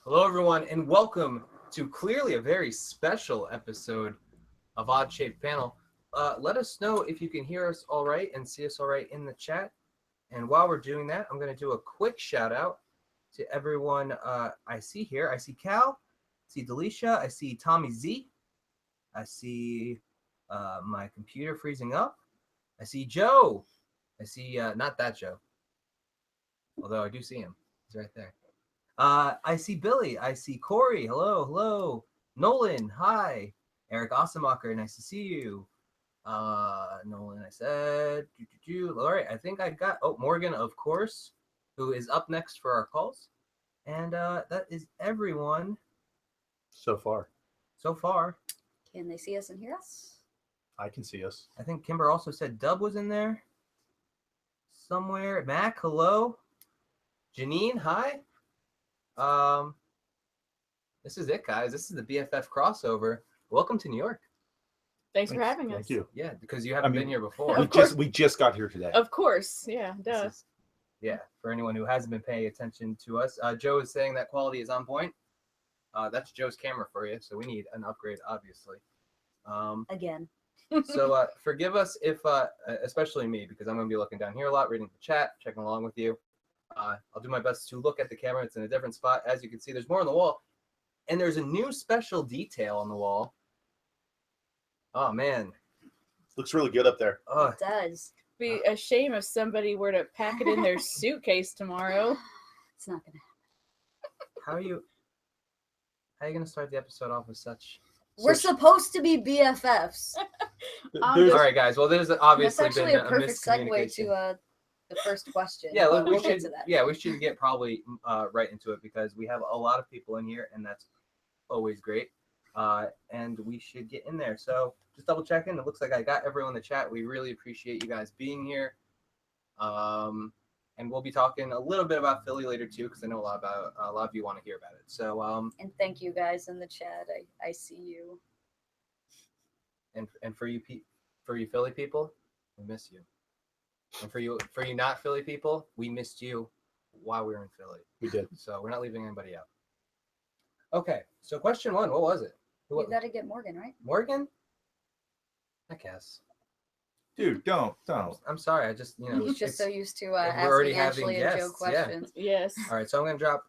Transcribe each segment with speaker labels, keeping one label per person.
Speaker 1: Hello, everyone, and welcome to clearly a very special episode of Odd Shaped Panel. Let us know if you can hear us all right and see us all right in the chat. And while we're doing that, I'm going to do a quick shout out to everyone I see here. I see Cal, I see Delisha, I see Tommy Z, I see my computer freezing up, I see Joe, I see not that Joe, although I do see him. He's right there. I see Billy. I see Corey. Hello, hello. Nolan, hi. Eric Ossemacher, nice to see you. Nolan, I said. All right, I think I got. Oh, Morgan, of course, who is up next for our calls. And that is everyone
Speaker 2: so far.
Speaker 1: So far.
Speaker 3: Can they see us and hear us?
Speaker 2: I can see us.
Speaker 1: I think Kimber also said Dub was in there somewhere. Mac, hello. Janine, hi. This is it, guys. This is the BFF Crossover. Welcome to New York.
Speaker 4: Thanks for having us.
Speaker 2: Thank you.
Speaker 1: Yeah, because you haven't been here before.
Speaker 2: We just got here today.
Speaker 4: Of course, yeah, duh.
Speaker 1: Yeah, for anyone who hasn't been paying attention to us, Joe is saying that quality is on point. That's Joe's camera for you, so we need an upgrade, obviously.
Speaker 3: Again.
Speaker 1: So forgive us if, especially me, because I'm going to be looking down here a lot, reading the chat, checking along with you. I'll do my best to look at the camera. It's in a different spot. As you can see, there's more on the wall. And there's a new special detail on the wall. Oh, man.
Speaker 2: Looks really good up there.
Speaker 3: It does.
Speaker 4: Be a shame if somebody were to pack it in their suitcase tomorrow.
Speaker 3: It's not going to happen.
Speaker 1: How are you going to start the episode off with such...
Speaker 3: We're supposed to be BFFs.
Speaker 1: All right, guys. Well, there's obviously
Speaker 3: That's actually
Speaker 1: been
Speaker 3: a perfect segue
Speaker 1: miscommunication.
Speaker 3: to the first question.
Speaker 1: Yeah,
Speaker 3: we'll get to that.
Speaker 1: Yeah, we should get probably right into it because we have a lot of people in here, and that's always great. And we should get in there. So just double checking. It looks like I got everyone in the chat. We really appreciate you guys being here. And we'll be talking a little bit about Philly later too, because I know a lot of you want to hear about it. So
Speaker 3: and thank you guys in the chat. I see you.
Speaker 1: And for you Philly people, we miss you. And for you not Philly people, we missed you while we were in Philly.
Speaker 2: We did.
Speaker 1: So we're not leaving anybody out. Okay, so question one, what was it?
Speaker 3: You got to get Morgan, right?
Speaker 1: Morgan? I guess.
Speaker 2: Dude, don't.
Speaker 1: I'm sorry. I just,
Speaker 3: He's just so used to
Speaker 1: already
Speaker 3: asking
Speaker 1: having
Speaker 3: Ashley and
Speaker 1: guests,
Speaker 3: Joe questions.
Speaker 4: Yeah. Yes.
Speaker 1: All right, so I'm going to drop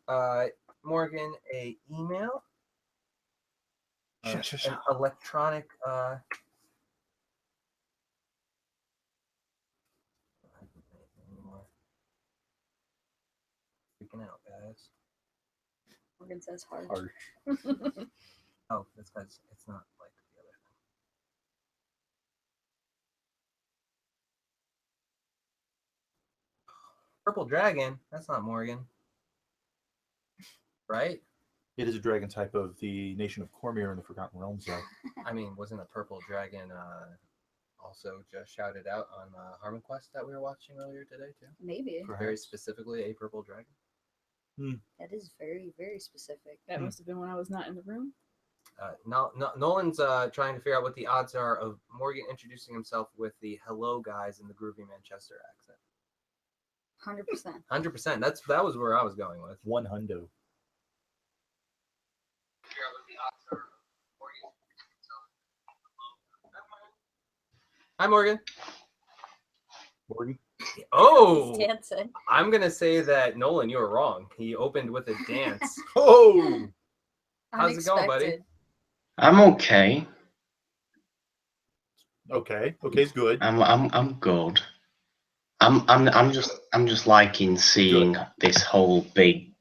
Speaker 1: Morgan a email. An electronic freaking out, guys.
Speaker 3: Morgan says hard.
Speaker 1: Oh, that's because it's not like the other thing. Purple Dragon? That's not Morgan. Right?
Speaker 2: It is a dragon type of the nation of Cormier in the Forgotten Realms, though.
Speaker 1: I mean, wasn't a Purple Dragon also just shouted out on Harmon Quest that we were watching earlier today, too?
Speaker 3: Maybe.
Speaker 1: Very specifically, a Purple Dragon.
Speaker 3: That is very, very specific.
Speaker 4: That must have been when I was not in the room.
Speaker 1: Nolan's trying to figure out what the odds are of Morgan introducing himself with the "Hello, guys" in the groovy Manchester accent.
Speaker 3: 100%.
Speaker 1: 100%. That was where I was going with.
Speaker 2: 100.
Speaker 1: Hi, Morgan.
Speaker 2: Morgan?
Speaker 1: Oh!
Speaker 3: He's dancing.
Speaker 1: I'm going to say that, Nolan, you were wrong. He opened with a dance.
Speaker 2: Oh!
Speaker 1: How's it going, buddy?
Speaker 5: I'm okay.
Speaker 2: Okay's good.
Speaker 5: I'm good. I'm just liking seeing this whole big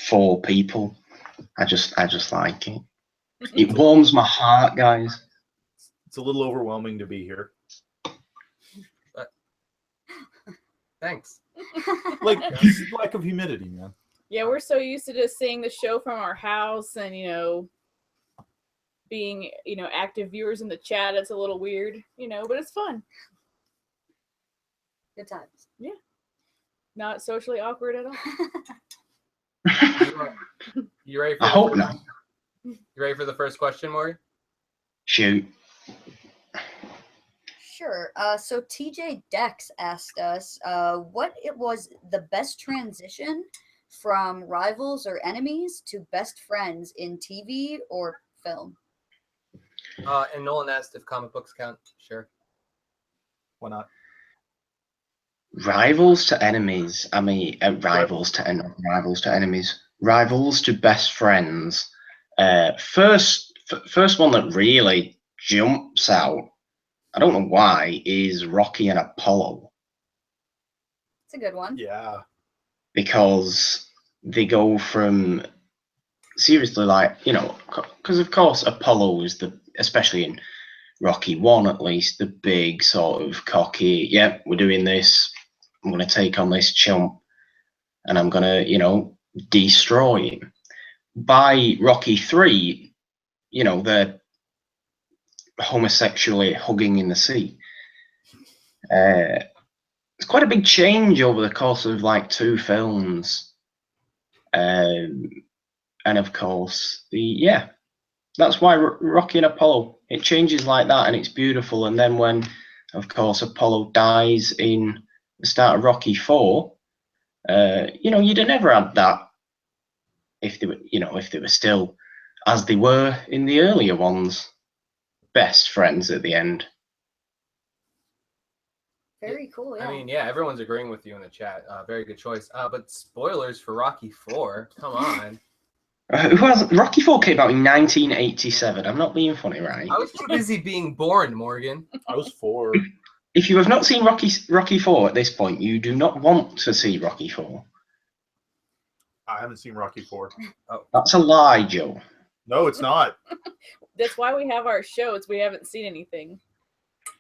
Speaker 5: 4 people. I just like it. It warms my heart, guys.
Speaker 2: It's a little overwhelming to be here.
Speaker 1: Thanks.
Speaker 2: Like lack of humidity, man.
Speaker 4: Yeah, we're so used to just seeing the show from our house and, being, active viewers in the chat. It's a little weird, but it's fun.
Speaker 3: Good times.
Speaker 4: Yeah. Not socially awkward at all.
Speaker 1: You ready for
Speaker 5: I hope not.
Speaker 1: You ready for the first question, Morgan?
Speaker 5: Shoot.
Speaker 3: Sure. So TJ Dex asked us what it was the best transition from rivals or enemies to best friends in TV or film.
Speaker 1: And Nolan asked if comic books count. Sure.
Speaker 2: Why not?
Speaker 5: Rivals to enemies. I mean, rivals to enemies. Rivals to best friends. First one that really jumps out, I don't know why, is Rocky and Apollo.
Speaker 3: It's a good one.
Speaker 2: Yeah.
Speaker 5: Because they go from seriously, like, you know, because of course Apollo is especially in Rocky 1 at least, the big sort of cocky, yeah, we're doing this, I'm going to take on this chump and I'm going to, you know, destroy him. By Rocky 3, you know, they're homosexually hugging in the sea. It's quite a big change over the course of like 2 films. And of course, that's why Rocky and Apollo, it changes like that and it's beautiful. And then when, of course, Apollo dies in the start of Rocky 4, you know, you'd have never had that if they were, you know, if they were still as they were in the earlier ones, best friends at the end.
Speaker 3: Very cool, yeah.
Speaker 1: I mean, yeah, everyone's agreeing with you in the chat. Very good choice. But spoilers for Rocky 4. Come on.
Speaker 5: Rocky 4 came out in 1987. I'm not being funny, right?
Speaker 1: I was too busy being born, Morgan.
Speaker 2: I was 4.
Speaker 5: If you have not seen Rocky 4 at this point, you do not want to see Rocky 4.
Speaker 2: I haven't seen Rocky 4.
Speaker 5: That's a lie, Joe.
Speaker 2: No, it's not.
Speaker 4: That's why we have our shows. We haven't seen anything.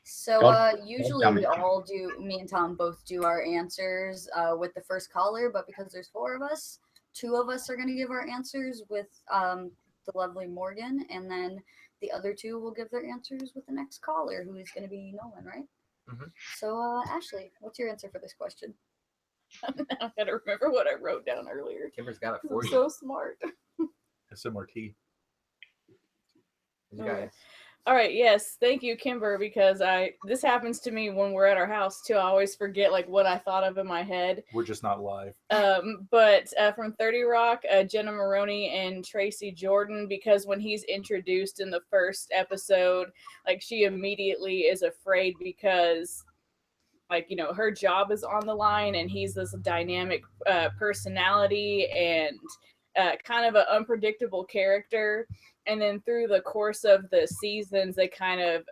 Speaker 3: So usually we all do, me and Tom both do our answers with the first caller, but because there's 4 of us, 2 of us are going to give our answers with the lovely Morgan, and then the other 2 will give their answers with the next caller, who is going to be Nolan, right?
Speaker 1: Mhm.
Speaker 3: So Ashley, what's your answer for this question?
Speaker 4: I gotta remember what I wrote down earlier.
Speaker 1: Kimber's got it for
Speaker 4: I'm
Speaker 1: you.
Speaker 4: so smart.
Speaker 2: SMRT.
Speaker 1: You guys.
Speaker 4: All right, yes, thank you, Kimber, because this happens to me when we're at our house too. I always forget like what I thought of in my head.
Speaker 2: We're just not live.
Speaker 4: But from 30 Rock, Jenna Maroney and Tracy Jordan, because when he's introduced in the first episode, like she immediately is afraid because, like, you know, her job is on the line and he's this dynamic personality and kind of an unpredictable character. And then through the course of the seasons, they kind of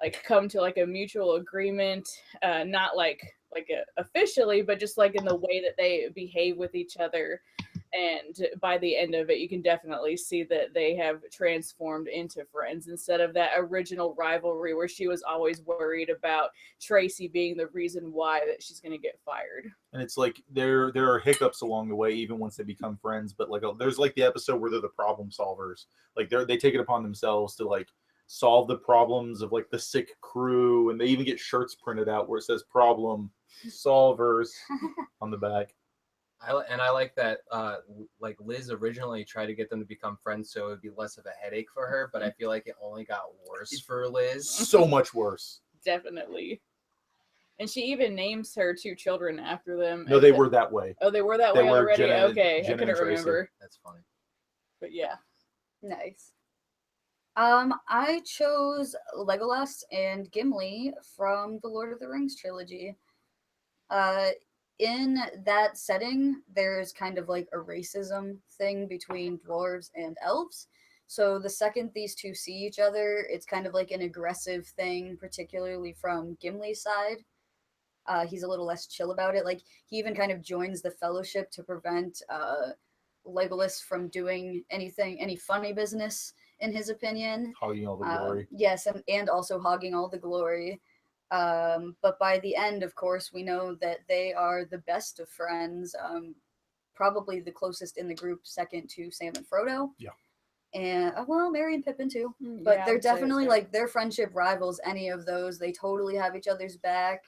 Speaker 4: like come to like a mutual agreement, not like officially, but just like in the way that they behave with each other. And by the end of it, you can definitely see that they have transformed into friends instead of that original rivalry where she was always worried about Tracy being the reason why that she's going to get fired.
Speaker 2: And it's like there are hiccups along the way, even once they become friends. But like there's like the episode where they're the problem solvers. Like they take it upon themselves to like solve the problems of like the sick crew, and they even get shirts printed out where it says "Problem Solvers" on the back.
Speaker 1: I like that. Like Liz originally tried to get them to become friends so it would be less of a headache for her, but I feel like it only got worse for Liz.
Speaker 2: So much worse.
Speaker 4: Definitely. And she even names her 2 children after them.
Speaker 2: No, they were that way.
Speaker 4: Oh, they were that
Speaker 2: They
Speaker 4: way
Speaker 2: were
Speaker 4: already?
Speaker 2: Jenna-
Speaker 4: Okay,
Speaker 2: Jenna
Speaker 4: I couldn't
Speaker 2: and Tracy.
Speaker 4: remember.
Speaker 1: That's funny.
Speaker 4: But yeah.
Speaker 3: Nice. I chose Legolas and Gimli from the Lord of the Rings trilogy. In that setting, there's kind of like a racism thing between dwarves and elves. So the second these 2 see each other, it's kind of like an aggressive thing, particularly from Gimli's side. He's a little less chill about it. Like he even kind of joins the Fellowship to prevent Legolas from doing any funny business, in his opinion.
Speaker 2: Hogging all the glory.
Speaker 3: Yes, and also hogging all the glory. But by the end, of course, we know that they are the best of friends, probably the closest in the group, second to Sam and Frodo.
Speaker 2: Yeah.
Speaker 3: And, well, Merry and Pippin too.
Speaker 4: Yeah,
Speaker 3: But
Speaker 4: I
Speaker 3: they're
Speaker 4: would say
Speaker 3: definitely,
Speaker 4: so.
Speaker 3: like, their friendship rivals any of those. They totally have each other's back.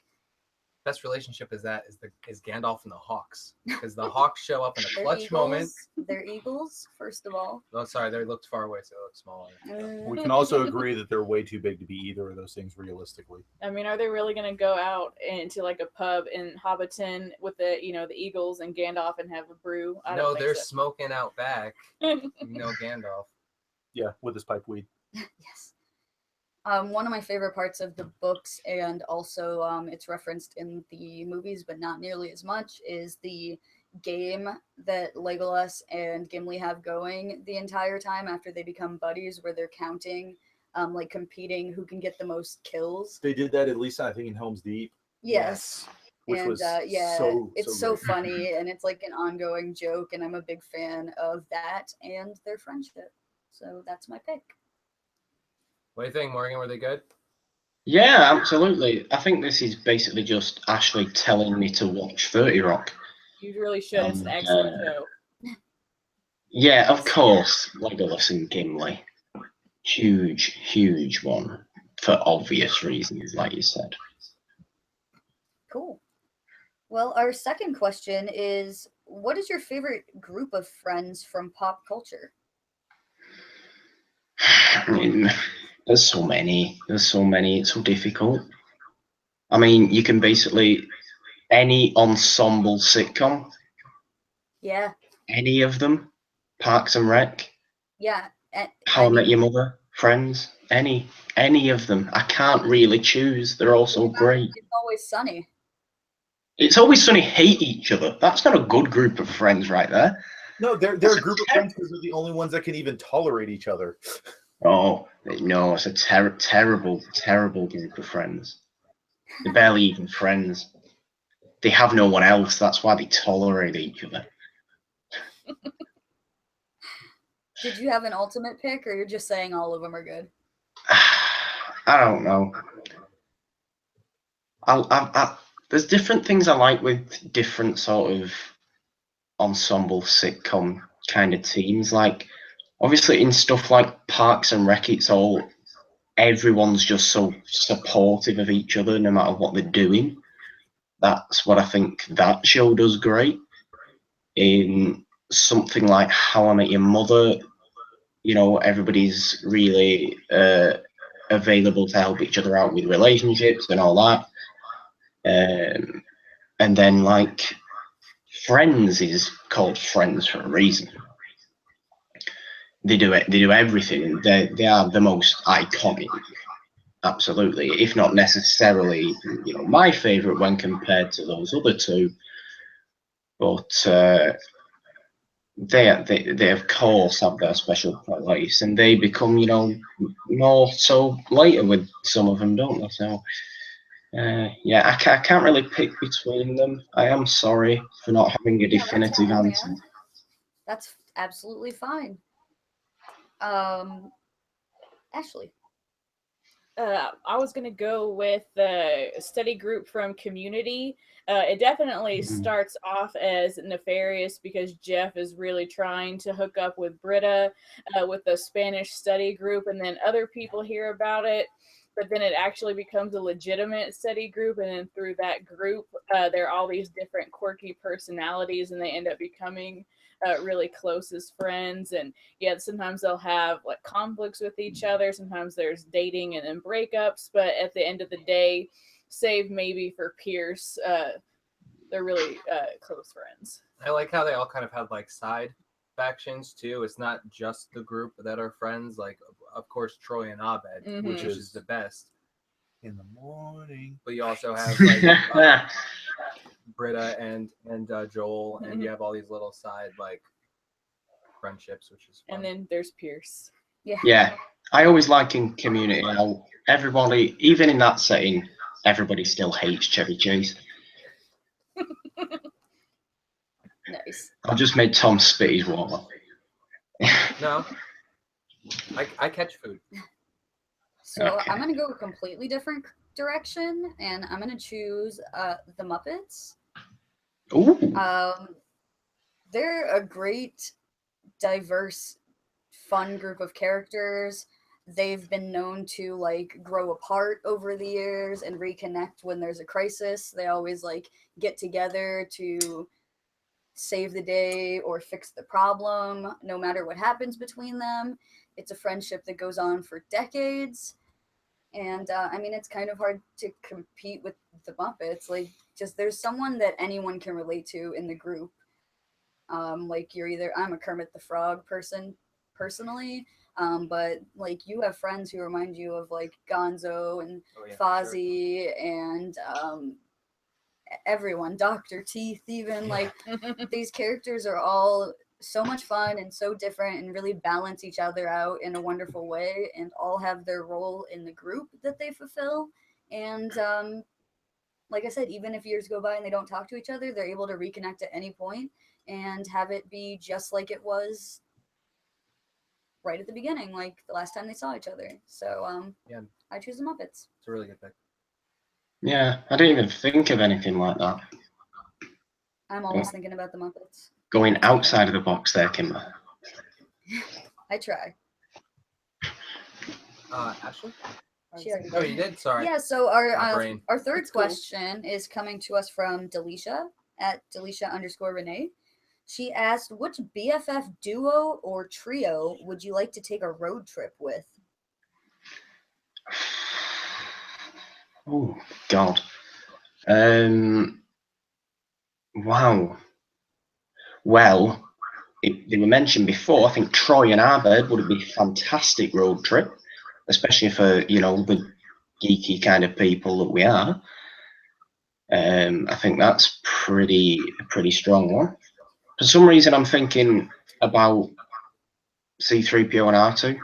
Speaker 1: best relationship is Gandalf and the Hawks, because the Hawks show up in a
Speaker 3: They're
Speaker 1: clutch moment.
Speaker 3: eagles. They're eagles, first of all.
Speaker 1: Oh, sorry, they looked far away, so they look smaller.
Speaker 2: We can also agree that they're way too big to be either of those things realistically.
Speaker 4: I mean, are they really going to go out into like a pub in Hobbiton with the the Eagles and Gandalf and have a brew? I don't
Speaker 1: No,
Speaker 4: think
Speaker 1: they're
Speaker 4: so.
Speaker 1: smoking out back. Gandalf.
Speaker 2: Yeah, with his pipe weed.
Speaker 3: Yes. One of my favorite parts of the books, and also it's referenced in the movies, but not nearly as much, is the game that Legolas and Gimli have going the entire time after they become buddies, where they're counting, like competing who can get the most kills.
Speaker 2: They did that at least, I think, in Helm's Deep.
Speaker 3: Yes.
Speaker 2: Which
Speaker 3: And
Speaker 2: was
Speaker 3: it's so
Speaker 2: great.
Speaker 3: funny, and it's like an ongoing joke, and I'm a big fan of that and their friendship. So that's my pick.
Speaker 1: What do you think, Morgan? Were they good?
Speaker 5: Yeah, absolutely. I think this is basically just Ashley telling me to watch 30 Rock.
Speaker 4: You really should. It's an excellent show.
Speaker 5: Yeah, of course, Legolas and Gimli. Huge one, for obvious reasons, like you said.
Speaker 3: Cool. Well, our second question is, what is your favorite group of friends from pop culture?
Speaker 5: I mean, there's so many. It's so difficult. I mean, you can basically any ensemble sitcom.
Speaker 3: Yeah.
Speaker 5: Any of them. Parks and Rec.
Speaker 3: Yeah.
Speaker 5: How I Met Your Mother. Friends. Any of them. I can't really choose. They're all so great.
Speaker 3: It's Always Sunny.
Speaker 5: It's Always Sunny hate each other. That's not a good group of friends right there.
Speaker 2: No, they're a group of friends because they're the only ones that can even tolerate each other.
Speaker 5: Oh, no, it's a terrible group of friends. They're barely even friends. They have no one else. That's why they tolerate each other.
Speaker 3: Did you have an ultimate pick, or you're just saying all of them are good?
Speaker 5: I don't know. There's different things I like with different sort of ensemble sitcom kind of teams. Like, obviously, in stuff like Parks and Rec, it's all everyone's just so supportive of each other, no matter what they're doing. That's what I think that show does great. In something like How I Met Your Mother, everybody's really available to help each other out with relationships and all that. And then, like, Friends is called Friends for a reason. They do it. They do everything. They are the most iconic, absolutely. If not necessarily, my favorite when compared to those other two. But they of course have their special place, and they become more so later with some of them, don't they? So yeah, I can't really pick between them. I am sorry for not having a definitive answer.
Speaker 3: Man. That's absolutely fine. Ashley.
Speaker 4: I was going to go with the study group from Community. It definitely starts off as nefarious because Jeff is really trying to hook up with Britta with the Spanish study group, and then other people hear about it. But then it actually becomes a legitimate study group, and then through that group, there are all these different quirky personalities, and they end up becoming really close as friends. And yeah, sometimes they'll have like conflicts with each other. Sometimes there's dating and then breakups. But at the end of the day, save maybe for Pierce, they're really close friends.
Speaker 1: I like how they all kind of have like side factions too. It's not just the group that are friends. Like, of course, Troy and Abed, which is the best.
Speaker 2: In the morning.
Speaker 1: But you also have like Britta and Joel, and you have all these little side like friendships, which is fun.
Speaker 4: And then there's Pierce.
Speaker 5: Yeah, I always like in Community how everybody, even in that setting, everybody still hates Chevy Chase.
Speaker 3: Nice.
Speaker 5: I've just made Tom spit his water.
Speaker 1: No, I catch food.
Speaker 3: So
Speaker 5: Okay.
Speaker 3: I'm gonna go a completely different direction, and I'm gonna choose the Muppets.
Speaker 5: Ooh.
Speaker 3: They're a great, diverse, fun group of characters. they've been known to like grow apart over the years and reconnect when there's a crisis. They always like get together to save the day or fix the problem, no matter what happens between them. It's a friendship that goes on for decades. And I mean, it's kind of hard to compete with the Muppets. Like, just there's someone that anyone can relate to in the group. Like, I'm a Kermit the Frog person personally, but like you have friends who remind you of like Gonzo and Fozzie and everyone, Dr. Teeth, even. Like, these characters are all so much fun and so different and really balance each other out in a wonderful way and all have their role in the group that they fulfill. And like I said, even if years go by and they don't talk to each other, they're able to reconnect at any point and have it be just like it was right at the beginning, like the last time they saw each other. So
Speaker 1: Yeah.
Speaker 3: I choose the Muppets.
Speaker 1: It's a really good pick.
Speaker 5: Yeah, I didn't even think of anything like that.
Speaker 3: I'm always thinking about the Muppets.
Speaker 5: Going outside of the box there, Kimber.
Speaker 3: I try.
Speaker 1: Ashley?
Speaker 3: She already
Speaker 1: Oh,
Speaker 3: did.
Speaker 1: you did? Sorry.
Speaker 3: Yeah, so
Speaker 1: My brain.
Speaker 3: our third
Speaker 4: That's cool.
Speaker 3: question is coming to us from Delisha at Delisha_Renee. She asked, which BFF duo or trio would you like to take a road trip with?
Speaker 5: Oh, God. Wow. Well, they were mentioned before. I think Troy and Harvard would be a fantastic road trip, especially for, you know, the geeky kind of people that we are. I think that's a pretty strong one. For some reason, I'm thinking about C3PO and R2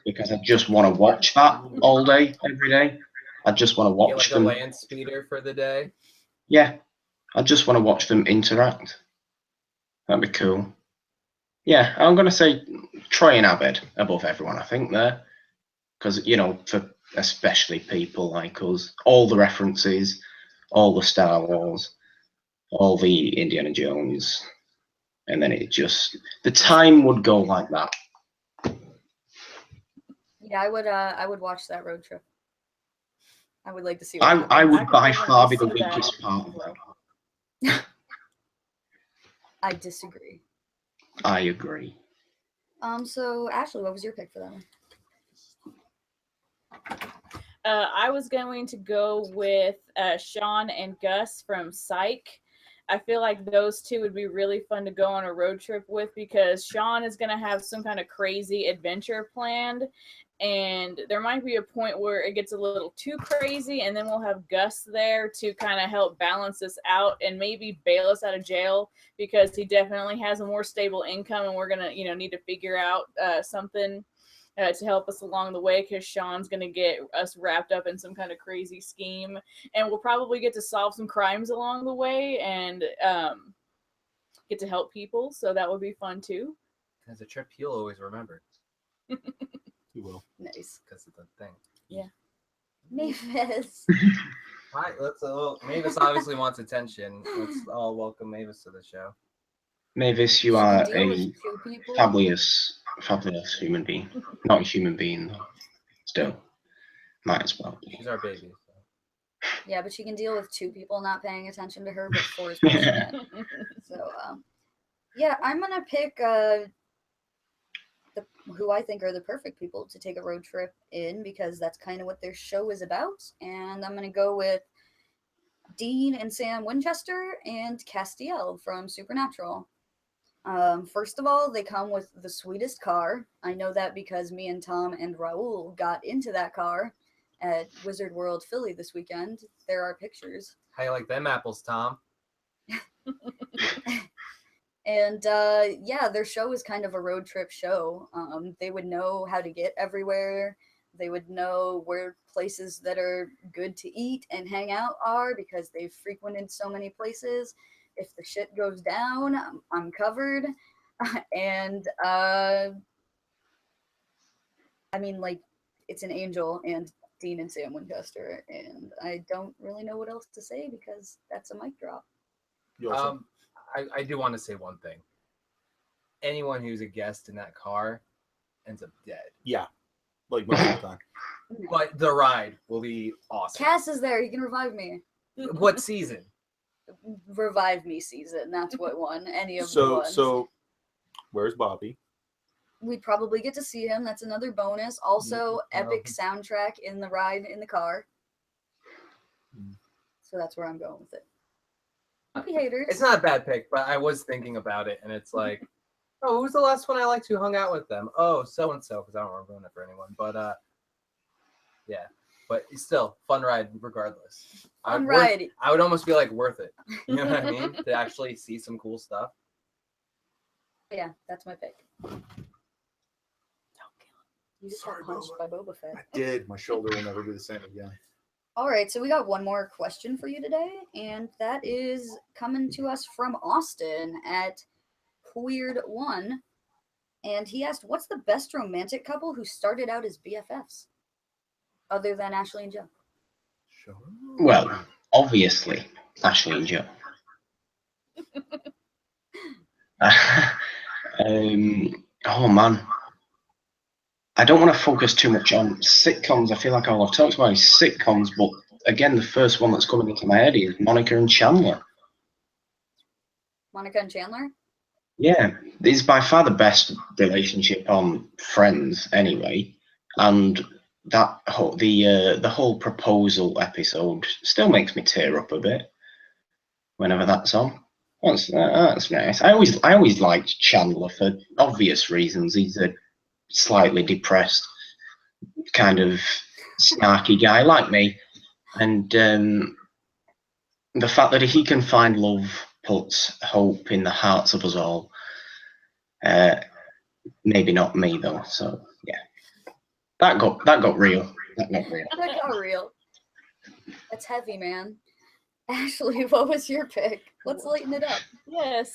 Speaker 5: because I just want to watch that all day, every day. I just want to
Speaker 1: Get
Speaker 5: watch
Speaker 1: like
Speaker 5: them.
Speaker 1: a land speeder for the day.
Speaker 5: Yeah, I just want to watch them interact. That'd be cool. Yeah, I'm going to say Troy and Abed above everyone, I think, there. Because, you know, for especially people like us, all the references, all the Star Wars, all the Indiana Jones, and then it just, the time would go like that.
Speaker 3: Yeah, I would watch that road trip. I would like to see what happens.
Speaker 5: I would
Speaker 4: could
Speaker 5: by
Speaker 4: definitely
Speaker 5: far be the
Speaker 4: see that
Speaker 5: weakest part of
Speaker 4: as well.
Speaker 5: that.
Speaker 3: I disagree.
Speaker 5: I agree.
Speaker 3: So Ashley, what was your pick for that one?
Speaker 4: I was going to go with Sean and Gus from Psych. I feel like those two would be really fun to go on a road trip with because Sean is going to have some kind of crazy adventure planned. And there might be a point where it gets a little too crazy, and then we'll have Gus there to kind of help balance us out and maybe bail us out of jail because he definitely has a more stable income, and we're going to, need to figure out something to help us along the way because Sean's going to get us wrapped up in some kind of crazy scheme. And we'll probably get to solve some crimes along the way and get to help people. So that would be fun too.
Speaker 1: As a trip he'll always remember.
Speaker 2: You will.
Speaker 3: Nice.
Speaker 1: Because of the thing.
Speaker 4: Yeah.
Speaker 3: Mavis.
Speaker 1: Hi, Mavis obviously wants attention. Let's all welcome Mavis to the show.
Speaker 5: Mavis, you
Speaker 3: She
Speaker 5: are
Speaker 3: can deal with
Speaker 5: a
Speaker 3: two people.
Speaker 5: fabulous human being. Not a human being, though. Still, might as well be.
Speaker 1: She's our baby. So.
Speaker 3: Yeah, but she can deal with two people not paying attention to her, but four is pushing it. So, yeah, I'm gonna pick who I think are the perfect people to take a road trip in because that's kind of what their show is about. And I'm gonna go with Dean and Sam Winchester and Castiel from Supernatural. First of all, they come with the sweetest car. I know that because me and Tom and Raul got into that car at Wizard World Philly this weekend. There are pictures.
Speaker 1: How you like them apples, Tom?
Speaker 3: And yeah, their show is kind of a road trip show. They would know how to get everywhere. They would know where places that are good to eat and hang out are because they've frequented so many places. If the shit goes down, I'm covered. And I mean, like, it's an Angel and Dean and Sam Winchester, and I don't really know what else to say because that's a mic drop.
Speaker 2: You also,
Speaker 1: I do want to say one thing. Anyone who's a guest in that car ends up dead.
Speaker 2: yeah. like most of the time.
Speaker 1: But the ride will be awesome.
Speaker 3: Cass is there. He can revive me.
Speaker 1: What season?
Speaker 3: Revive me season. That's what won. Any of the
Speaker 2: So
Speaker 3: ones.
Speaker 2: so, where's Bobby?
Speaker 3: We'd probably get to see him. That's another bonus. Also, epic
Speaker 1: Um,
Speaker 3: soundtrack in the ride in the car.
Speaker 2: Mm.
Speaker 3: So that's where I'm going with it. Happy haters.
Speaker 1: It's not a bad pick, but I was thinking about it, and it's like, oh, who was the last one I liked who hung out with them? Oh, so and so, because I don't want to ruin it for anyone. But yeah, but still, fun ride regardless.
Speaker 3: Fun ride.
Speaker 1: I would almost be like worth it. You know what I mean? To actually see some cool stuff.
Speaker 3: Yeah, that's my pick. You just
Speaker 2: Sorry,
Speaker 3: got punched by Boba Fett.
Speaker 2: I did. My shoulder will never be the same again.
Speaker 3: All right, so we got one more question for you today, and that is coming to us from Austin at Weird1. And he asked, what's the best romantic couple who started out as BFFs? Other than Ashley and Joe.
Speaker 2: Sure.
Speaker 5: Well, obviously, Ashley and Joe. Oh man, I don't want to focus too much on sitcoms. I feel like all I've talked about is sitcoms, but again, the first one that's coming into my head is Monica and Chandler.
Speaker 3: Monica and Chandler?
Speaker 5: Yeah, it's by far the best relationship on Friends, anyway. And that the whole proposal episode still makes me tear up a bit whenever that's on. That's nice. I always liked Chandler for obvious reasons. He's a slightly depressed, kind of snarky guy like me, and the fact that he can find love puts hope in the hearts of us all. Maybe not me though. So yeah, that got real. That got real.
Speaker 3: That got real. That's heavy, man. Ashley, what was your pick? Let's lighten it up.
Speaker 4: Yes.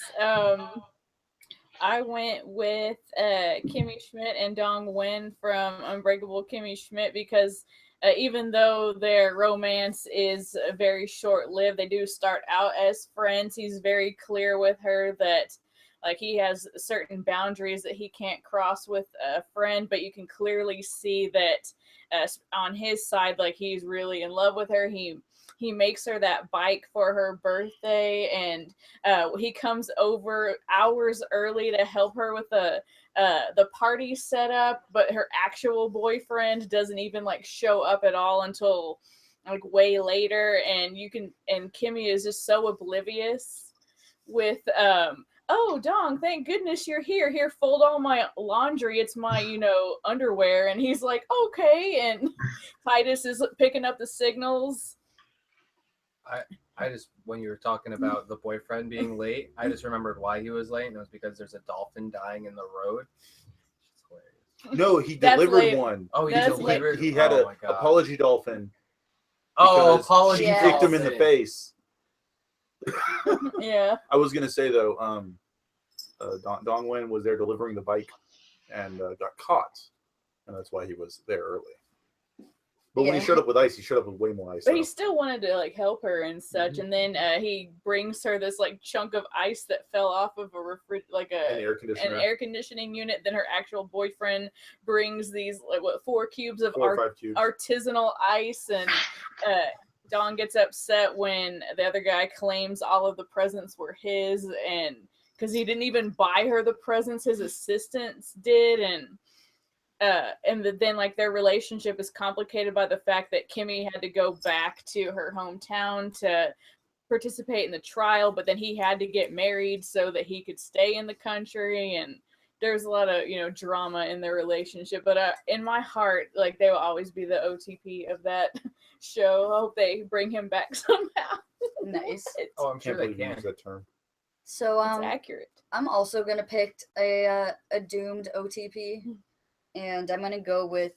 Speaker 4: I went with Kimmy Schmidt and Dong Wen from Unbreakable Kimmy Schmidt because even though their romance is very short-lived, they do start out as friends. He's very clear with her that like he has certain boundaries that he can't cross with a friend, but you can clearly see that on his side, like he's really in love with her. He makes her that bike for her birthday, and he comes over hours early to help her with the party setup, but her actual boyfriend doesn't even like show up at all until like way later, and Kimmy is just so oblivious with oh, Dong, thank goodness you're here. Here, fold all my laundry. It's my, underwear. And he's like, okay. And Titus is picking up the signals.
Speaker 1: I just, when you were talking about the boyfriend being late, I just remembered why he was late, and it was because there's a dolphin dying in the road. It's hilarious.
Speaker 2: No, he
Speaker 4: That's
Speaker 2: delivered
Speaker 4: late.
Speaker 2: one.
Speaker 1: Oh, he
Speaker 4: That's
Speaker 1: delivered?
Speaker 2: He had
Speaker 1: Oh
Speaker 2: a
Speaker 1: my God.
Speaker 2: apology dolphin.
Speaker 1: Oh,
Speaker 2: because
Speaker 1: apology
Speaker 2: She
Speaker 3: Yeah.
Speaker 2: kicked him in the
Speaker 1: dolphin.
Speaker 2: face.
Speaker 4: Yeah.
Speaker 2: I was gonna say though, Dong Wen was there delivering the bike and got caught, and that's why he was there early. But when he
Speaker 3: Yeah.
Speaker 2: showed up with ice, he showed up with way more ice.
Speaker 4: But
Speaker 2: though.
Speaker 4: he still wanted to like help her and such, and then he brings her this like chunk of ice that fell off of
Speaker 2: An air conditioner.
Speaker 4: an air conditioning unit. Then her actual boyfriend brings these like 4 cubes of
Speaker 2: 4 or 5 cubes.
Speaker 4: artisanal ice, and Dawn gets upset when the other guy claims all of the presents were his, and because he didn't even buy her the presents, his assistants did, and then like their relationship is complicated by the fact that Kimmy had to go back to her hometown to participate in the trial, but then he had to get married so that he could stay in the country, and there's a lot of drama in their relationship. But in my heart, like they will always be the OTP of that show. I hope they bring him back somehow.
Speaker 3: Nice.
Speaker 1: Oh, I'm sure
Speaker 2: Can't
Speaker 1: they
Speaker 2: believe you
Speaker 1: can.
Speaker 2: used that term.
Speaker 3: So
Speaker 4: It's accurate.
Speaker 3: I'm also gonna pick a doomed OTP, and I'm gonna go with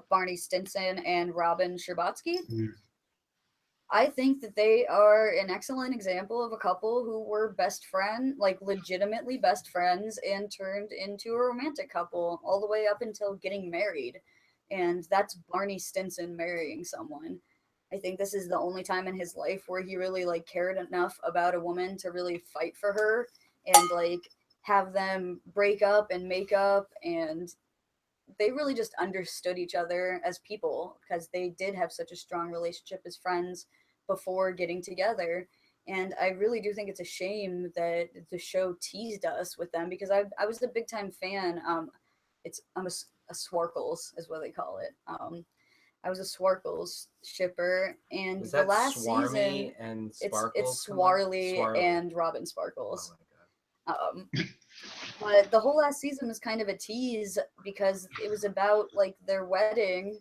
Speaker 3: Barney Stinson and Robin Scherbatsky.
Speaker 5: Mm.
Speaker 3: I think that they are an excellent example of a couple who were legitimately best friends, and turned into a romantic couple all the way up until getting married. And that's Barney Stinson marrying someone. I think this is the only time in his life where he really cared enough about a woman to really fight for her and have them break up and make up, and they really just understood each other as people because they did have such a strong relationship as friends before getting together. And I really do think it's a shame that the show teased us with them because I was a big time fan. I'm a Swarkles is what they call it. I was a Swarkles shipper, and
Speaker 1: Is
Speaker 3: the
Speaker 1: that
Speaker 3: last
Speaker 1: Swarmy
Speaker 3: season
Speaker 1: and
Speaker 3: it's
Speaker 1: Sparkles?
Speaker 3: Swarly and Robin
Speaker 1: Oh
Speaker 3: Sparkles.
Speaker 1: my god.
Speaker 3: But the whole last season was kind of a tease because it was about like their wedding,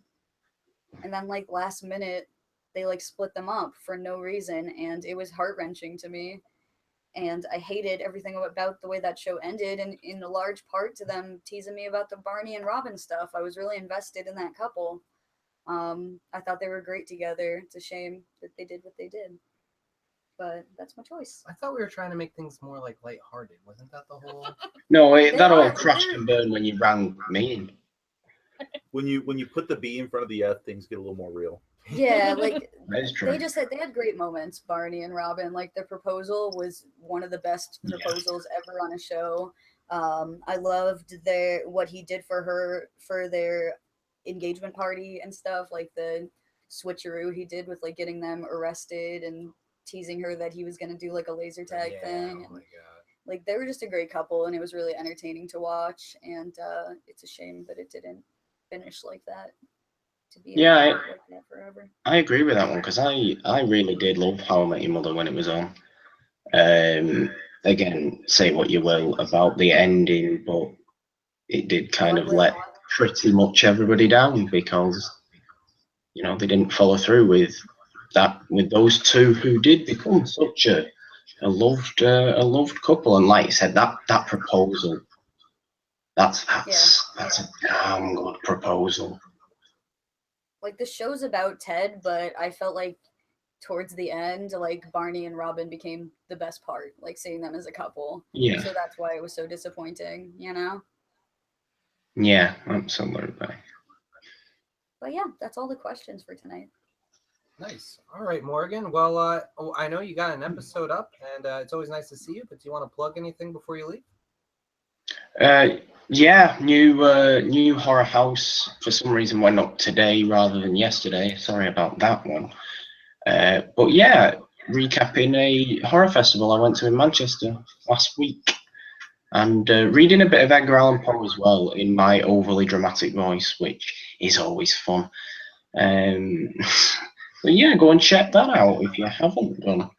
Speaker 3: and then like last minute they like split them up for no reason, and it was heart wrenching to me. And I hated everything about the way that show ended, and in a large part to them teasing me about the Barney and Robin stuff. I was really invested in that couple. I thought they were great together. It's a shame that they did what they did, but that's my choice.
Speaker 1: I thought we were trying to make things more like lighthearted. Wasn't that the whole?
Speaker 5: No,
Speaker 3: They
Speaker 5: that all
Speaker 3: are-
Speaker 5: crashed
Speaker 3: they're-
Speaker 5: and burned when you rang me in.
Speaker 2: When you put the B in front of the F, things get a little more real.
Speaker 3: Yeah, like
Speaker 5: That is true.
Speaker 3: they had great moments, Barney and Robin. Like their proposal was one of the best
Speaker 5: Yeah.
Speaker 3: proposals ever on a show. I loved what he did for her for their engagement party and stuff, like the switcheroo he did with like getting them arrested and teasing her that he was gonna do like a laser tag
Speaker 1: Yeah,
Speaker 3: thing.
Speaker 1: oh
Speaker 3: And,
Speaker 1: my god.
Speaker 3: like they were just a great couple, and it was really entertaining to watch. And it's a shame that it didn't finish like that. To be
Speaker 5: Yeah,
Speaker 3: like that forever.
Speaker 5: I agree with that one because I really did love How I Met Your Mother when it was on. Again, say what you will about the ending, but it did kind of let pretty much everybody down because they didn't follow through with that with those two who did become such a loved couple. And like you said, that proposal, that's a damn good proposal.
Speaker 3: Like the show's about Ted, but I felt like towards the end, like Barney and Robin became the best part, like seeing them as a couple.
Speaker 5: Yeah.
Speaker 3: So that's why it was so disappointing, you know?
Speaker 5: Yeah, absolutely.
Speaker 3: But yeah, that's all the questions for tonight.
Speaker 1: Nice. All right, Morgan. Well, I know you got an episode up, and it's always nice to see you. But do you want to plug anything before you leave?
Speaker 5: Yeah, new horror house for some reason went up today rather than yesterday. Sorry about that one. But yeah, recapping a horror festival I went to in Manchester last week, and reading a bit of Edgar Allan Poe as well in my overly dramatic voice, which is always fun. So yeah, go and check that out if you haven't done.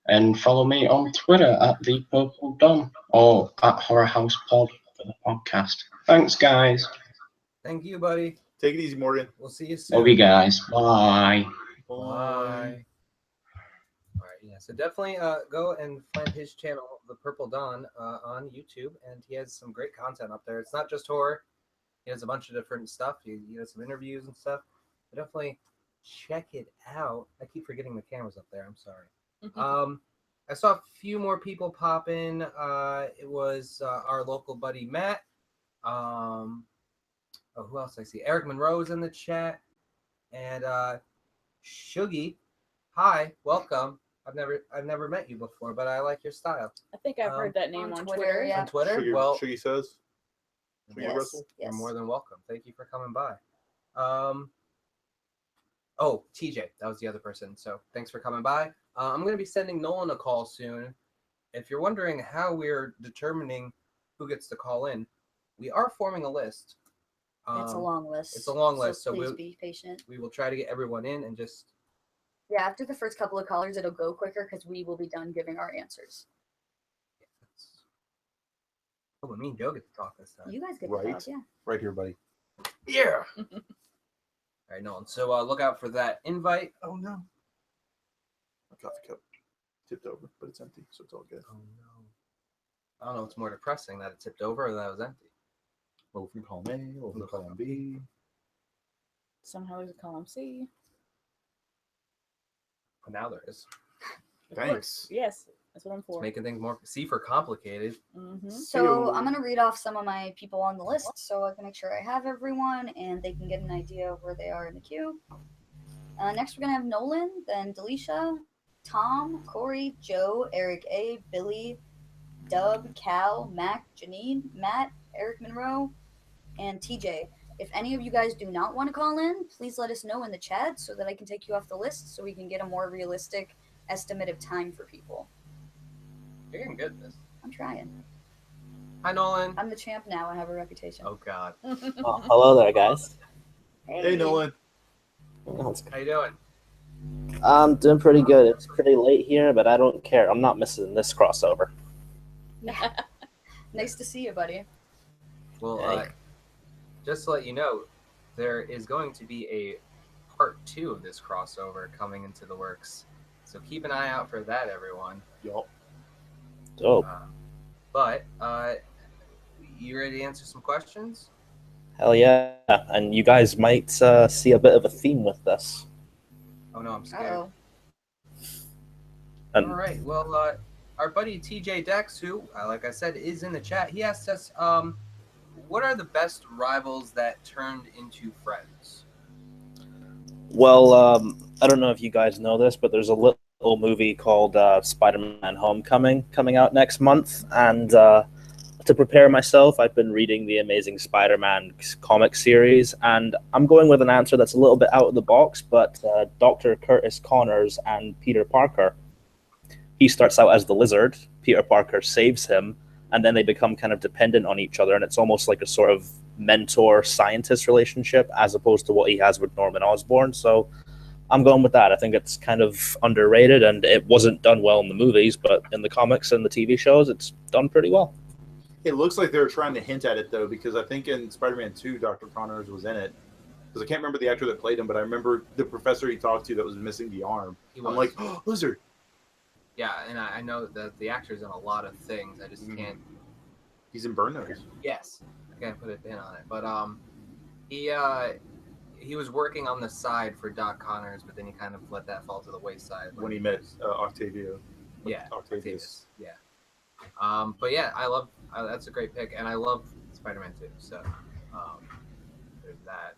Speaker 5: And follow me on Twitter at The Purple Dom or at Horror House Pod for the podcast. Thanks, guys.
Speaker 1: Thank you, buddy.
Speaker 2: Take it easy, Morgan.
Speaker 1: We'll see you soon.
Speaker 5: Love you guys. Bye.
Speaker 1: Bye. All right, yeah. So definitely go and find his channel, The Purple Dawn, on YouTube, and he has some great content up there. It's not just horror; he has a bunch of different stuff. He has some interviews and stuff. So definitely check it out. I keep forgetting the camera's up there. I'm sorry. I saw a few more people pop in. It was our local buddy Matt. Who else I see? Eric Monroe's in the chat, and Shuggy. Hi, welcome. I've never met you before, but I like your style.
Speaker 4: I think I've heard that name on Twitter.
Speaker 3: Yeah.
Speaker 1: On Twitter,
Speaker 2: Shuggy,
Speaker 1: well,
Speaker 2: Shuggy says. Shuggy
Speaker 3: Yes.
Speaker 2: Russell?
Speaker 1: you're
Speaker 3: Yes.
Speaker 1: more than welcome. Thank you for coming by. TJ, that was the other person. So thanks for coming by. I'm going to be sending Nolan a call soon. If you're wondering how we're determining who gets to call in, we are forming a list.
Speaker 3: It's a long list.
Speaker 1: It's a long list, so
Speaker 3: please be patient.
Speaker 1: we will try to get everyone in and just.
Speaker 3: Yeah, after the first couple of callers, it'll go quicker because we will be done giving our answers.
Speaker 1: Oh, but me and Joe get to talk this time.
Speaker 3: You guys get
Speaker 2: Right.
Speaker 3: to talk, yeah.
Speaker 2: Right here, buddy.
Speaker 1: Yeah. All right, Nolan. So look out for that invite.
Speaker 2: Oh no. My coffee cup tipped over, but it's empty, so it's all good.
Speaker 1: Oh no. I don't know what's more depressing, that it tipped over or that it was empty.
Speaker 2: Low from column A, low from column B.
Speaker 4: Somehow there's a column C.
Speaker 1: But now there is.
Speaker 4: Of
Speaker 2: Thanks.
Speaker 4: course. Yes, that's what I'm
Speaker 1: It's
Speaker 4: for.
Speaker 1: making things more C for complicated.
Speaker 4: Mm-hmm.
Speaker 3: So I'm going to read off some of my people on the list so I can make sure I have everyone and they can get an idea of where they are in the queue. Next, we're going to have Nolan, then Delisha, Tom, Corey, Joe, Eric A, Billy, Dub, Cal, Mac, Janine, Matt, Eric Monroe, and TJ. If any of you guys do not want to call in, please let us know in the chat so that I can take you off the list so we can get a more realistic estimate of time for people.
Speaker 1: You're getting good at this.
Speaker 3: I'm trying.
Speaker 1: Hi, Nolan.
Speaker 3: I'm the champ now. I have a reputation.
Speaker 1: Oh, God.
Speaker 6: Oh, hello there, guys.
Speaker 2: Hey, Nolan.
Speaker 1: How you doing?
Speaker 6: I'm doing pretty good. It's pretty late here, but I don't care. I'm not missing this crossover.
Speaker 3: Nice to see you, buddy.
Speaker 1: Well,
Speaker 6: Hey.
Speaker 1: just to let you know, there is going to be a part 2 of this crossover coming into the works. So keep an eye out for that, everyone.
Speaker 2: Yup.
Speaker 6: Dope.
Speaker 1: But you ready to answer some questions?
Speaker 6: Hell yeah. And you guys might see a bit of a theme with this.
Speaker 1: Oh, no, I'm scared.
Speaker 3: Uh-oh.
Speaker 6: And
Speaker 1: All right. Well, our buddy TJ Dex, who, like I said, is in the chat, he asked us, what are the best rivals that turned into friends?
Speaker 6: well, I don't know if you guys know this, but there's a little movie called Spider-Man Homecoming coming out next month. And to prepare myself, I've been reading the Amazing Spider-Man comic series, and I'm going with an answer that's a little bit out of the box, but Dr. Curtis Connors and Peter Parker. He starts out as the Lizard, Peter Parker saves him, and then they become kind of dependent on each other, and it's almost like a sort of mentor-scientist relationship as opposed to what he has with Norman Osborn. So I'm going with that. I think it's kind of underrated, and it wasn't done well in the movies, but in the comics and the TV shows, it's done pretty well.
Speaker 2: It looks like they were trying to hint at it, though, because I think in Spider-Man 2, Dr. Connors was in it. Because I can't remember the actor that played him, but I remember the professor he talked to that was missing the arm. I'm like, oh, Lizard.
Speaker 1: Yeah, and I know that the actor's in a lot of things. I just can't.
Speaker 2: He's in Burn Notice.
Speaker 1: Yes, I can't put a pin on it. But he was working on the side for Doc Connors, but then he kind of let that fall to the wayside
Speaker 2: When he met Octavio.
Speaker 1: Yeah,
Speaker 2: Octavius.
Speaker 1: yeah. But yeah, that's a great pick, and I love Spider-Man 2. So there's that.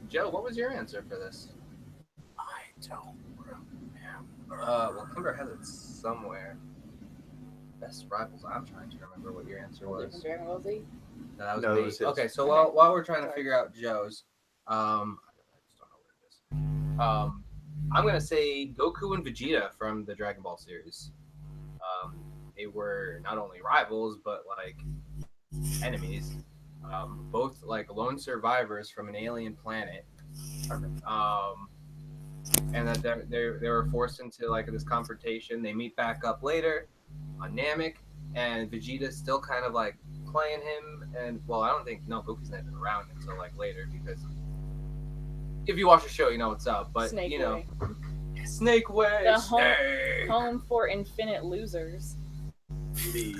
Speaker 1: Joe, what was your answer for this?
Speaker 2: I don't remember.
Speaker 1: Well, Kimber has it somewhere. Best rivals. I'm trying to remember what your answer
Speaker 4: Was it
Speaker 1: was.
Speaker 4: from Dragon Ball Z?
Speaker 1: No, that was
Speaker 2: No,
Speaker 1: me.
Speaker 2: it was his.
Speaker 1: Okay, so
Speaker 4: Okay.
Speaker 1: while we're trying to figure out Joe's, I just don't know where it is. I'm gonna say Goku and Vegeta from the Dragon Ball series. They were not only rivals but like enemies. Both like lone survivors from an alien planet. And that they were forced into like this confrontation. They meet back up later on Namek, and Vegeta's still kind of like playing him. And well, I don't think Goku's not even around until like later, because if you watch the show, you know what's up. But
Speaker 4: Snake
Speaker 1: you know,
Speaker 4: Way.
Speaker 1: Snake Way.
Speaker 4: The
Speaker 1: Snake.
Speaker 4: Home for Infinite Losers.
Speaker 2: The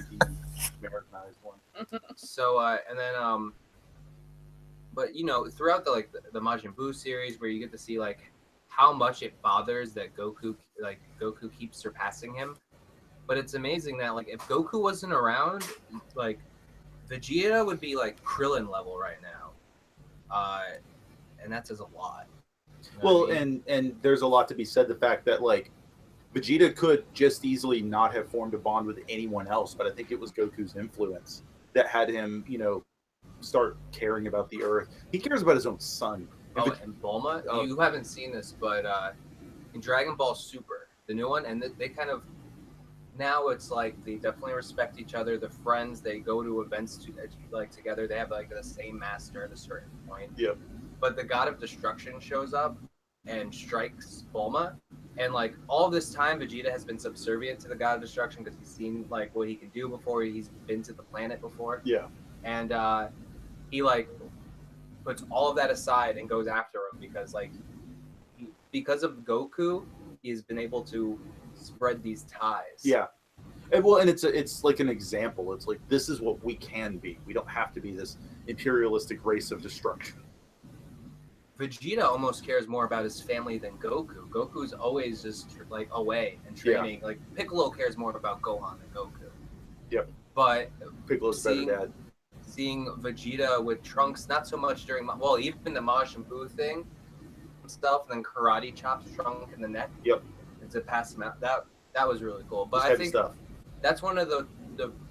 Speaker 2: Americanized one.
Speaker 1: So and then but you know, throughout the Majin Buu series, where you get to see like how much it bothers that Goku keeps surpassing him. But it's amazing that like if Goku wasn't around, like Vegeta would be like Krillin level right now. And that says a lot. You know
Speaker 2: Well,
Speaker 1: what I mean?
Speaker 2: and there's a lot to be said. The fact that like Vegeta could just easily not have formed a bond with anyone else, but I think it was Goku's influence that had him, start caring about the Earth. He cares about his own son.
Speaker 1: Oh, and Bulma, you haven't seen this, but in Dragon Ball Super, the new one, and they kind of now it's like they definitely respect each other. They're friends. They go to events together. They have like the same master at a certain point.
Speaker 2: Yep.
Speaker 1: But the God of Destruction shows up and strikes Bulma, and like all this time, Vegeta has been subservient to the God of Destruction because he's seen like what he can do before. He's been to the planet before.
Speaker 2: Yeah.
Speaker 1: And he like puts all of that aside and goes after him because because of Goku, he has been able to spread these ties.
Speaker 2: Yeah. And it's like an example. It's like, this is what we can be. We don't have to be this imperialistic race of destruction.
Speaker 1: Vegeta almost cares more about his family than Goku. Goku's always just like away and training. Yeah. Like Piccolo cares more about Gohan than Goku.
Speaker 2: Yep.
Speaker 1: But
Speaker 2: Piccolo's better dad.
Speaker 1: Seeing Vegeta with Trunks, not so much during even the Majin Buu thing stuff, and then karate chops Trunks in the neck.
Speaker 2: Yep.
Speaker 1: And to pass him out. That was really cool. But
Speaker 2: I
Speaker 1: think
Speaker 2: stuff.
Speaker 1: That's one of the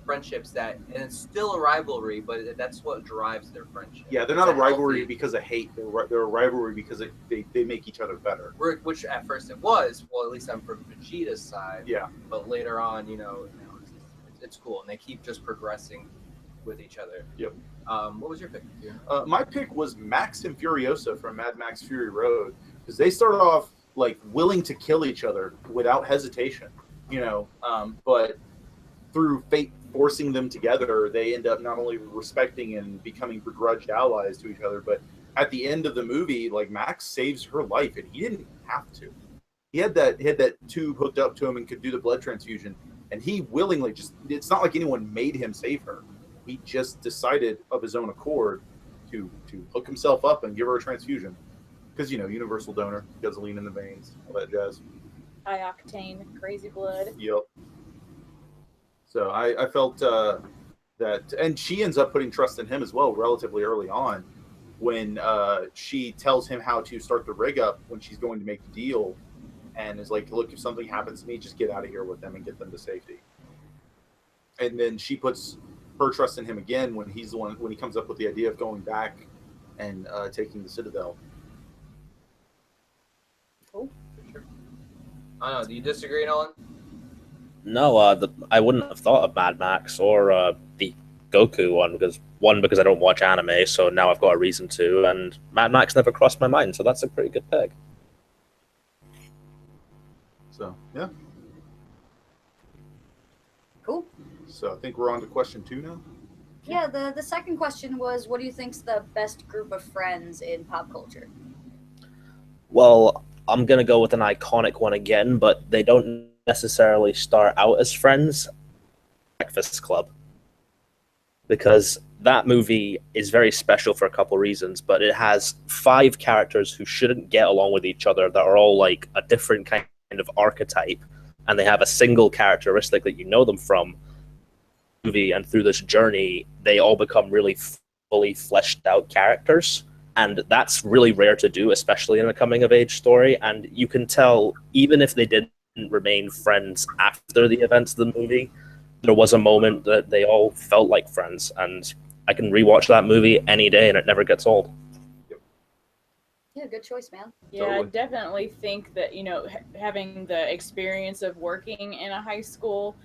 Speaker 1: friendships that, and it's still a rivalry, but that's what drives their friendship.
Speaker 2: Yeah, they're not a
Speaker 1: It's
Speaker 2: rivalry
Speaker 1: healthy-
Speaker 2: because of hate. They're a rivalry because they make each other better.
Speaker 1: which at first it was. Well, at least I'm from Vegeta's side.
Speaker 2: Yeah.
Speaker 1: But later on, it's cool, and they keep just progressing with each other.
Speaker 2: Yep.
Speaker 1: What was your pick?
Speaker 2: My pick was Max and Furiosa from Mad Max Fury Road, because they started off like willing to kill each other without hesitation, but through fate forcing them together, they end up not only respecting and becoming begrudged allies to each other, but at the end of the movie, like Max saves her life, and he didn't have to. He had that tube hooked up to him and could do the blood transfusion, and he willingly it's not like anyone made him save her. He just decided of his own accord to hook himself up and give her a transfusion. Because, universal donor, gasoline in the veins, all that jazz.
Speaker 4: High octane, crazy blood.
Speaker 2: Yep. So I felt that, and she ends up putting trust in him as well relatively early on when she tells him how to start the rig up when she's going to make the deal, and is like, look, if something happens to me, just get out of here with them and get them to safety. And then she puts her trust in him again when he's the one, when he comes up with the idea of going back and taking the Citadel.
Speaker 1: Cool. Sure. I don't know. Do you disagree, Nolan?
Speaker 6: No, I wouldn't have thought of Mad Max or the Goku one because I don't watch anime, so now I've got a reason to, and Mad Max never crossed my mind, so that's a pretty good pick.
Speaker 2: So, yeah.
Speaker 3: Cool.
Speaker 2: So I think we're on to question 2 now.
Speaker 3: Yeah, the second question was, what do you think's the best group of friends in pop culture?
Speaker 6: Well, I'm going to go with an iconic one again, but they don't necessarily start out as friends. Breakfast Club. Because that movie is very special for a couple reasons, but it has 5 characters who shouldn't get along with each other that are all like a different kind of archetype, and they have a single characteristic that you know them from the movie, and through this journey, they all become really fully fleshed out characters. And that's really rare to do, especially in a coming-of-age story. And you can tell, even if they didn't remain friends after the events of the movie, there was a moment that they all felt like friends. And I can rewatch that movie any day, and it never gets old.
Speaker 3: Yeah, good choice, man.
Speaker 4: Yeah,
Speaker 2: Totally.
Speaker 4: I definitely think that, having the experience of working in a high school,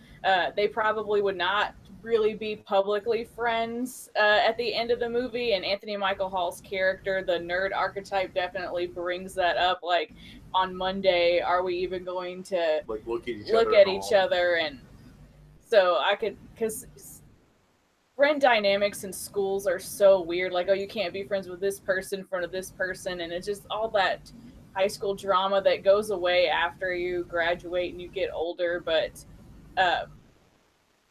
Speaker 4: they probably would not really be publicly friends at the end of the movie. And Anthony Michael Hall's character, the nerd archetype, definitely brings that up. Like, on Monday, are we even going to
Speaker 2: Like look at each
Speaker 4: look
Speaker 2: other.
Speaker 4: And so because friend dynamics in schools are so weird. Like, oh, you can't be friends with this person in front of this person, and it's just all that high school drama that goes away after you graduate and you get older. But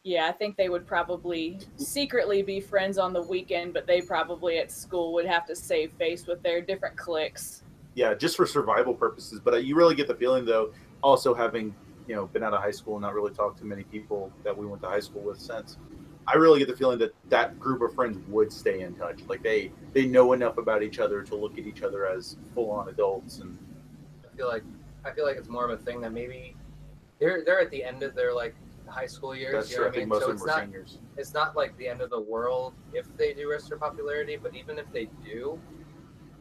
Speaker 4: yeah, I think they would probably secretly be friends on the weekend, but they probably at school would have to save face with their different cliques.
Speaker 2: Yeah, just for survival purposes. But you really get the feeling, though, also having been out of high school and not really talked to many people that we went to high school with since, I really get the feeling that that group of friends would stay in touch. Like they know enough about each other to look at each other as full-on adults. And
Speaker 1: I feel like it's more of a thing that maybe they're at the end of their like high school years.
Speaker 2: that's
Speaker 1: You
Speaker 2: true.
Speaker 1: know
Speaker 2: I
Speaker 1: what
Speaker 2: think
Speaker 1: mean?
Speaker 2: most
Speaker 1: So
Speaker 2: of them were seniors.
Speaker 1: it's not like the end of the world if they do risk their popularity, but even if they do,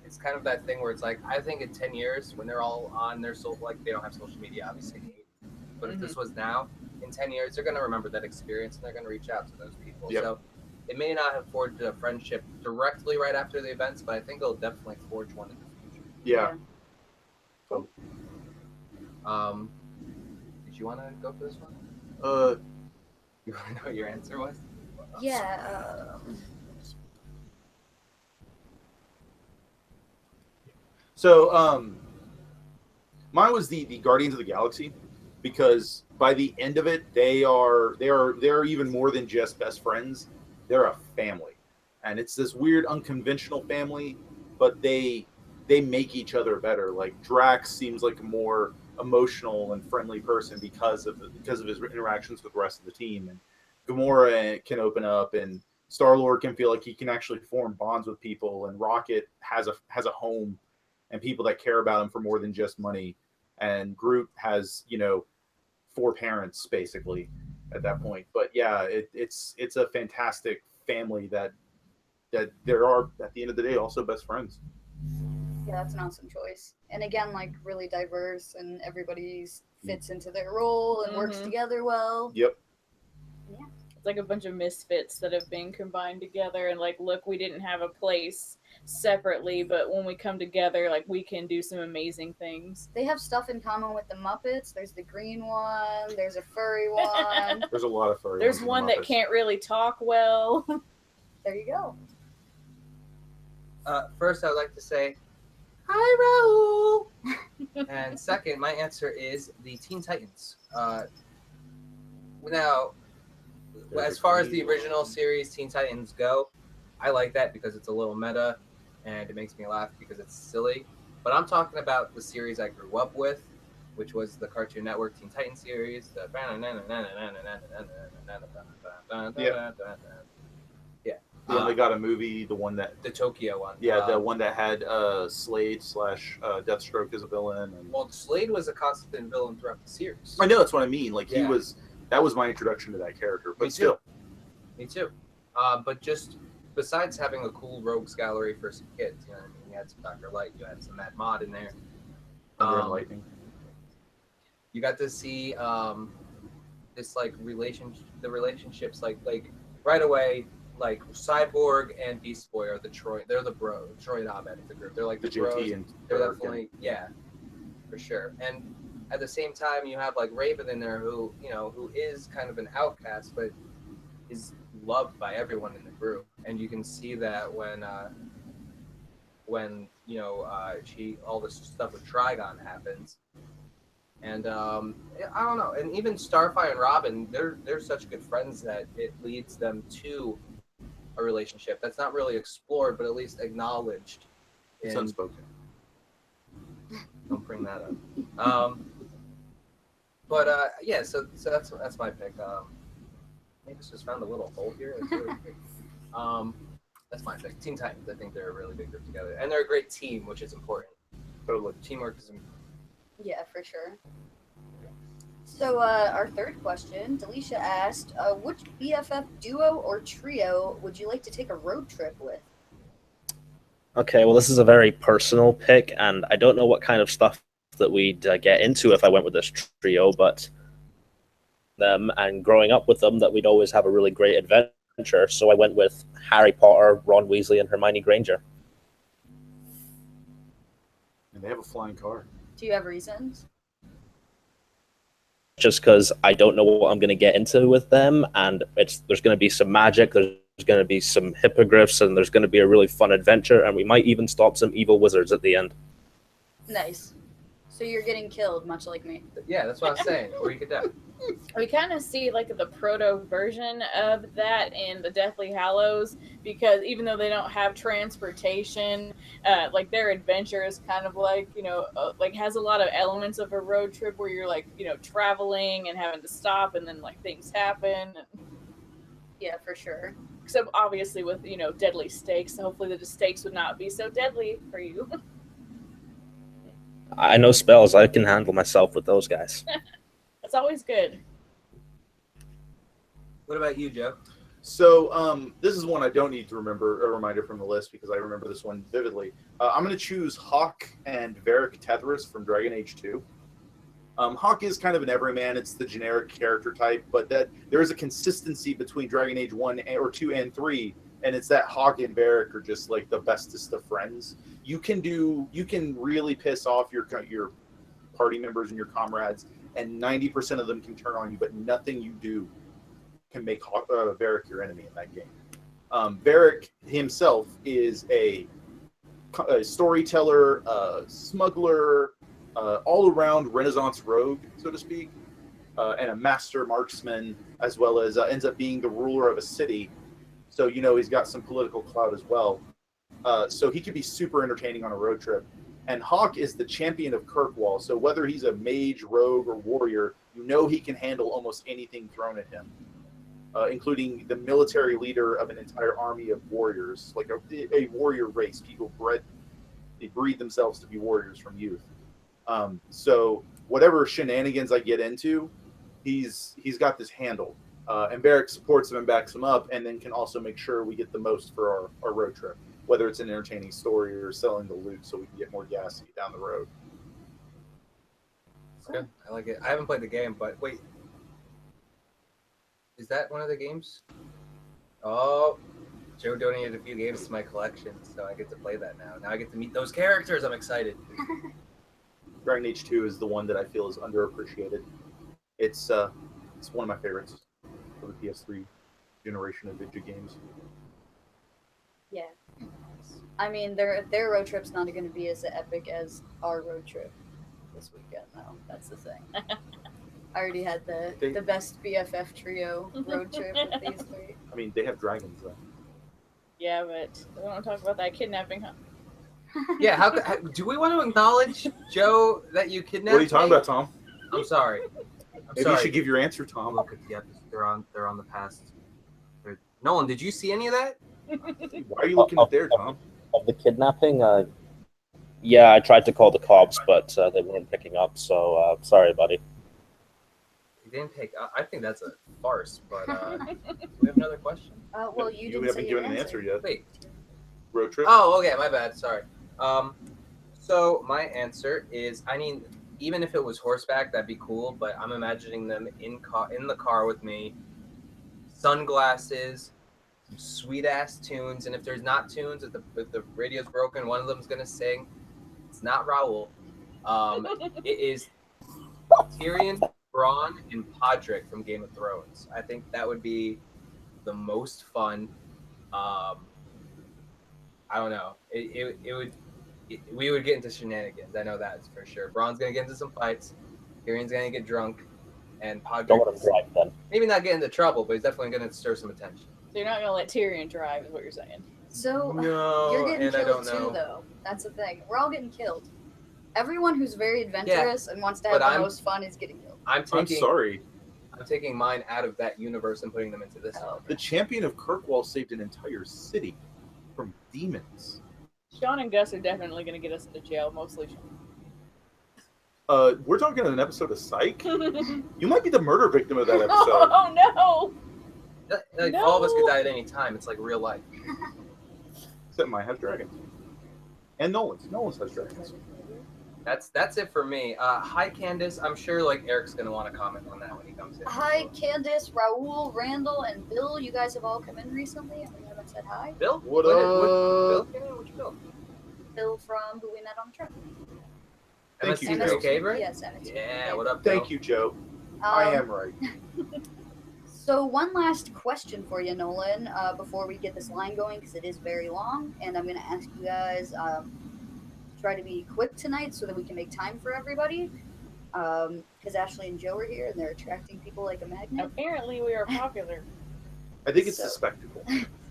Speaker 1: it's kind of that thing where it's like, I think in 10 years when they're all on their like they don't have social media, obviously, but if this was now, in 10 years, they're going to remember that experience and they're going to reach out to those people.
Speaker 2: Yep.
Speaker 1: So it may not have forged a friendship directly right after the events, but I think it'll definitely forge one in the future.
Speaker 2: Yeah.
Speaker 1: Did you want to go for this one? You want to know what your answer was?
Speaker 3: Yeah.
Speaker 2: So, mine was the Guardians of the Galaxy, because by the end of it, they're even more than just best friends. They're a family, and it's this weird unconventional family, but they make each other better. Like Drax seems like a more emotional and friendly person because of his interactions with the rest of the team, and Gamora can open up, and Star-Lord can feel like he can actually form bonds with people, and Rocket has a home and people that care about him for more than just money, and Groot has 4 parents basically, at that point. But yeah, it's a fantastic family that there are at the end of the day also best friends.
Speaker 3: Yeah, that's an awesome choice. And again, like really diverse, and everybody's fits into their role and works together well.
Speaker 2: Yep.
Speaker 3: Yeah.
Speaker 4: It's like a bunch of misfits that have been combined together, and like, look, we didn't have a place separately, but when we come together, like, we can do some amazing things.
Speaker 3: They have stuff in common with the Muppets. There's the green one. There's a furry one.
Speaker 2: There's a lot of furry.
Speaker 4: There's
Speaker 2: ones in
Speaker 4: one
Speaker 2: the
Speaker 4: that
Speaker 2: Muppets.
Speaker 4: can't really talk well.
Speaker 3: There you go.
Speaker 1: First, I would like to say, hi, Raul! And second, my answer is the Teen Titans. Now, as far as the original series Teen Titans go, I like that because it's a little meta and it makes me laugh because it's silly. But I'm talking about the series I grew up with, which was the Cartoon Network Teen Titans series.
Speaker 2: The one that got a movie, the one that
Speaker 1: The Tokyo one.
Speaker 2: yeah, the one that had Slade / Deathstroke as a villain. And...
Speaker 1: Well, Slade was a constant villain throughout the series.
Speaker 2: I know, that's what I mean. Like
Speaker 1: Yeah.
Speaker 2: that was my introduction to that character. But
Speaker 1: Me too.
Speaker 2: still,
Speaker 1: Me too. But just besides having a cool rogues gallery for some kids, you know what I mean? You had some Dr. Light, you had some Mad Mod in there.
Speaker 2: Thunder and Lightning.
Speaker 1: You got to see this like relationships like right away. Like Cyborg and Beast Boy are they're the bro. Troy and Abed of the group. They're like the bros.
Speaker 2: JT and
Speaker 1: They're
Speaker 2: Berg
Speaker 1: definitely for sure. And at the same time, you have like Raven in there, who is kind of an outcast, but is loved by everyone in the group. And you can see that when all this stuff with Trigon happens. And I don't know. And even Starfire and Robin, they're such good friends that it leads them to a relationship that's not really explored, but at least acknowledged.
Speaker 2: It's unspoken.
Speaker 1: Don't bring that up. Yeah. So that's my pick. I just found a little hole here. It's really that's my pick. Teen Titans. I think they're a really big group together, and they're a great team, which is important.
Speaker 2: Totally.
Speaker 1: Teamwork is important.
Speaker 3: Yeah, for sure. So our third question, Delisha asked, which BFF duo or trio would you like to take a road trip with?
Speaker 6: Okay, well, this is a very personal pick, and I don't know what kind of stuff that we'd get into if I went with this trio, but them and growing up with them, that we'd always have a really great adventure. So I went with Harry Potter, Ron Weasley, and Hermione Granger.
Speaker 2: And they have a flying car.
Speaker 3: Do you have reasons?
Speaker 6: Just because I don't know what I'm going to get into with them, and there's going to be some magic, there's going to be some hippogriffs, and there's going to be a really fun adventure, and we might even stop some evil wizards at the end.
Speaker 3: Nice. So you're getting killed, much like me.
Speaker 1: Yeah, that's what I'm saying. Or you could die.
Speaker 4: We kind of see like the proto version of that in the Deathly Hallows, because even though they don't have transportation, like their adventure is kind of like, like has a lot of elements of a road trip where you're like, traveling and having to stop, and then like things happen.
Speaker 3: Yeah, for sure.
Speaker 4: Except obviously with, deadly stakes. So hopefully the stakes would not be so deadly for you.
Speaker 6: I know spells. I can handle myself with those guys.
Speaker 4: That's always good.
Speaker 1: What about you, Joe?
Speaker 2: So this is one I don't need to remember a reminder from the list because I remember this one vividly. I'm going to choose Hawk and Varric Tethris from Dragon Age 2. Hawk is kind of an everyman. It's the generic character type, but that there is a consistency between Dragon Age 1 or 2 and 3, and it's that Hawk and Varric are just like the bestest of friends. You can really piss off your party members and your comrades, and 90% of them can turn on you, but nothing you do can make Varric your enemy in that game. Varric himself is a storyteller, smuggler, all-around Renaissance rogue, so to speak, and a master marksman, as well as ends up being the ruler of a city. So, he's got some political clout as well. So he could be super entertaining on a road trip. And Hawk is the champion of Kirkwall. So whether he's a mage, rogue, or warrior, he can handle almost anything thrown at him, including the military leader of an entire army of warriors, like a warrior race. People breed themselves to be warriors from youth. So whatever shenanigans I get into, he's got this handled. And Barrick supports him and backs him up, and then can also make sure we get the most for our road trip, whether it's an entertaining story or selling the loot so we can get more gas to get down the road.
Speaker 1: It's good. I like it. I haven't played the game, but wait. Is that one of the games? Oh, Joe donated a few games to my collection, so I get to play that now. Now I get to meet those characters. I'm excited.
Speaker 2: Dragon Age 2 is the one that I feel is underappreciated. It's one of my favorites for the PS3 generation of video games.
Speaker 3: Yeah. I mean, their road trip's not going to be as epic as our road trip this weekend, though. That's the thing. I already had the best BFF trio road trip with these three.
Speaker 2: I mean, they have dragons, though.
Speaker 4: Yeah, but we don't talk about that kidnapping, huh?
Speaker 1: Yeah, how do we want to acknowledge, Joe, that you kidnapped
Speaker 2: What are you talking
Speaker 1: me?
Speaker 2: about, Tom?
Speaker 1: I'm sorry.
Speaker 2: Maybe you should give your answer, Tom.
Speaker 1: Look at the episode. They're on the past. Nolan, did you see any of that?
Speaker 2: Why are you looking up there, Tom?
Speaker 6: Of the kidnapping, yeah, I tried to call the cops, but they weren't picking up. So sorry, buddy.
Speaker 1: You didn't take. I think that's a farce. But do we have another question?
Speaker 3: Well, you didn't
Speaker 2: haven't
Speaker 3: say your
Speaker 2: given an answer yet.
Speaker 1: Wait.
Speaker 2: Road trip?
Speaker 1: Oh, okay. My bad. Sorry. So my answer is, I mean, even if it was horseback, that'd be cool. But I'm imagining them in the car with me, sunglasses, some sweet ass tunes, and if there's not tunes, if the radio's broken, one of them's gonna sing. It's not Raoul. It is Tyrion, Bronn, and Podrick from Game of Thrones. I think that would be the most fun. I don't know. We would get into shenanigans. I know that for sure. Bronn's gonna get into some fights. Tyrion's gonna get drunk, and
Speaker 6: Don't
Speaker 1: Podrick
Speaker 6: let him drive then.
Speaker 1: maybe not get into trouble, but he's definitely gonna stir some attention.
Speaker 4: So you're not gonna let Tyrion drive, is what you're saying?
Speaker 3: So
Speaker 1: No,
Speaker 3: you're getting
Speaker 1: and I
Speaker 3: killed
Speaker 1: don't know.
Speaker 3: too, though. That's the thing. We're all getting killed. Everyone who's very adventurous and wants to have
Speaker 1: but
Speaker 3: the most fun is getting killed.
Speaker 1: I'm
Speaker 2: I'm
Speaker 1: taking
Speaker 2: sorry.
Speaker 1: I'm taking mine out of that universe and putting them into this one.
Speaker 2: The champion of Kirkwall saved an entire city from demons.
Speaker 4: Sean and Gus are definitely gonna get us into jail, mostly Sean.
Speaker 2: We're talking an episode of Psych. You might be the murder victim of that episode.
Speaker 4: Oh no!
Speaker 1: Like all of us could die at any time. It's like real life.
Speaker 2: Except mine has dragons. And Nolan's. Nolan's has dragons.
Speaker 1: That's it for me. Hi Candace. I'm sure like Eric's gonna want to comment on that when he comes in.
Speaker 3: Hi, Candace, Raul, Randall, and Bill. You guys have all come in recently, and we haven't said hi.
Speaker 1: Bill?
Speaker 2: What
Speaker 1: Bill?
Speaker 2: up?
Speaker 1: Which Bill?
Speaker 3: Bill from who we met on the trip.
Speaker 2: Thank you,
Speaker 1: MST
Speaker 2: Joe.
Speaker 1: Cave, right?
Speaker 3: Yes, MST.
Speaker 1: Yeah. What up, Bill?
Speaker 2: Thank you, Joe. I am right.
Speaker 3: So one last question for you, Nolan, before we get this line going, because it is very long, and I'm going to ask you guys to try to be quick tonight so that we can make time for everybody, because Ashley and Joe are here, and they're attracting people like a magnet.
Speaker 4: Apparently we are popular.
Speaker 2: I think it's
Speaker 3: So-
Speaker 2: the spectacle.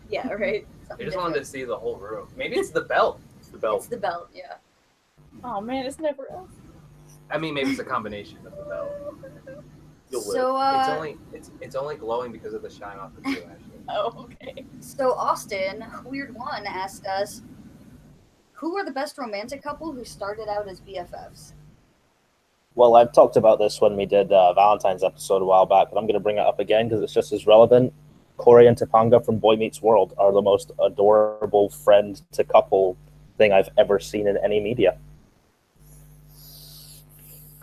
Speaker 3: Yeah, right?
Speaker 1: I
Speaker 3: Something
Speaker 1: just wanted to
Speaker 3: different.
Speaker 1: see the whole room. Maybe it's the belt.
Speaker 2: It's the belt.
Speaker 3: It's the belt, yeah.
Speaker 4: Oh man, it's never us.
Speaker 1: I mean, maybe it's a combination of the belt.
Speaker 2: You'll live.
Speaker 3: So,
Speaker 1: It's only glowing because of the shine off the blue. Actually,
Speaker 4: Oh, okay.
Speaker 3: so Austin, Weird One, asked us, who were the best romantic couple who started out as BFFs?
Speaker 6: Well, I've talked about this when we did Valentine's episode a while back, but I'm going to bring it up again because it's just as relevant. Corey and Topanga from Boy Meets World are the most adorable friend to couple thing I've ever seen in any media.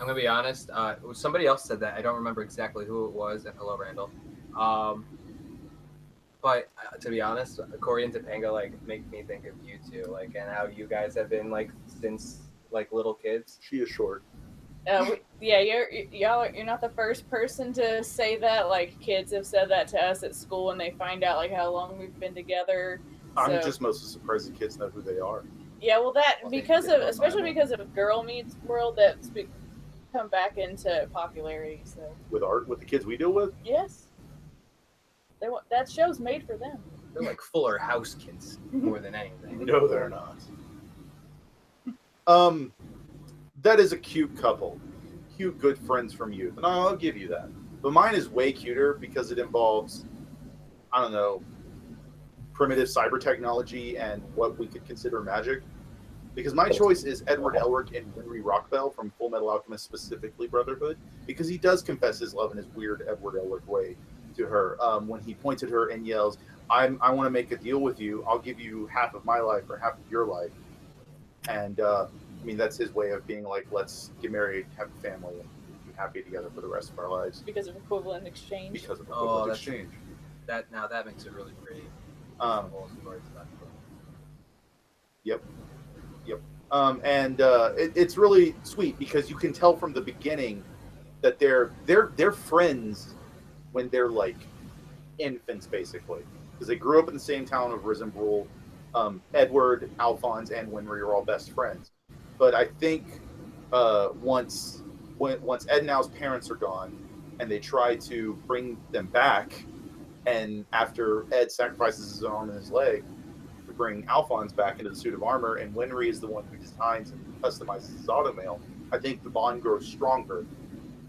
Speaker 1: I'm gonna be honest. Somebody else said that. I don't remember exactly who it was. And hello, Randall. But to be honest, Corey and Topanga like make me think of you two, like, and how you guys have been like since like little kids.
Speaker 2: She is short.
Speaker 4: Yeah, you're not the first person to say that. Like kids have said that to us at school when they find out like how long we've been together.
Speaker 2: I'm
Speaker 4: So-
Speaker 2: just mostly surprised the kids know who they are.
Speaker 4: Yeah, well, that
Speaker 1: Well,
Speaker 4: because
Speaker 1: they
Speaker 4: of
Speaker 1: don't
Speaker 4: especially
Speaker 1: mind.
Speaker 4: because of Girl Meets World that's come back into popularity. So
Speaker 2: With the kids we deal with.
Speaker 4: yes, that show's made for them.
Speaker 1: They're like Fuller House kids more than anything.
Speaker 2: No, they're not. That is a cute couple. Cute, good friends from youth. And I'll give you that. But mine is way cuter because it involves, I don't know, primitive cyber technology and what we could consider magic. Because my choice is Edward Elric and Winry Rockbell from Full Metal Alchemist, specifically Brotherhood, because he does confess his love in his weird Edward Elric way to her. When he points at her and yells, I want to make a deal with you. I'll give you half of my life or half of your life. And, I mean, that's his way of being like, let's get married, have a family, and be happy together for the rest of our lives.
Speaker 4: Because of equivalent exchange.
Speaker 2: Because of equivalent
Speaker 1: that's-
Speaker 2: exchange.
Speaker 1: That makes it really pretty. The whole story's about it.
Speaker 2: Yep. It's really sweet because you can tell from the beginning that they're friends when they're like infants, basically, because they grew up in the same town of Risenbrühl. Edward, Alphonse, and Winry are all best friends. But I think once Ed and Al's parents are gone, and they try to bring them back, and after Ed sacrifices his arm and his leg to bring Alphonse back into the suit of armor, and Winry is the one who designs and customizes his automail, I think the bond grows stronger.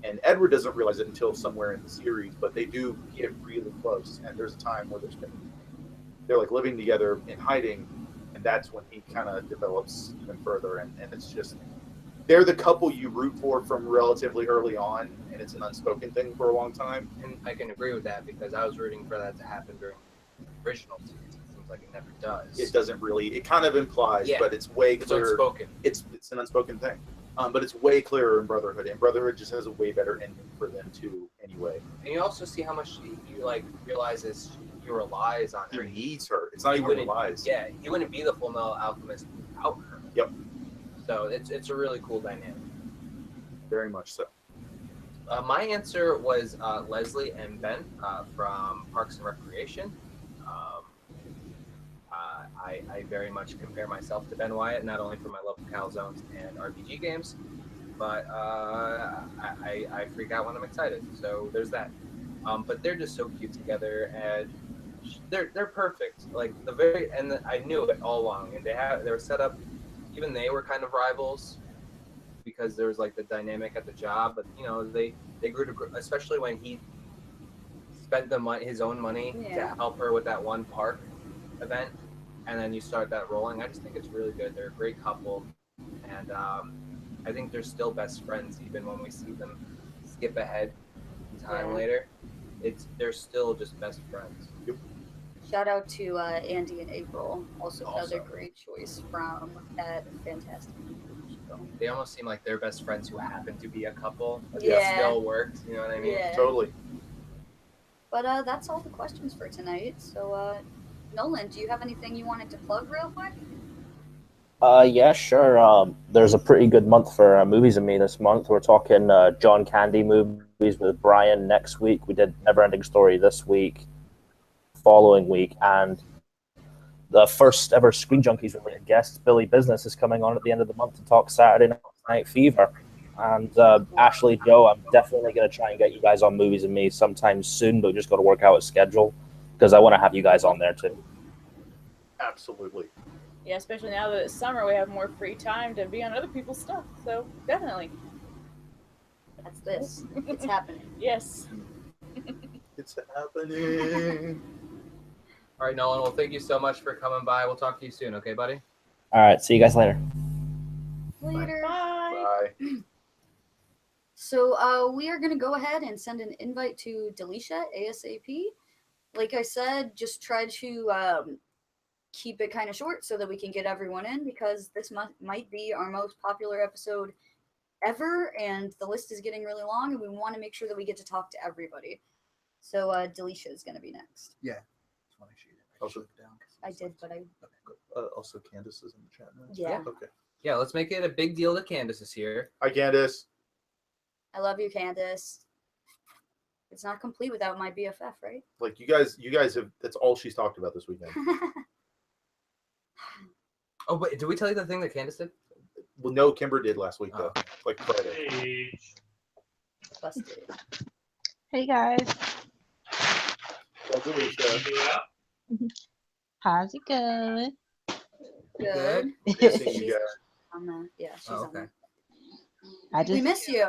Speaker 2: And Edward doesn't realize it until somewhere in the series, but they do get really close. And there's a time where they're like living together in hiding, and that's when he kind of develops even further. And it's just, they're the couple you root for from relatively early on, and it's an unspoken thing for a long time.
Speaker 1: And I can agree with that because I was rooting for that to happen during the original series. It seems like it never does.
Speaker 2: It doesn't really. It kind of implies, but it's way
Speaker 1: It's
Speaker 2: clearer.
Speaker 1: unspoken.
Speaker 2: It's an unspoken thing, but it's way clearer in Brotherhood, and Brotherhood just has a way better ending for them too. Anyway,
Speaker 1: And you also see how much you like realizes he relies on her.
Speaker 2: he needs her. It's not even lies.
Speaker 1: Yeah, he wouldn't be the Full Metal Alchemist without her.
Speaker 2: Yep.
Speaker 1: So it's a really cool dynamic.
Speaker 2: Very much so.
Speaker 1: My answer was Leslie and Ben from Parks and Recreation. I very much compare myself to Ben Wyatt, not only for my love of calzones and RPG games, but I freak out when I'm excited. So there's that. But they're just so cute together, and they're perfect. Like I knew it all along, and they were set up. Even they were kind of rivals because there was like the dynamic at the job, but they grew to, especially when he spent his own money to help her with that one park event, and then you start that rolling. I just think it's really good. They're a great couple, and I think they're still best friends even when we see them skip ahead in time later. They're still just best friends.
Speaker 3: Shout out to Andy and April, also another great choice from that fantastic show.
Speaker 1: They almost seem like they're best friends who happen to be a couple, but
Speaker 3: Yeah.
Speaker 1: they still worked. You know what I mean?
Speaker 3: Yeah.
Speaker 2: Totally.
Speaker 3: But that's all the questions for tonight. So, Nolan, do you have anything you wanted to plug real quick?
Speaker 6: Yeah, sure. There's a pretty good month for Movies and Me this month. We're talking John Candy movies with Brian next week. We did Neverending Story this week, following week, and the first ever Screen Junkies related guest, Billy Business, is coming on at the end of the month to talk Saturday Night Fever. And Ashley, Joe, I'm definitely going to try and get you guys on Movies and Me sometime soon, but we just got to work out a schedule because I want to have you guys on there too.
Speaker 2: Absolutely.
Speaker 4: Yeah, especially now that it's summer, we have more free time to be on other people's stuff. So definitely.
Speaker 3: That's this. It's happening.
Speaker 4: Yes.
Speaker 2: It's happening.
Speaker 1: All right, Nolan. Well, thank you so much for coming by. We'll talk to you soon. Okay, buddy?
Speaker 6: All right. See you guys later.
Speaker 3: Later.
Speaker 4: Bye.
Speaker 2: Bye.
Speaker 3: So we are going to go ahead and send an invite to Delisha ASAP. Like I said, just try to keep it kind of short so that we can get everyone in, because this might be our most popular episode ever, and the list is getting really long, and we want to make sure that we get to talk to everybody. So Delisha is going to be next.
Speaker 2: Yeah. Just want to make sure you also down.
Speaker 3: I did, but I...
Speaker 2: Also, Candace is in the chat now.
Speaker 3: Yeah.
Speaker 2: Okay.
Speaker 1: Yeah, let's make it a big deal that Candace is here.
Speaker 2: Hi, Candace.
Speaker 3: I love you, Candace. It's not complete without my BFF, right?
Speaker 2: Like you guys have. That's all she's talked about this weekend.
Speaker 1: Oh, wait, did we tell you the thing that Candace did?
Speaker 2: Well, no, Kimber did last week though.
Speaker 1: Oh.
Speaker 2: Like Friday.
Speaker 3: Busted.
Speaker 7: Hey guys,
Speaker 2: Well, Delisha,
Speaker 7: how's it going?
Speaker 3: Good.
Speaker 2: missing you guys.
Speaker 3: Yeah, she's
Speaker 1: Oh,
Speaker 3: on there.
Speaker 7: I
Speaker 3: We
Speaker 7: just
Speaker 3: miss you.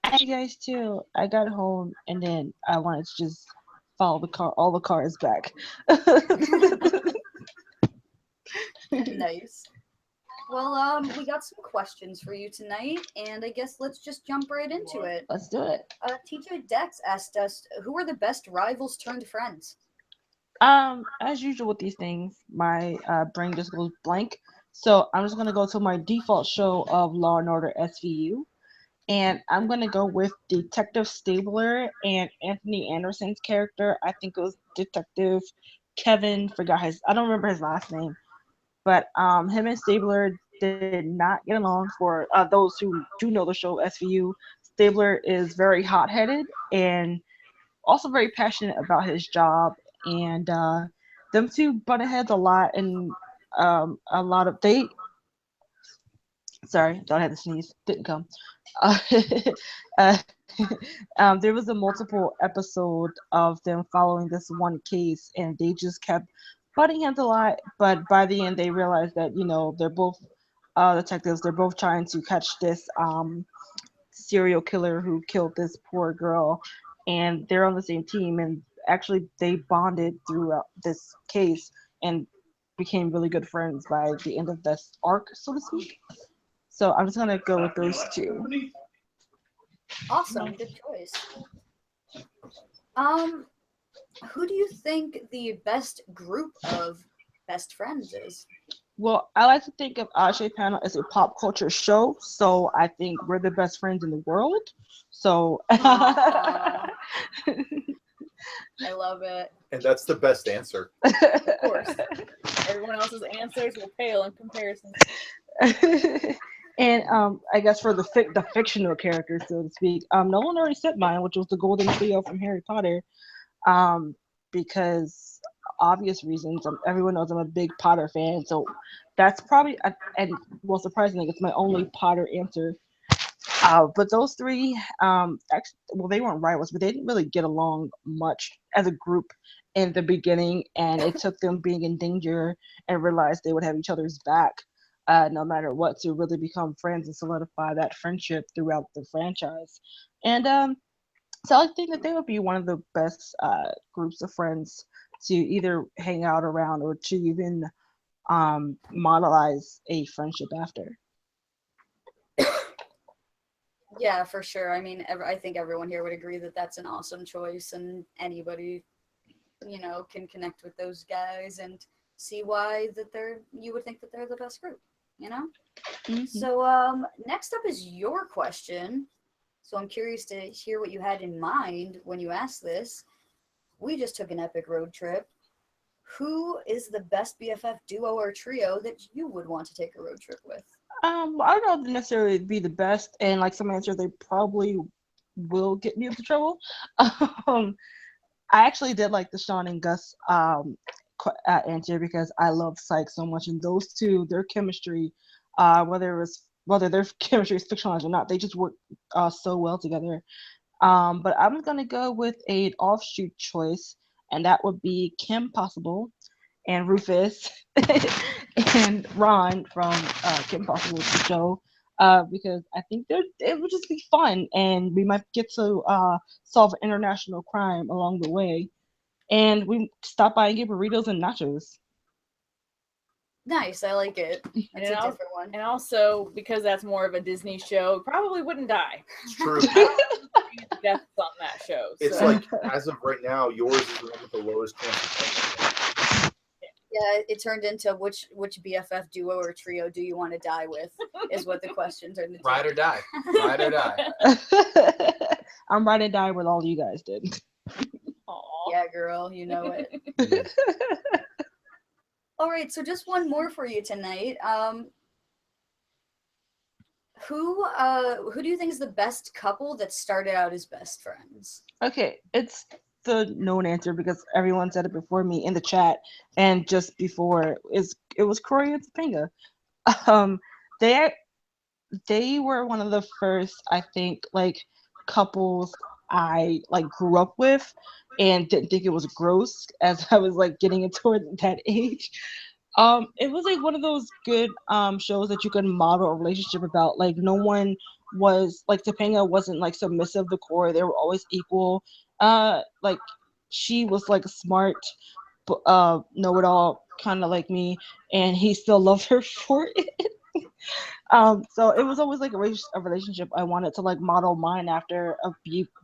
Speaker 7: Hey guys too. I got home and then I wanted to just follow all the cars back.
Speaker 3: Nice. Well, we got some questions for you tonight, and I guess let's just jump right into it.
Speaker 7: Let's do it.
Speaker 3: TJ Dex asked us, who are the best rivals turned friends?
Speaker 7: As usual with these things, my brain just goes blank. So I'm just gonna go to my default show of Law and Order SVU, and I'm gonna go with Detective Stabler and Anthony Anderson's character. I think it was Detective Kevin. Forgot his. I don't remember his last name, but him and Stabler did not get along. For those who do know the show SVU, Stabler is very hot-headed and also very passionate about his job, and them two butt heads a lot, and a lot of they. Sorry, thought I had to sneeze. Didn't come. Uh, uh, there was a multiple episode of them following this one case, and they just kept butting heads a lot. But by the end, they realized that they're both detectives. They're both trying to catch this serial killer who killed this poor girl, and they're on the same team. And actually, they bonded throughout this case and became really good friends by the end of this arc, so to speak. So I'm just gonna go with those two.
Speaker 3: Awesome, good choice. Who do you think the best group of best friends is?
Speaker 7: Well, I like to think of Ashe Panel as a pop culture show, so I think we're the best friends in the world. So
Speaker 3: Aw. I love it.
Speaker 2: And that's the best answer.
Speaker 4: Of course. Everyone else's answers will pale in comparison.
Speaker 7: And I guess for the fictional characters, so to speak, Nolan already said mine, which was the Golden Trio from Harry Potter, because obvious reasons. Everyone knows I'm a big Potter fan, so that's probably and well, surprisingly, it's my only Potter answer. But those three, actually, well, they weren't rivals, but they didn't really get along much as a group in the beginning, and it took them being in danger and realized they would have each other's back, no matter what, to really become friends and solidify that friendship throughout the franchise. And so I think that they would be one of the best groups of friends to either hang out around or to even modelize a friendship after.
Speaker 3: Yeah, for sure. I mean, I think everyone here would agree that that's an awesome choice, and anybody, can connect with those guys and see why you would think that they're the best group,
Speaker 7: Mm-hmm.
Speaker 3: So, next up is your question. So I'm curious to hear what you had in mind when you asked this. We just took an epic road trip. Who is the best BFF duo or trio that you would want to take a road trip with?
Speaker 7: Well, I don't know if they necessarily be the best, and like some answers, they probably will get me into trouble. I actually did like the Sean and Gus answer because I love Psych so much, and those two, their chemistry, whether their chemistry is fictionalized or not, they just work so well together. But I'm gonna go with an offshoot choice, and that would be Kim Possible and Rufus and Ron from Kim Possible the show, because I think it would just be fun, and we might get to solve international crime along the way, and we stop by and get burritos and nachos.
Speaker 3: Nice, I like it. It's a
Speaker 4: al-
Speaker 3: different one.
Speaker 4: And also, because that's more of a Disney show, probably wouldn't die.
Speaker 2: It's true.
Speaker 4: Deaths on that show.
Speaker 2: It's
Speaker 4: so.
Speaker 2: like, as of right now, yours is the one with the lowest chance.
Speaker 3: Yeah, it turned into which BFF duo or trio do you want to die with is what the question turned into.
Speaker 1: Ride or die. Ride or die.
Speaker 7: I'm ride and die with all you guys did.
Speaker 4: Aw.
Speaker 3: Yeah, girl, you know it. All right, so just one more for you tonight. Who do you think is the best couple that started out as best friends?
Speaker 7: Okay, it's the known answer because everyone said it before me in the chat and just before it was Corey and Topanga. They were one of the first, I think, like couples I like grew up with and didn't think it was gross as I was like getting into that age. It was like one of those good shows that you could model a relationship about. Like no one was like Topanga wasn't like submissive to Corey. They were always equal. Like she was like a smart know-it-all kind of like me, and he still loved her for it. So it was always like a relationship I wanted to like model mine after of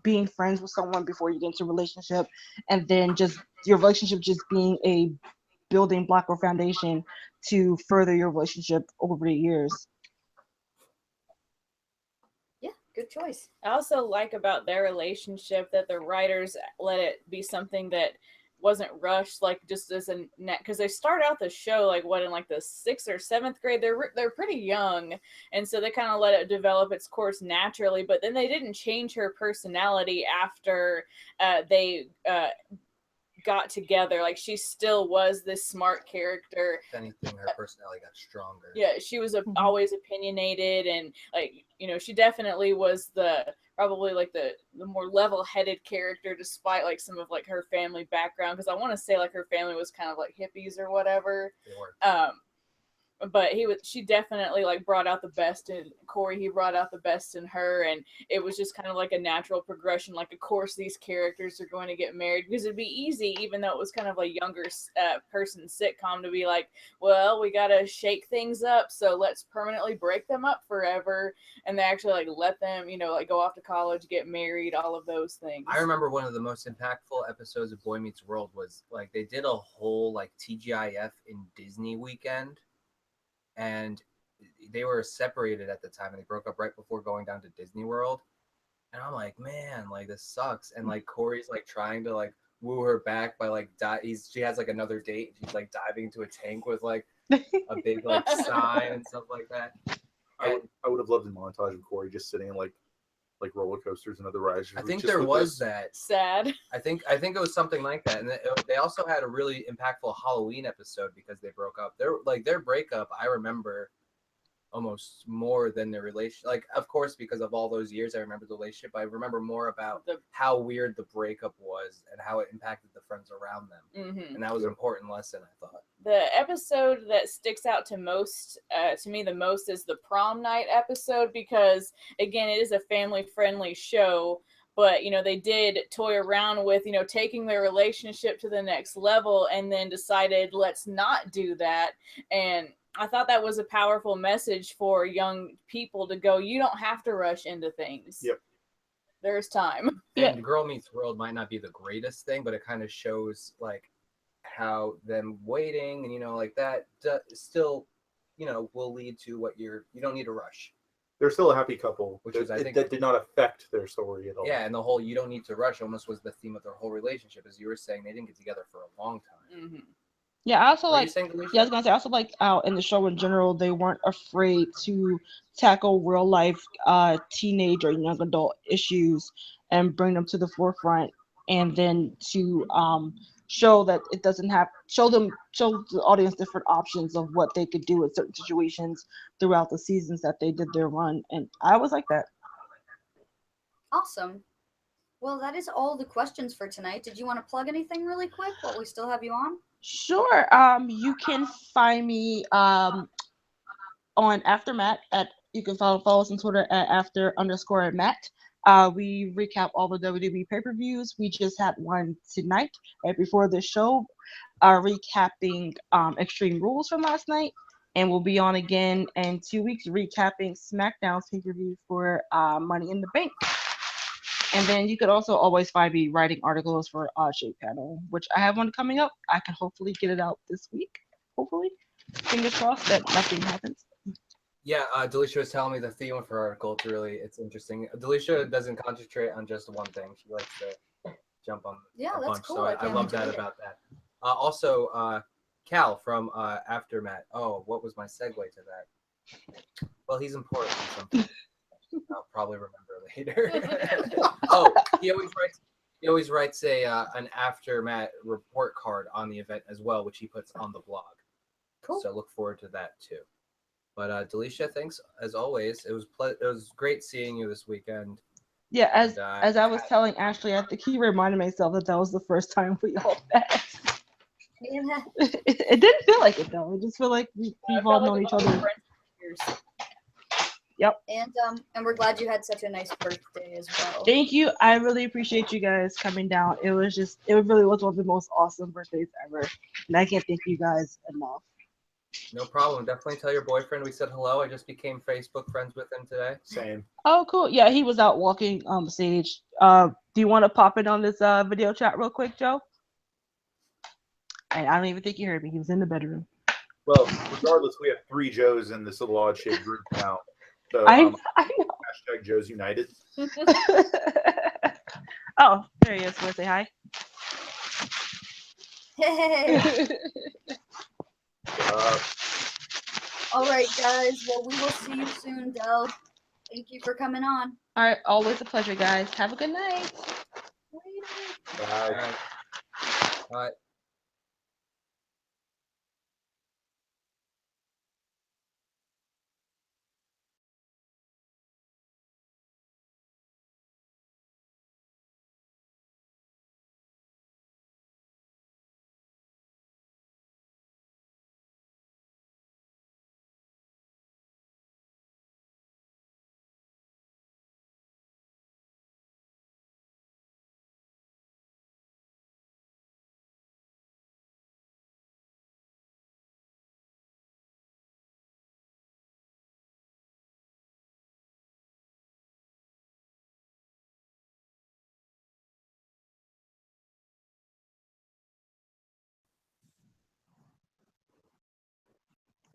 Speaker 7: being friends with someone before you get into a relationship, and then just your relationship just being a building block or foundation to further your relationship over the years.
Speaker 3: Yeah, good choice.
Speaker 4: I also like about their relationship that the writers let it be something that wasn't rushed, like just as a net, because they start out the show like what in like the 6th or 7th grade. They're pretty young, and so they kind of let it develop its course naturally. But then they didn't change her personality after they got together. Like she still was this smart character.
Speaker 1: If anything, her personality got stronger.
Speaker 4: Yeah, she was always opinionated, and like she definitely was probably like the more level-headed character, despite like some of like her family background. Because I want to say like her family was kind of like hippies or whatever.
Speaker 1: They were.
Speaker 4: But she definitely like brought out the best in Corey. He brought out the best in her, and it was just kind of like a natural progression. Like, of course, these characters are going to get married, because it'd be easy, even though it was kind of a younger person sitcom, to be like, well, we got to shake things up, so let's permanently break them up forever. And they actually like let them, like go off to college, get married, all of those things.
Speaker 1: I remember one of the most impactful episodes of Boy Meets World was like they did a whole like TGIF in Disney weekend. And they were separated at the time, and they broke up right before going down to Disney World. And I'm like, man, like this sucks. And like Corey's like trying to like woo her back by like she has like another date. She's like diving into a tank with like a big like sign and stuff like that.
Speaker 2: I would have loved a montage of Corey just sitting in like roller coasters and other rides.
Speaker 1: I think there was that.
Speaker 4: Sad.
Speaker 1: I think it was something like that, and they also had a really impactful Halloween episode because they broke up. Their breakup, I remember almost more than their relationship. Like, of course, because of all those years, I remember the relationship. I remember more about how weird the breakup was and how it impacted the friends around them, and that was an important lesson, I thought.
Speaker 4: The episode that sticks out to me the most is the prom night episode, because again, it is a family friendly show, but they did toy around with taking their relationship to the next level, and then decided let's not do that. And I thought that was a powerful message for young people to go, you don't have to rush into things.
Speaker 2: Yep.
Speaker 4: There's time.
Speaker 1: And Girl Meets World might not be the greatest thing, but it kind of shows like how them waiting and like that still will lead to what you don't need to rush.
Speaker 2: They're still a happy couple,
Speaker 1: which is I think
Speaker 2: that did not affect their story at all.
Speaker 1: Yeah, and the whole you don't need to rush almost was the theme of their whole relationship. As you were saying, they didn't get together for a long time.
Speaker 7: Yeah, I also
Speaker 1: I
Speaker 7: was gonna say, I also like out in the show in general, they weren't afraid to tackle real life teenage or young adult issues and bring them to the forefront, and then to show that it doesn't have show the audience different options of what they could do in certain situations throughout the seasons that they did their run. And I was like that.
Speaker 3: Awesome. Well, that is all the questions for tonight. Did you want to plug anything really quick while we still have you on?
Speaker 7: Sure. You can find me on AfterMat you can follow us on Twitter at after_mat. We recap all the WWE pay-per-views. We just had one tonight, right before the show, recapping Extreme Rules from last night, and we'll be on again in 2 weeks recapping SmackDown's pay-per-view for Money in the Bank. And then you could also always find me writing articles for Odd Shape Panel, which I have one coming up. I can hopefully get it out this week. Hopefully, fingers crossed that nothing happens.
Speaker 1: Yeah, Delisha was telling me the theme for her article. It's interesting. Delisha doesn't concentrate on just one thing. She likes to jump on a
Speaker 3: that's
Speaker 1: bunch.
Speaker 3: cool.
Speaker 1: So I love that about that. Also, Cal from AfterMat. Oh, what was my segue to that? Well, he's important. Something I'll probably remember later. Oh, he always writes an AfterMat report card on the event as well, which he puts on the blog.
Speaker 3: Cool.
Speaker 1: So look forward to that too. But Delisha, thanks as always. It was great seeing you this weekend.
Speaker 7: Yeah, as I was telling Ashley, I think he reminded myself that was the first time we all met.
Speaker 3: Yeah.
Speaker 7: It didn't feel like it though. It just felt like we've all known each other. Yep.
Speaker 3: And we're glad you had such a nice birthday as well.
Speaker 7: Thank you. I really appreciate you guys coming down. It really was one of the most awesome birthdays ever, and I can't thank you guys enough.
Speaker 1: No problem. Definitely tell your boyfriend we said hello. I just became Facebook friends with him today.
Speaker 2: Same.
Speaker 7: Oh, cool. Yeah, he was out walking on the stage. Do you want to pop in on this video chat real quick, Joe? And I don't even think you heard me. He was in the bedroom.
Speaker 2: Well, regardless, we have 3 Joes in this little odd shaped group now. So
Speaker 7: I know.
Speaker 2: hashtag Joes United.
Speaker 7: Oh, there he is. Want to say hi?
Speaker 3: Hey. All right, guys. Well, we will see you soon, Del. Thank you for coming on.
Speaker 7: All right, always a pleasure, guys. Have a good night.
Speaker 1: All
Speaker 2: Bye.
Speaker 1: right. Bye.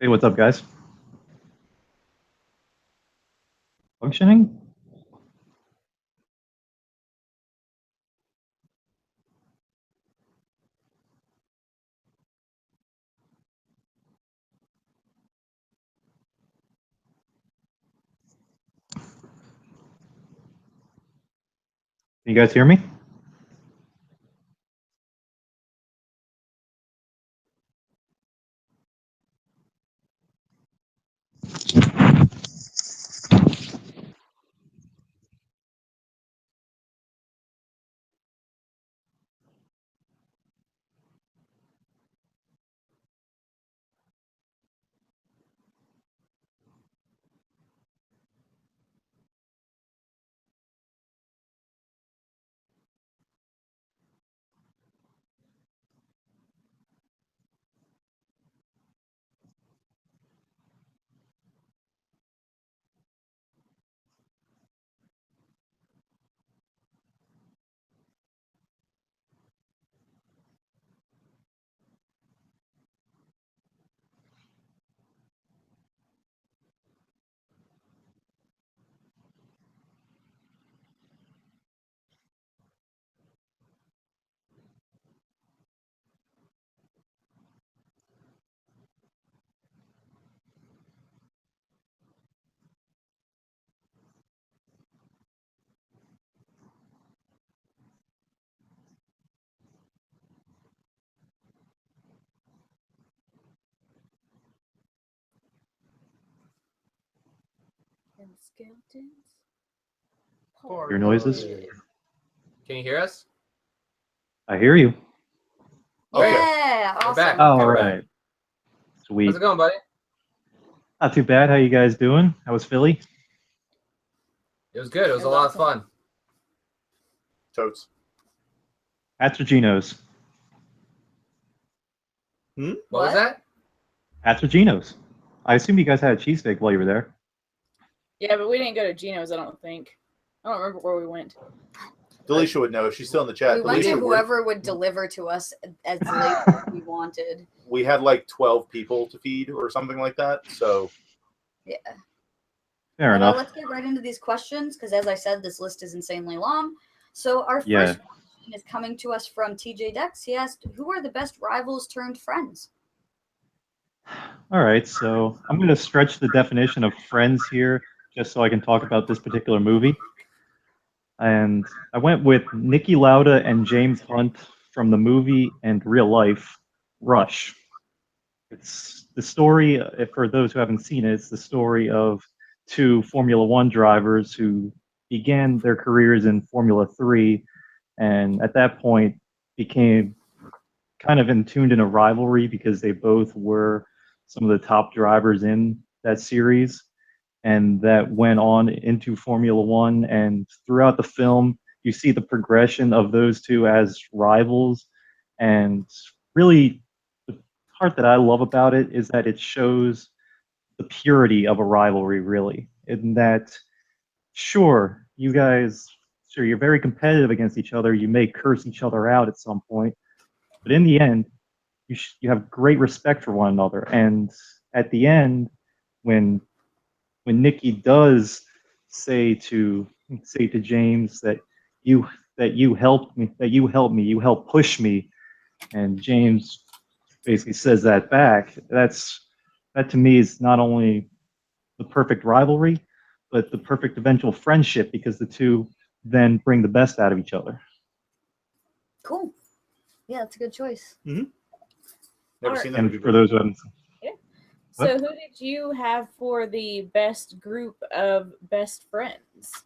Speaker 8: Hey, what's up, guys? Functioning? Can you guys hear me?
Speaker 3: And skeletons.
Speaker 8: Your noises?
Speaker 1: Can you hear us?
Speaker 8: I hear you.
Speaker 1: Okay.
Speaker 3: Yeah,
Speaker 1: We're
Speaker 3: awesome.
Speaker 1: back.
Speaker 8: Oh,
Speaker 1: Okay,
Speaker 8: all
Speaker 1: we're back.
Speaker 8: right. Sweet.
Speaker 1: How's it going, buddy?
Speaker 8: Not too bad. How you guys doing? How was Philly?
Speaker 1: It was good. It was a lot of fun.
Speaker 2: Totes.
Speaker 8: Hats or Geno's?
Speaker 1: What was
Speaker 3: What?
Speaker 1: that?
Speaker 8: Hats or Geno's? I assume you guys had a cheesesteak while you were there.
Speaker 4: Yeah, but we didn't go to Gino's, I don't think. I don't remember where we went.
Speaker 2: Delisha would know. She's still in the chat.
Speaker 3: We went to
Speaker 2: Delisha,
Speaker 3: whoever would deliver to us as late as we wanted.
Speaker 2: we had like 12 people to feed or something like that. So
Speaker 3: Yeah.
Speaker 8: Fair
Speaker 3: But,
Speaker 8: enough.
Speaker 3: let's get right into these questions because, as I said, this list is insanely long. So our
Speaker 8: Yeah.
Speaker 3: first question is coming to us from TJ Dex. He asked, "Who are the best rivals turned friends?"
Speaker 8: All right, so I'm going to stretch the definition of friends here just so I can talk about this particular movie. And I went with Niki Lauda and James Hunt from the movie and real life Rush. It's the story, for those who haven't seen it, it's the story of 2 Formula One drivers who began their careers in Formula 3 and at that point became kind of entuned in a rivalry because they both were some of the top drivers in that series. And that went on into Formula One. And throughout the film, you see the progression of those 2 as rivals. And really, the part that I love about it is that it shows the purity of a rivalry, really. In that, sure, sure, you're very competitive against each other. You may curse each other out at some point, but in the end, you have great respect for one another. And at the end, when Nikki does say to James that you helped me, you helped push me, and James basically says that back. That to me is not only the perfect rivalry, but the perfect eventual friendship because the two then bring the best out of each other.
Speaker 3: Cool. Yeah, that's a good choice.
Speaker 2: Never
Speaker 4: Alright.
Speaker 2: seen that
Speaker 8: And
Speaker 2: movie
Speaker 8: for those who haven't,
Speaker 4: So who did you have for the best group of best friends?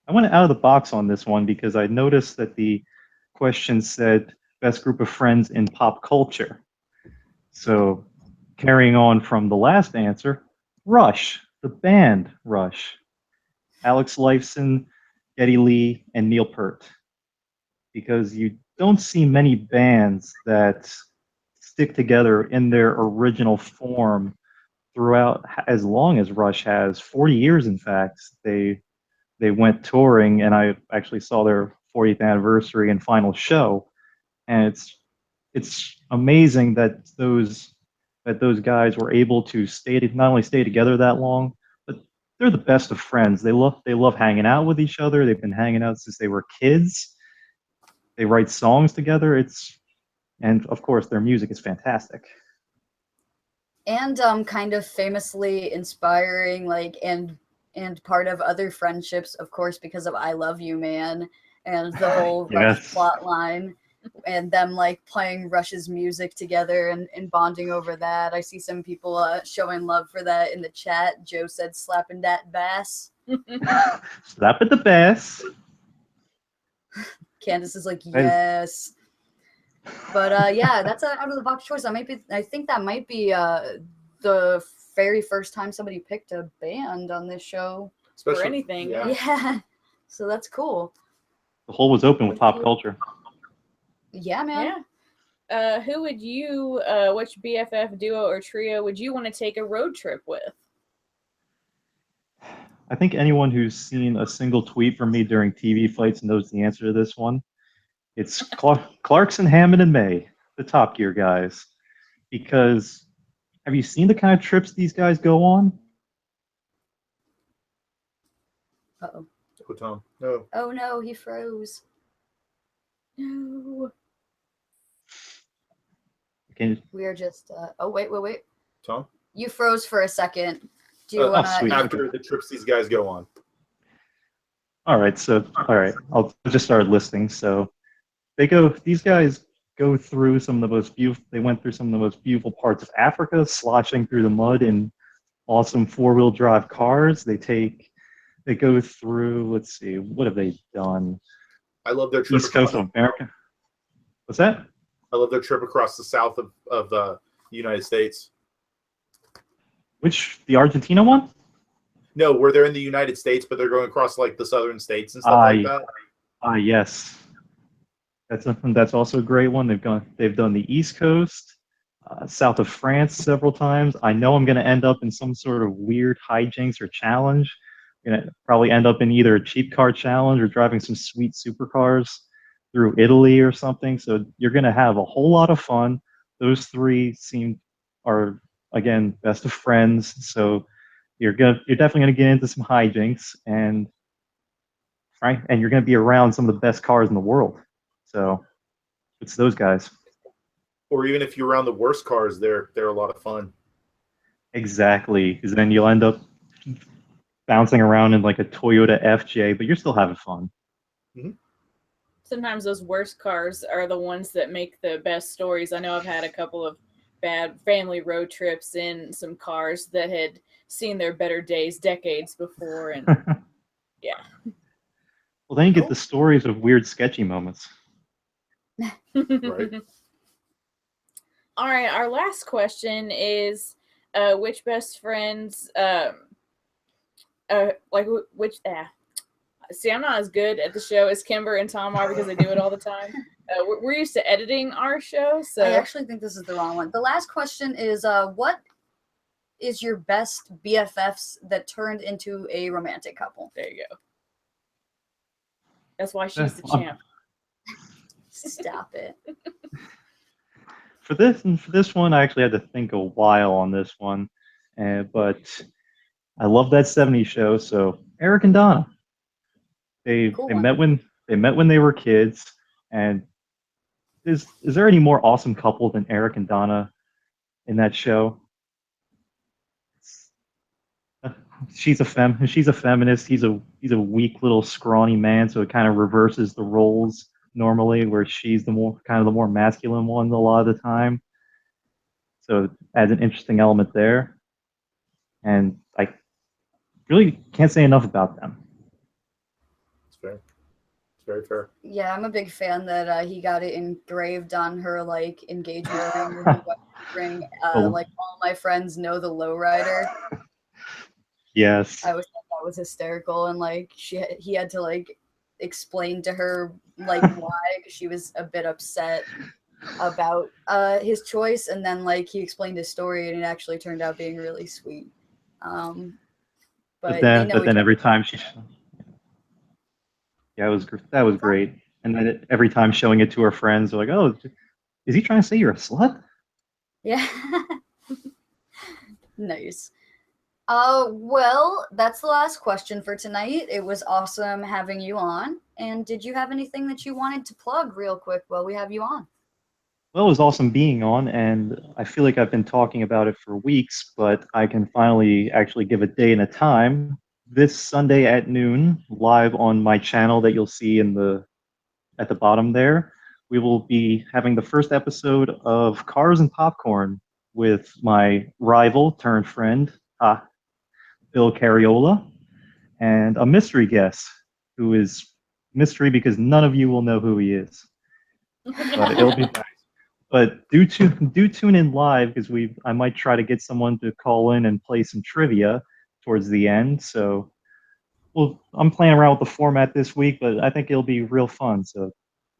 Speaker 8: I went out of the box on this one because I noticed that the question said best group of friends in pop culture. So carrying on from the last answer, Rush, the band Rush. Alex Lifeson, Geddy Lee, and Neil Peart. Because you don't see many bands that stick together in their original form throughout as long as Rush has, 40 years in fact. They went touring, and I actually saw their 40th anniversary and final show, and it's amazing that those guys were able to not only stay together that long, but they're the best of friends. They love hanging out with each other. They've been hanging out since they were kids. They write songs together. And of course their music is fantastic.
Speaker 3: And kind of famously inspiring, like, and part of other friendships, of course, because of I Love You Man and the whole Rush
Speaker 8: Yes.
Speaker 3: plot line, and them like playing Rush's music together and bonding over that. I see some people showing love for that in the chat. Joe said slapping that bass.
Speaker 8: Slap at the bass.
Speaker 3: Candace is like,
Speaker 8: That is-
Speaker 3: yes. But yeah, that's an out of the box choice. I think that might be the very first time somebody picked a band on this show.
Speaker 4: For anything.
Speaker 2: Yeah.
Speaker 3: Yeah. So that's cool.
Speaker 8: The hole was open with pop culture.
Speaker 3: Yeah, man.
Speaker 4: Yeah. Who would you, which BFF duo or trio would you want to take a road trip with?
Speaker 8: I think anyone who's seen a single tweet from me during TV fights knows the answer to this one. It's Clarkson, Hammond, and May, the Top Gear guys. Because have you seen the kind of trips these guys go on?
Speaker 3: Uh-oh.
Speaker 2: Oh, Tom. No.
Speaker 3: Oh no, he froze.
Speaker 4: No.
Speaker 8: Can
Speaker 3: We are just oh wait.
Speaker 2: Tom?
Speaker 3: You froze for a second. Do you
Speaker 2: Oh,
Speaker 3: wanna
Speaker 8: sweet.
Speaker 2: After the trips these guys go on.
Speaker 8: All right, I'll just start listing. So these guys go through some of the most beautiful, they went through some of the most beautiful parts of Africa, sloshing through the mud in awesome four-wheel drive cars. They go through, let's see, what have they done?
Speaker 2: I love their trip
Speaker 8: East Coast of America. What's that?
Speaker 2: I love their trip across the south of the United States.
Speaker 8: The Argentina one?
Speaker 2: No, where they're in the United States, but they're going across like the southern states and stuff like that.
Speaker 8: Yes. That's also a great one. They've done the East Coast, south of France several times. I know I'm going to end up in some sort of weird hijinks or challenge. I'm going to probably end up in either a cheap car challenge or driving some sweet supercars through Italy or something. So you're going to have a whole lot of fun. Those three are again best of friends. So you're definitely going to get into some hijinks, and you're going to be around some of the best cars in the world. So it's those guys.
Speaker 2: Or even if you're around the worst cars, they're a lot of fun.
Speaker 8: Exactly, because then you'll end up bouncing around in like a Toyota FJ, but you're still having fun.
Speaker 2: Mm-hmm.
Speaker 4: Sometimes those worst cars are the ones that make the best stories. I know I've had a couple of bad family road trips in some cars that had seen their better days decades before, and yeah.
Speaker 8: Well, then you get the stories of weird, sketchy moments.
Speaker 2: Right.
Speaker 4: All right, our last question is which best friends see, I'm not as good at the show as Kimber and Tom are because they do it all the time. we're used to editing our show, so
Speaker 3: I actually think this is the wrong one. The last question is, what is your best BFFs that turned into a romantic couple?
Speaker 4: there you go. That's why she's the champ.
Speaker 3: Stop it.
Speaker 8: For this one, I actually had to think a while on this one, but I love that '70s show. So Eric and Donna, they
Speaker 3: Cool
Speaker 8: they
Speaker 3: one.
Speaker 8: met when they were kids, and is there any more awesome couple than Eric and Donna in that show? She's a feminist. He's a weak little scrawny man, so it kind of reverses the roles normally, where she's the more masculine one a lot of the time. So it adds an interesting element there, and I really can't say enough about them.
Speaker 2: It's fair. It's very fair.
Speaker 3: Yeah, I'm a big fan that he got it engraved on her like engagement ring, or her wedding ring.
Speaker 8: Oh.
Speaker 3: Like all my friends know the lowrider.
Speaker 8: Yes.
Speaker 3: I always thought that was hysterical, and like he had to like explain to her like why, because she was a bit upset about his choice, and then like he explained his story, and it actually turned out being really sweet. But they know
Speaker 8: But then
Speaker 3: each
Speaker 8: every
Speaker 3: other.
Speaker 8: time that was great. And then every time showing it to her friends, they're like, "Oh, is he trying to say you're a slut?"
Speaker 3: Yeah. Nice. Well, that's the last question for tonight. It was awesome having you on. And did you have anything that you wanted to plug real quick while we have you on?
Speaker 8: Well, it was awesome being on, and I feel like I've been talking about it for weeks, but I can finally actually give a day and a time. This Sunday at noon, live on my channel that you'll see at the bottom there, we will be having the first episode of Cars and Popcorn with my rival turned friend, Bill Carriola, and a mystery guest who is mystery because none of you will know who he is. But it'll be nice. But do tune in live, because I might try to get someone to call in and play some trivia towards the end. So I'm playing around with the format this week, but I think it'll be real fun. So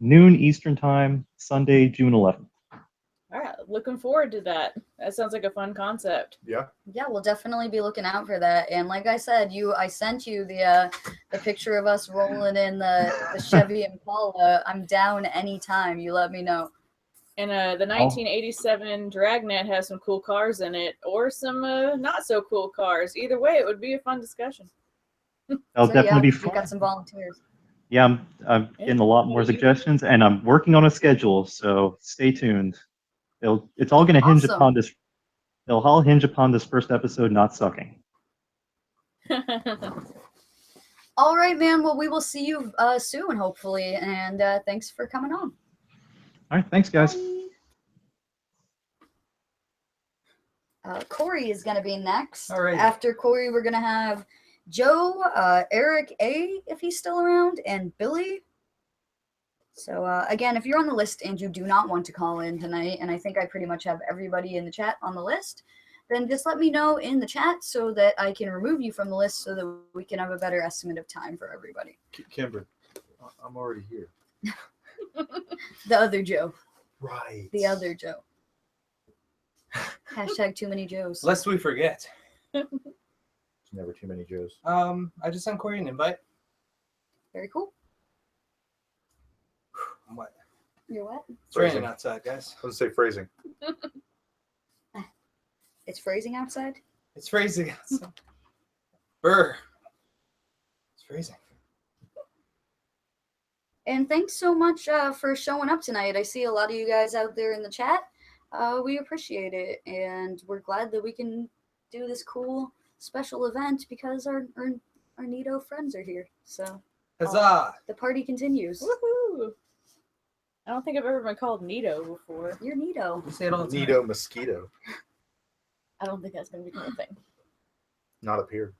Speaker 8: noon Eastern time, Sunday, June 11th.
Speaker 4: All right, looking forward to that. That sounds like a fun concept.
Speaker 2: Yeah.
Speaker 3: Yeah, we'll definitely be looking out for that. And like I said, I sent you the picture of us rolling in the Chevy Impala. I'm down anytime. You let me know.
Speaker 4: And the 1987 Dragnet has some cool cars in it, or some not so cool cars. Either way, it would be a fun discussion.
Speaker 8: That'll definitely be
Speaker 3: We've
Speaker 8: fun.
Speaker 3: got some volunteers.
Speaker 8: Yeah, I'm getting a lot more suggestions, and I'm working on a schedule. So stay tuned. It's all going to hinge
Speaker 3: Awesome.
Speaker 8: upon this. It'll all hinge upon this first episode not sucking.
Speaker 3: All right, man. Well, we will see you soon, hopefully. And thanks for coming on.
Speaker 8: All right, thanks, guys.
Speaker 3: Corey is going to be next.
Speaker 1: All right.
Speaker 3: After Corey, we're going to have Joe, Eric A, if he's still around, and Billy. So, again, if you're on the list and you do not want to call in tonight, and I think I pretty much have everybody in the chat on the list, then just let me know in the chat so that I can remove you from the list so that we can have a better estimate of time for everybody.
Speaker 2: Kimber, I'm already here.
Speaker 3: The other Joe.
Speaker 2: Right.
Speaker 3: The other Joe. Hashtag too many Joes.
Speaker 1: Lest we forget.
Speaker 2: There's never too many Joes.
Speaker 1: I just sent Corey an invite.
Speaker 3: Very cool.
Speaker 1: I'm wet.
Speaker 3: You're what?
Speaker 1: It's raining outside, guys.
Speaker 2: I was say phrasing.
Speaker 3: It's freezing outside?
Speaker 1: It's freezing outside. Brr. It's freezing.
Speaker 3: And thanks so much for showing up tonight. I see a lot of you guys out there in the chat. We appreciate it, and we're glad that we can do this cool special event because our Nito friends are here. So
Speaker 1: Huzzah!
Speaker 3: The party continues.
Speaker 4: Woohoo! I don't think I've ever been called Nito before.
Speaker 3: You're Nito.
Speaker 1: We say it all the time.
Speaker 2: Nito mosquito.
Speaker 4: I don't think that's going to become a thing.
Speaker 2: Not up here.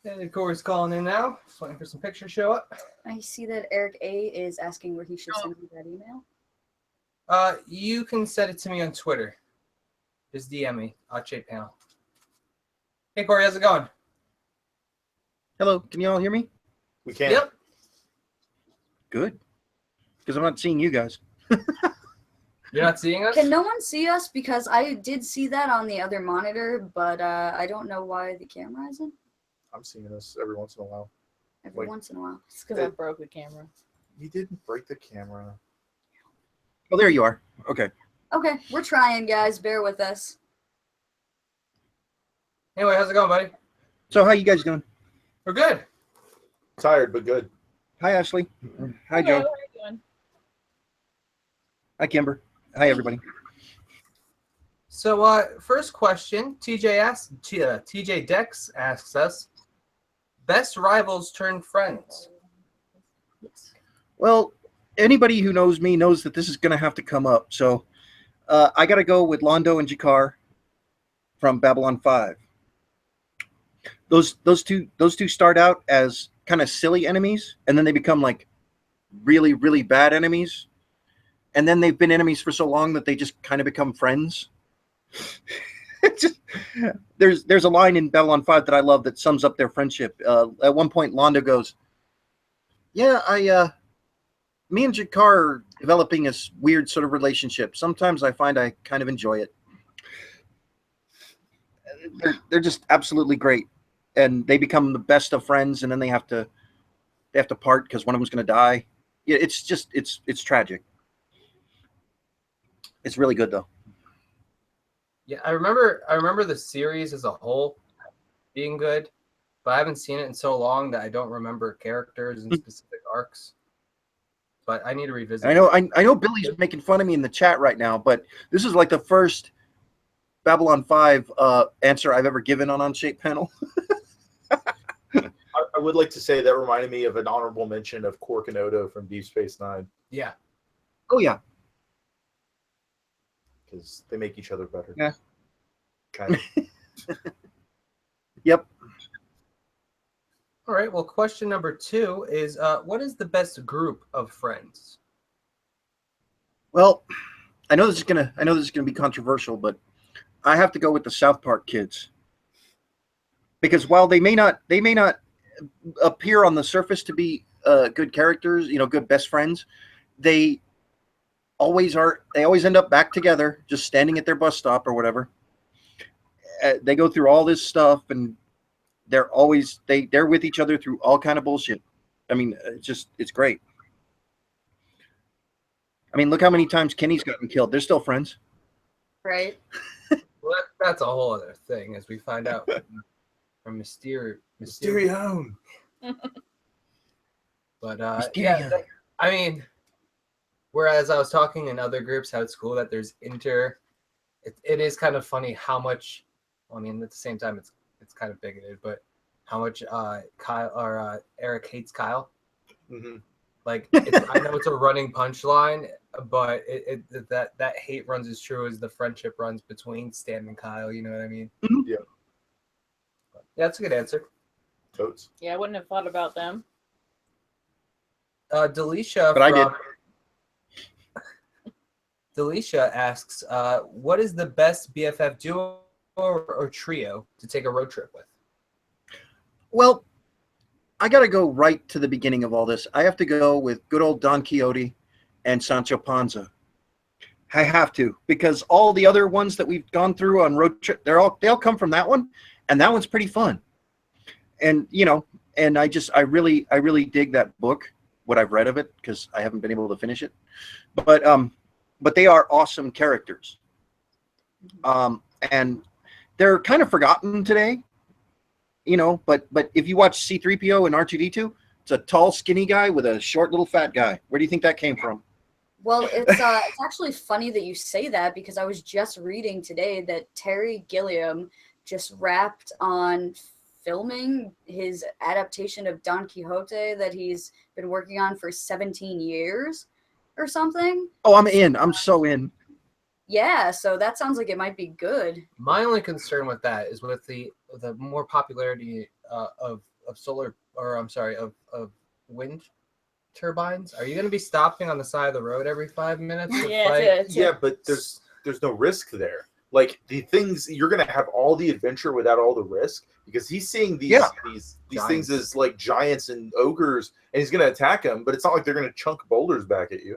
Speaker 1: Okay, Corey's calling in now. Just waiting for some pictures to show up.
Speaker 3: I see that Eric A is asking where he should send you that email.
Speaker 1: You can send it to me on Twitter. Just DM me, OddShape Panel. Hey Corey, how's it going?
Speaker 9: Hello, can you all hear me?
Speaker 2: We can.
Speaker 1: Yep.
Speaker 9: Good. because I'm not seeing you guys.
Speaker 1: You're not seeing us?
Speaker 3: Can no one see us? Because I did see that on the other monitor, but I don't know why the camera isn't.
Speaker 2: I'm seeing this every once in a while.
Speaker 3: Every
Speaker 2: Like-
Speaker 3: once in a while.
Speaker 4: It's because I broke the camera.
Speaker 2: You didn't break the camera.
Speaker 9: Oh, there you are. Okay.
Speaker 3: Okay, we're trying, guys. Bear with us.
Speaker 1: Anyway, how's it going, buddy?
Speaker 9: So how you guys doing?
Speaker 1: We're good.
Speaker 2: Tired, but good.
Speaker 9: Hi, Ashley. Hi,
Speaker 4: Hello,
Speaker 9: Joe.
Speaker 4: how are you doing?
Speaker 9: Hi, Kimber. Hi, everybody.
Speaker 1: So, first question, TJ Dex asks us, best rivals turned friends.
Speaker 9: Well, anybody who knows me knows that this is going to have to come up. So I got to go with Londo and Jakar from Babylon 5. Those two start out as kind of silly enemies, and then they become like really, really bad enemies. And then they've been enemies for so long that they just kind of become friends. There's a line in Babylon 5 that I love that sums up their friendship. At one point, Londo goes, "Yeah, me and Jakar are developing this weird sort of relationship. Sometimes I find I kind of enjoy it." They're just absolutely great, and they become the best of friends, and then they have to part because one of them's going to die. Yeah, it's tragic. It's really good though.
Speaker 1: Yeah, I remember the series as a whole being good, but I haven't seen it in so long that I don't remember characters and specific arcs. But I need to revisit.
Speaker 9: I know Billy's making fun of me in the chat right now, but this is like the first Babylon 5 answer I've ever given on Unshape Panel.
Speaker 2: I would like to say that reminded me of an honorable mention of Quark and Odo from Deep Space Nine.
Speaker 1: Yeah.
Speaker 9: Oh yeah.
Speaker 2: Because they make each other better.
Speaker 9: Yeah.
Speaker 2: Kind of.
Speaker 9: Yep.
Speaker 1: All right. Well, question number 2 is, what is the best group of friends?
Speaker 9: Well, I know this is gonna be controversial, but I have to go with the South Park kids. Because while they may not appear on the surface to be good characters, good best friends, they always end up back together, just standing at their bus stop or whatever. They go through all this stuff, and they're with each other through all kind of bullshit. I mean, it's great. I mean, look how many times Kenny's gotten killed. They're still friends.
Speaker 3: Right?
Speaker 1: Well, that's a whole other thing, as we find out from Mysterion. But yeah, I mean, whereas I was talking in other groups how it's cool that there's it is kind of funny how much. Well, I mean, at the same time, it's kind of bigoted, but how much Kyle or Eric hates Kyle.
Speaker 2: Mm-hmm.
Speaker 1: Like, I know it's a running punchline, but that hate runs as true as the friendship runs between Stan and Kyle. You know what I mean?
Speaker 9: Mm-hmm.
Speaker 2: Yeah.
Speaker 1: Yeah, that's a good answer.
Speaker 2: Totes.
Speaker 4: Yeah, I wouldn't have thought about them.
Speaker 1: Delisha,
Speaker 9: But I did.
Speaker 1: Delisha asks, what is the best BFF duo or trio to take a road trip with?
Speaker 9: Well, I got to go right to the beginning of all this. I have to go with good old Don Quixote and Sancho Panza. I have to, because all the other ones that we've gone through on road trip, they all come from that one, and that one's pretty fun. And and I really dig that book, what I've read of it, because I haven't been able to finish it. But they are awesome characters. And they're kind of forgotten today, but if you watch C-3PO and R2-D2, it's a tall, skinny guy with a short, little fat guy. Where do you think that came from?
Speaker 3: Well, it's actually funny that you say that, because I was just reading today that Terry Gilliam just wrapped on filming his adaptation of Don Quixote that he's been working on for 17 years or something.
Speaker 9: Oh, I'm in. I'm so in.
Speaker 3: Yeah, so that sounds like it might be good.
Speaker 1: My only concern with that is with the more popularity of solar, or I'm sorry, of wind turbines. Are you going to be stopping on the side of the road every 5 minutes?
Speaker 4: Yeah,
Speaker 2: Yeah, but there's no risk there. like the things you're gonna have all the adventure without all the risk, because he's seeing these
Speaker 9: Yeah.
Speaker 2: these
Speaker 1: Giants.
Speaker 2: things as like giants and ogres, and he's gonna attack them, but it's not like they're gonna chunk boulders back at you.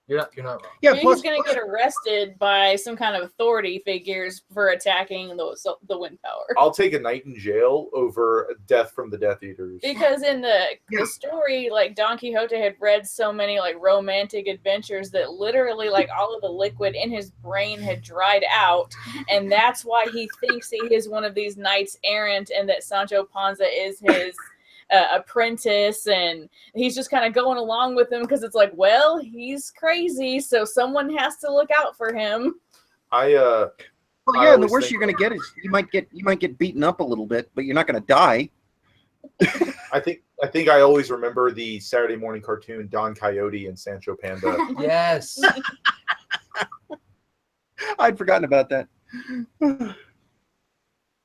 Speaker 1: You're not wrong.
Speaker 9: Yeah,
Speaker 4: He's
Speaker 9: plus,
Speaker 4: going to get arrested by some kind of authority figures for attacking the wind power.
Speaker 2: I'll take a night in jail over death from the Death Eaters.
Speaker 4: Because in
Speaker 9: Yeah.
Speaker 4: the story, like Don Quixote had read so many like romantic adventures that literally like all of the liquid in his brain had dried out, and that's why he thinks he is one of these knights errant, and that Sancho Panza is his apprentice, and he's just kind of going along with him because it's like, well, he's crazy, so someone has to look out for him.
Speaker 2: I
Speaker 9: well,
Speaker 2: I
Speaker 9: yeah, and the
Speaker 2: always
Speaker 9: worst
Speaker 2: think-
Speaker 9: you're gonna get is you might get beaten up a little bit, but you're not gonna die.
Speaker 2: I think I always remember the Saturday morning cartoon Don Quixote and Sancho Panda.
Speaker 1: Yes.
Speaker 9: I'd forgotten about that.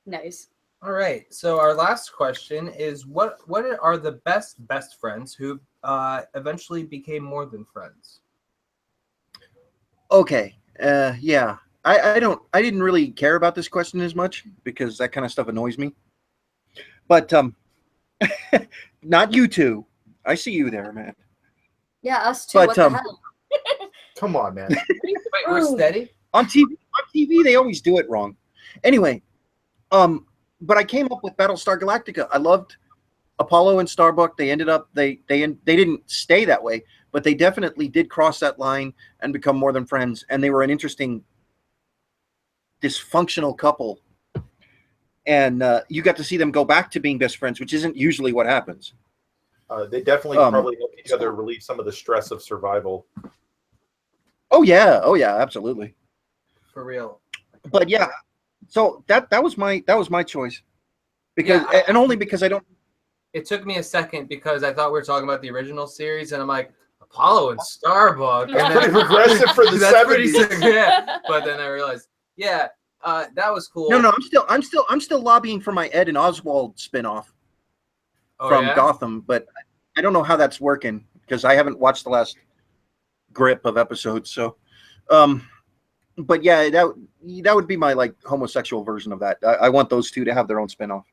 Speaker 3: Nice.
Speaker 1: All right. So our last question is, what are the best friends who eventually became more than friends?
Speaker 9: Okay. Yeah. I didn't really care about this question as much because that kind of stuff annoys me. But not you two. I see you there, man.
Speaker 3: Yeah, us too.
Speaker 9: But,
Speaker 3: What the hell?
Speaker 2: Come on, man.
Speaker 1: Wait, we're steady.
Speaker 9: On TV they always do it wrong. Anyway, but I came up with Battlestar Galactica. I loved Apollo and Starbuck. They ended up they didn't stay that way, but they definitely did cross that line and become more than friends, and they were an interesting dysfunctional couple. And you got to see them go back to being best friends, which isn't usually what happens.
Speaker 2: They definitely probably help each other relieve some of the stress of survival.
Speaker 9: Oh yeah, absolutely.
Speaker 1: For real.
Speaker 9: But yeah, so that was my choice, because
Speaker 1: Yeah,
Speaker 9: and only because I don't.
Speaker 1: It took me a second because I thought we were talking about the original series, and I'm like, Apollo and Starbuck. And
Speaker 2: Pretty progressive for the
Speaker 1: that's pretty
Speaker 2: 70s.
Speaker 1: sick, yeah. But then I realized, yeah, that was cool.
Speaker 9: No, I'm still lobbying for my Ed and Oswald spinoff from
Speaker 1: yeah?
Speaker 9: Gotham, but I don't know how that's working because I haven't watched the last grip of episodes. So, but yeah, that would be my like homosexual version of that. I want those two to have their own spinoff.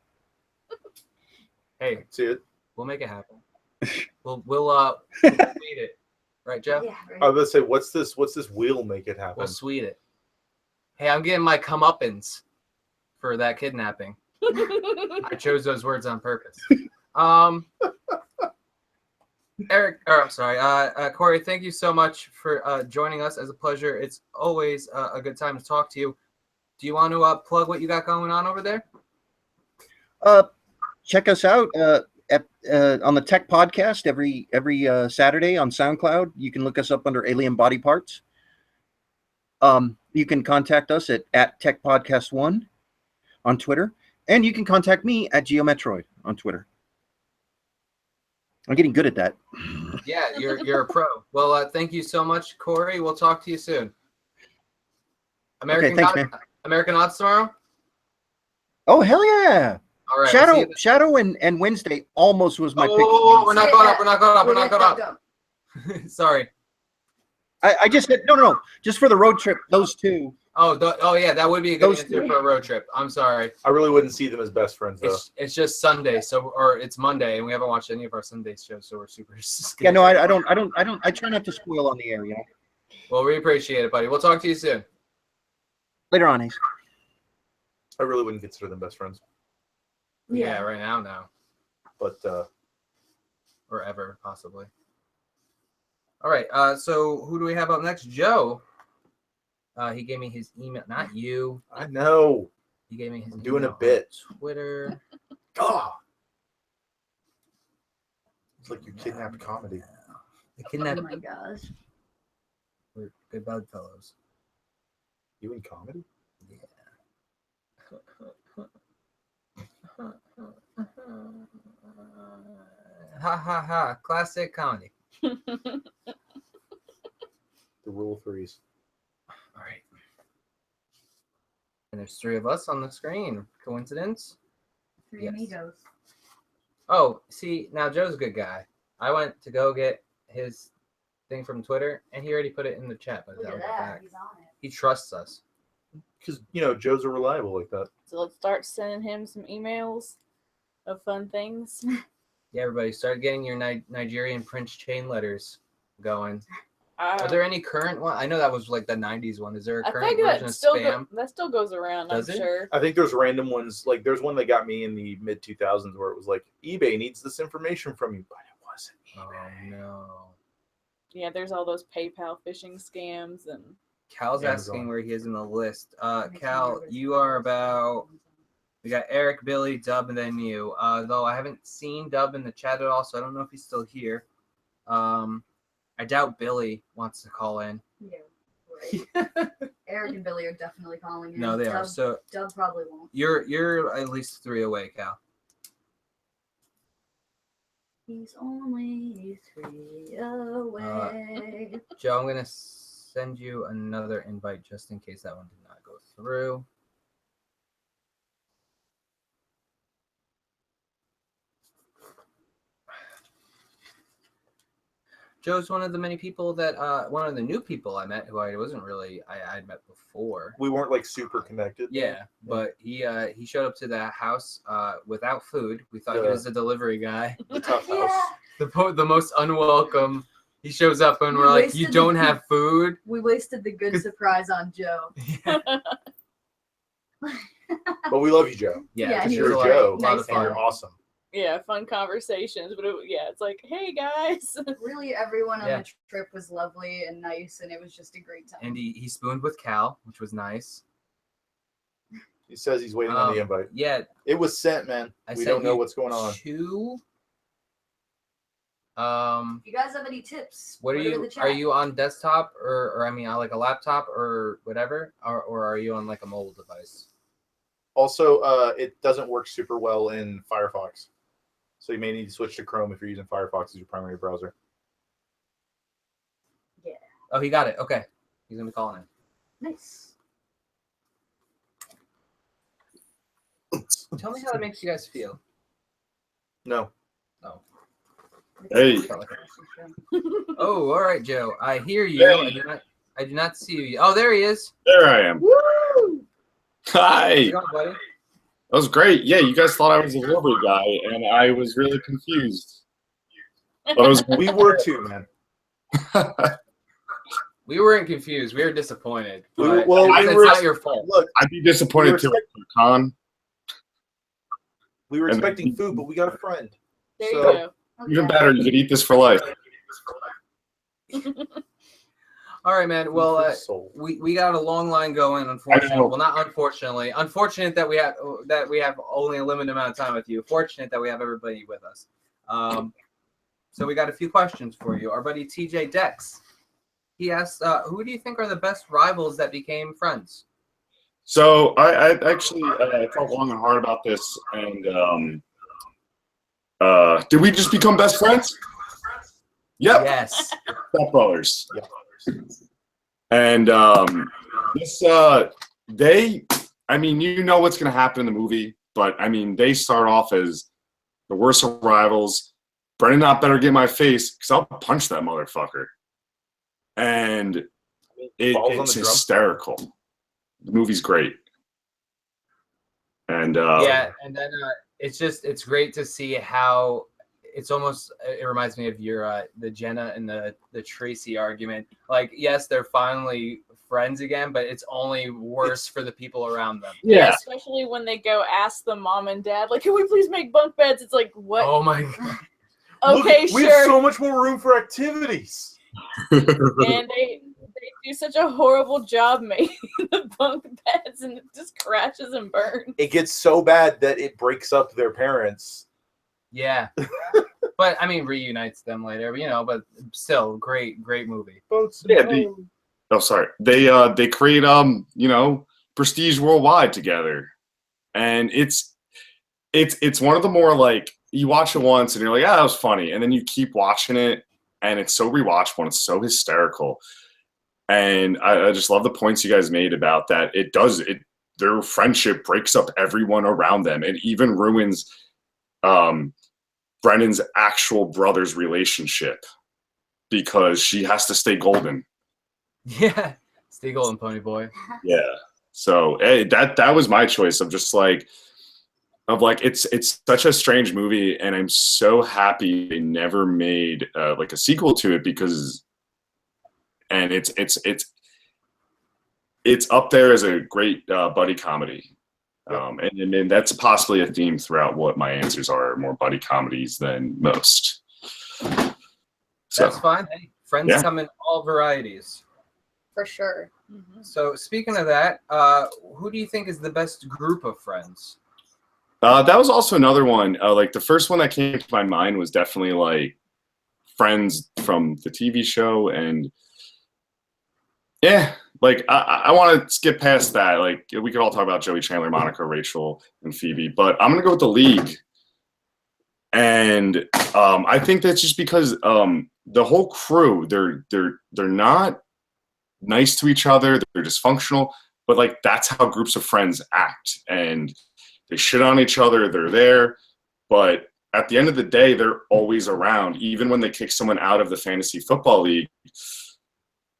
Speaker 1: Hey,
Speaker 2: See it?
Speaker 1: we'll make it happen. We'll tweet it, right, Jeff?
Speaker 3: Yeah,
Speaker 2: I
Speaker 3: right.
Speaker 2: was gonna say, what's this? We'll make it happen.
Speaker 1: We'll sweet it. Hey, I'm getting my comeuppance for that kidnapping. I chose those words on purpose. Eric, or I'm sorry, Corey, thank you so much for joining us. As a pleasure. It's always a good time to talk to you. Do you want to plug what you got going on over there?
Speaker 9: Check us out on the Tech Podcast every Saturday on SoundCloud. You can look us up under Alien Body Parts. You can contact us at Tech Podcast 1 on Twitter, and you can contact me at Geometroid on Twitter. I'm getting good at that.
Speaker 1: Yeah, you're a pro. Well, thank you so much, Corey. We'll talk to you soon.
Speaker 9: Okay, thanks, man.
Speaker 1: American Odds tomorrow?
Speaker 9: Oh hell yeah!
Speaker 1: All right. we'll see you
Speaker 9: Shadow and Wednesday almost was my pick.
Speaker 1: Oh, we're not going up. We're not going up. We're not
Speaker 3: Go,
Speaker 1: going
Speaker 3: go,
Speaker 1: up.
Speaker 3: go.
Speaker 1: Sorry.
Speaker 9: I just said no. Just for the road trip, those two.
Speaker 1: Oh yeah, that would be a good
Speaker 9: Those
Speaker 1: answer
Speaker 9: two.
Speaker 1: for a road trip. I'm sorry.
Speaker 2: I really wouldn't see them as best friends, though.
Speaker 1: It's just Sunday, or it's Monday, and we haven't watched any of our Sunday shows, so we're super scared.
Speaker 9: Yeah, no, I don't. I try not to spoil on the air. You know.
Speaker 1: Well, we appreciate it, buddy. We'll talk to you soon.
Speaker 9: Later on, Ace.
Speaker 2: I really wouldn't consider them best friends.
Speaker 1: Yeah, right now, no,
Speaker 2: But
Speaker 1: or ever possibly. All right. So who do we have up next? Joe. He gave me his email. Not you.
Speaker 2: I know.
Speaker 1: He gave me his.
Speaker 2: I'm doing a
Speaker 1: email on
Speaker 2: bit.
Speaker 1: Twitter.
Speaker 2: God. It's like you kidnapped comedy.
Speaker 1: The
Speaker 3: Oh
Speaker 1: kidnapped.
Speaker 3: my gosh.
Speaker 1: We're good bedfellows.
Speaker 2: You in comedy?
Speaker 1: Ha ha ha! Classic comedy.
Speaker 2: The rule of threes.
Speaker 1: All right. And there's three of us on the screen. Coincidence?
Speaker 3: Three
Speaker 1: Yes.
Speaker 3: amigos.
Speaker 1: Oh, see, now Joe's a good guy. I went to go get his thing from Twitter, and he already put it in the chat. But
Speaker 3: Look
Speaker 1: that
Speaker 3: at
Speaker 1: was
Speaker 3: that.
Speaker 1: back.
Speaker 3: He's on it.
Speaker 1: He trusts us.
Speaker 2: Because Joe's are reliable like that.
Speaker 4: So let's start sending him some emails of fun things.
Speaker 1: Yeah, everybody, start getting your Nigerian Prince chain letters going. Are
Speaker 4: I
Speaker 1: there any current one? I know that was like the '90s one. Is there a current
Speaker 4: think
Speaker 1: version of spam?
Speaker 4: that still goes around.
Speaker 1: Does
Speaker 4: I'm
Speaker 1: it?
Speaker 4: sure.
Speaker 2: I think there's random ones. Like there's one that got me in the mid 2000s where it was like eBay needs this information from you, but it wasn't eBay.
Speaker 1: Oh no.
Speaker 4: Yeah, there's all those PayPal phishing scams and.
Speaker 1: Cal's
Speaker 2: Amazon.
Speaker 1: asking where he is in the list. Cal, you are about. We got Eric, Billy, Dub, and then you. Though I haven't seen Dub in the chat at all, so I don't know if he's still here. I doubt Billy wants to call in.
Speaker 3: Yeah, right. Eric and Billy are definitely calling in.
Speaker 1: No, they are. So
Speaker 3: Dub probably won't.
Speaker 1: you're at least 3 away, Cal.
Speaker 3: He's only 3 away.
Speaker 1: Joe, I'm gonna send you another invite just in case that one did not go through. Joe's one of the many people that one of the new people I met who I wasn't really I'd met before.
Speaker 2: We weren't like super connected.
Speaker 1: Yeah, but he showed up to the house without food. We thought he was a delivery guy.
Speaker 2: The tough house.
Speaker 1: The most unwelcome. He shows up and we're like, you don't have food.
Speaker 3: We wasted the good surprise on Joe.
Speaker 2: But we love you, Joe.
Speaker 1: Yeah,
Speaker 3: he
Speaker 2: You're
Speaker 3: was
Speaker 2: Joe.
Speaker 3: nice
Speaker 2: and you're
Speaker 3: guy.
Speaker 2: awesome.
Speaker 4: Yeah, fun conversations, but it's like, hey guys.
Speaker 3: Really, everyone on
Speaker 1: Yeah.
Speaker 3: the trip was lovely and nice, and it was just a great time.
Speaker 1: And he spooned with Cal, which was nice.
Speaker 2: He says he's waiting on the invite.
Speaker 1: Yeah,
Speaker 2: It was sent, man.
Speaker 1: I
Speaker 2: We
Speaker 1: sent
Speaker 2: don't know
Speaker 1: you
Speaker 2: what's going on.
Speaker 1: 2.
Speaker 3: If you guys have any tips,
Speaker 1: What are
Speaker 3: put it in
Speaker 1: you?
Speaker 3: the chat.
Speaker 1: Are you on desktop or I mean, on like a laptop or whatever, or are you on like a mobile device?
Speaker 2: Also, it doesn't work super well in Firefox. So you may need to switch to Chrome if you're using Firefox as your primary browser.
Speaker 3: Yeah.
Speaker 1: Oh, he got it. Okay, he's gonna be calling in.
Speaker 3: Nice.
Speaker 1: Tell me how it makes you guys feel.
Speaker 2: No.
Speaker 1: Oh.
Speaker 10: Hey.
Speaker 1: Oh, all right, Joe. I hear you.
Speaker 10: Hey.
Speaker 1: I do not see you. Oh, there he is.
Speaker 10: There I am.
Speaker 1: Woo!
Speaker 10: Hi.
Speaker 1: How's it going, buddy?
Speaker 10: That was great. Yeah, you guys thought I was a delivery guy, and I was really confused. But I was.
Speaker 2: We were too, man.
Speaker 1: We weren't confused. We were disappointed.
Speaker 2: We
Speaker 1: But
Speaker 2: were-
Speaker 1: it's
Speaker 2: we were-
Speaker 1: not your fault.
Speaker 2: Look,
Speaker 10: I'd be disappointed too. Con.
Speaker 2: we were
Speaker 10: And-
Speaker 2: expecting food, but we got a friend.
Speaker 4: There
Speaker 2: So-
Speaker 4: you go.
Speaker 10: Even better, you could eat this for life.
Speaker 1: All right, man. Well,
Speaker 2: Soul.
Speaker 1: we got a long line going. Unfortunately,
Speaker 10: I know.
Speaker 1: well, not unfortunately. Unfortunate that we have only a limited amount of time with you. Fortunate that we have everybody with us. So we got a few questions for you. Our buddy TJ Dex. He asked, "Who do you think are the best rivals that became friends?"
Speaker 10: So I actually thought long and hard about this, and did we just become best friends? Yep,
Speaker 1: Yes.
Speaker 10: stepbrothers.
Speaker 2: Yep.
Speaker 10: And this I mean, you know what's gonna happen in the movie, but I mean, they start off as the worst of rivals. Brennan not better get in my face because I'll punch that motherfucker. And
Speaker 2: Balls on
Speaker 10: it's
Speaker 2: the drum.
Speaker 10: hysterical. The movie's great. And
Speaker 1: Yeah, and then it's great to see how it reminds me of your the Jenna and the Tracy argument. Like, yes, they're finally friends again, but it's only worse for the people around them.
Speaker 10: yeah.
Speaker 4: Especially when they go ask the mom and dad, like, can we please make bunk beds? It's like, what?
Speaker 1: Oh my god.
Speaker 4: Okay,
Speaker 2: Look, we
Speaker 4: sure.
Speaker 2: have so much more room for activities.
Speaker 4: And they do such a horrible job making the bunk beds, and it just crashes and burns.
Speaker 2: It gets so bad that it breaks up their parents.
Speaker 1: Yeah. But I mean, reunites them later, but still great movie.
Speaker 10: Yeah, oh, sorry. They create prestige worldwide together, and it's one of the more like you watch it once and you're like, that was funny, and then you keep watching it, and it's so rewatchable and it's so hysterical, and I just love the points you guys made about that. Their friendship breaks up everyone around them, and even ruins Brennan's actual brother's relationship because she has to stay golden.
Speaker 1: Yeah. Stay golden, pony boy.
Speaker 10: Yeah. So hey, that was my choice of just like it's such a strange movie, and I'm so happy they never made like a sequel to it because, and it's up there as a great buddy comedy. And that's possibly a theme throughout what my answers are, more buddy comedies than most. So,
Speaker 1: That's fine. Hey, friends come in all varieties.
Speaker 3: For sure.
Speaker 1: So speaking of that, who do you think is the best group of friends?
Speaker 10: That was also another one. Like the first one that came to my mind was definitely like Friends from the TV show, and yeah, like I want to skip past that. Like we could all talk about Joey, Chandler, Monica, Rachel, and Phoebe, but I'm gonna go with the League, and I think that's just because the whole crew they're not nice to each other, they're dysfunctional, but like that's how groups of friends act, and they shit on each other, they're there, but at the end of the day, they're always around. Even when they kick someone out of the fantasy football league,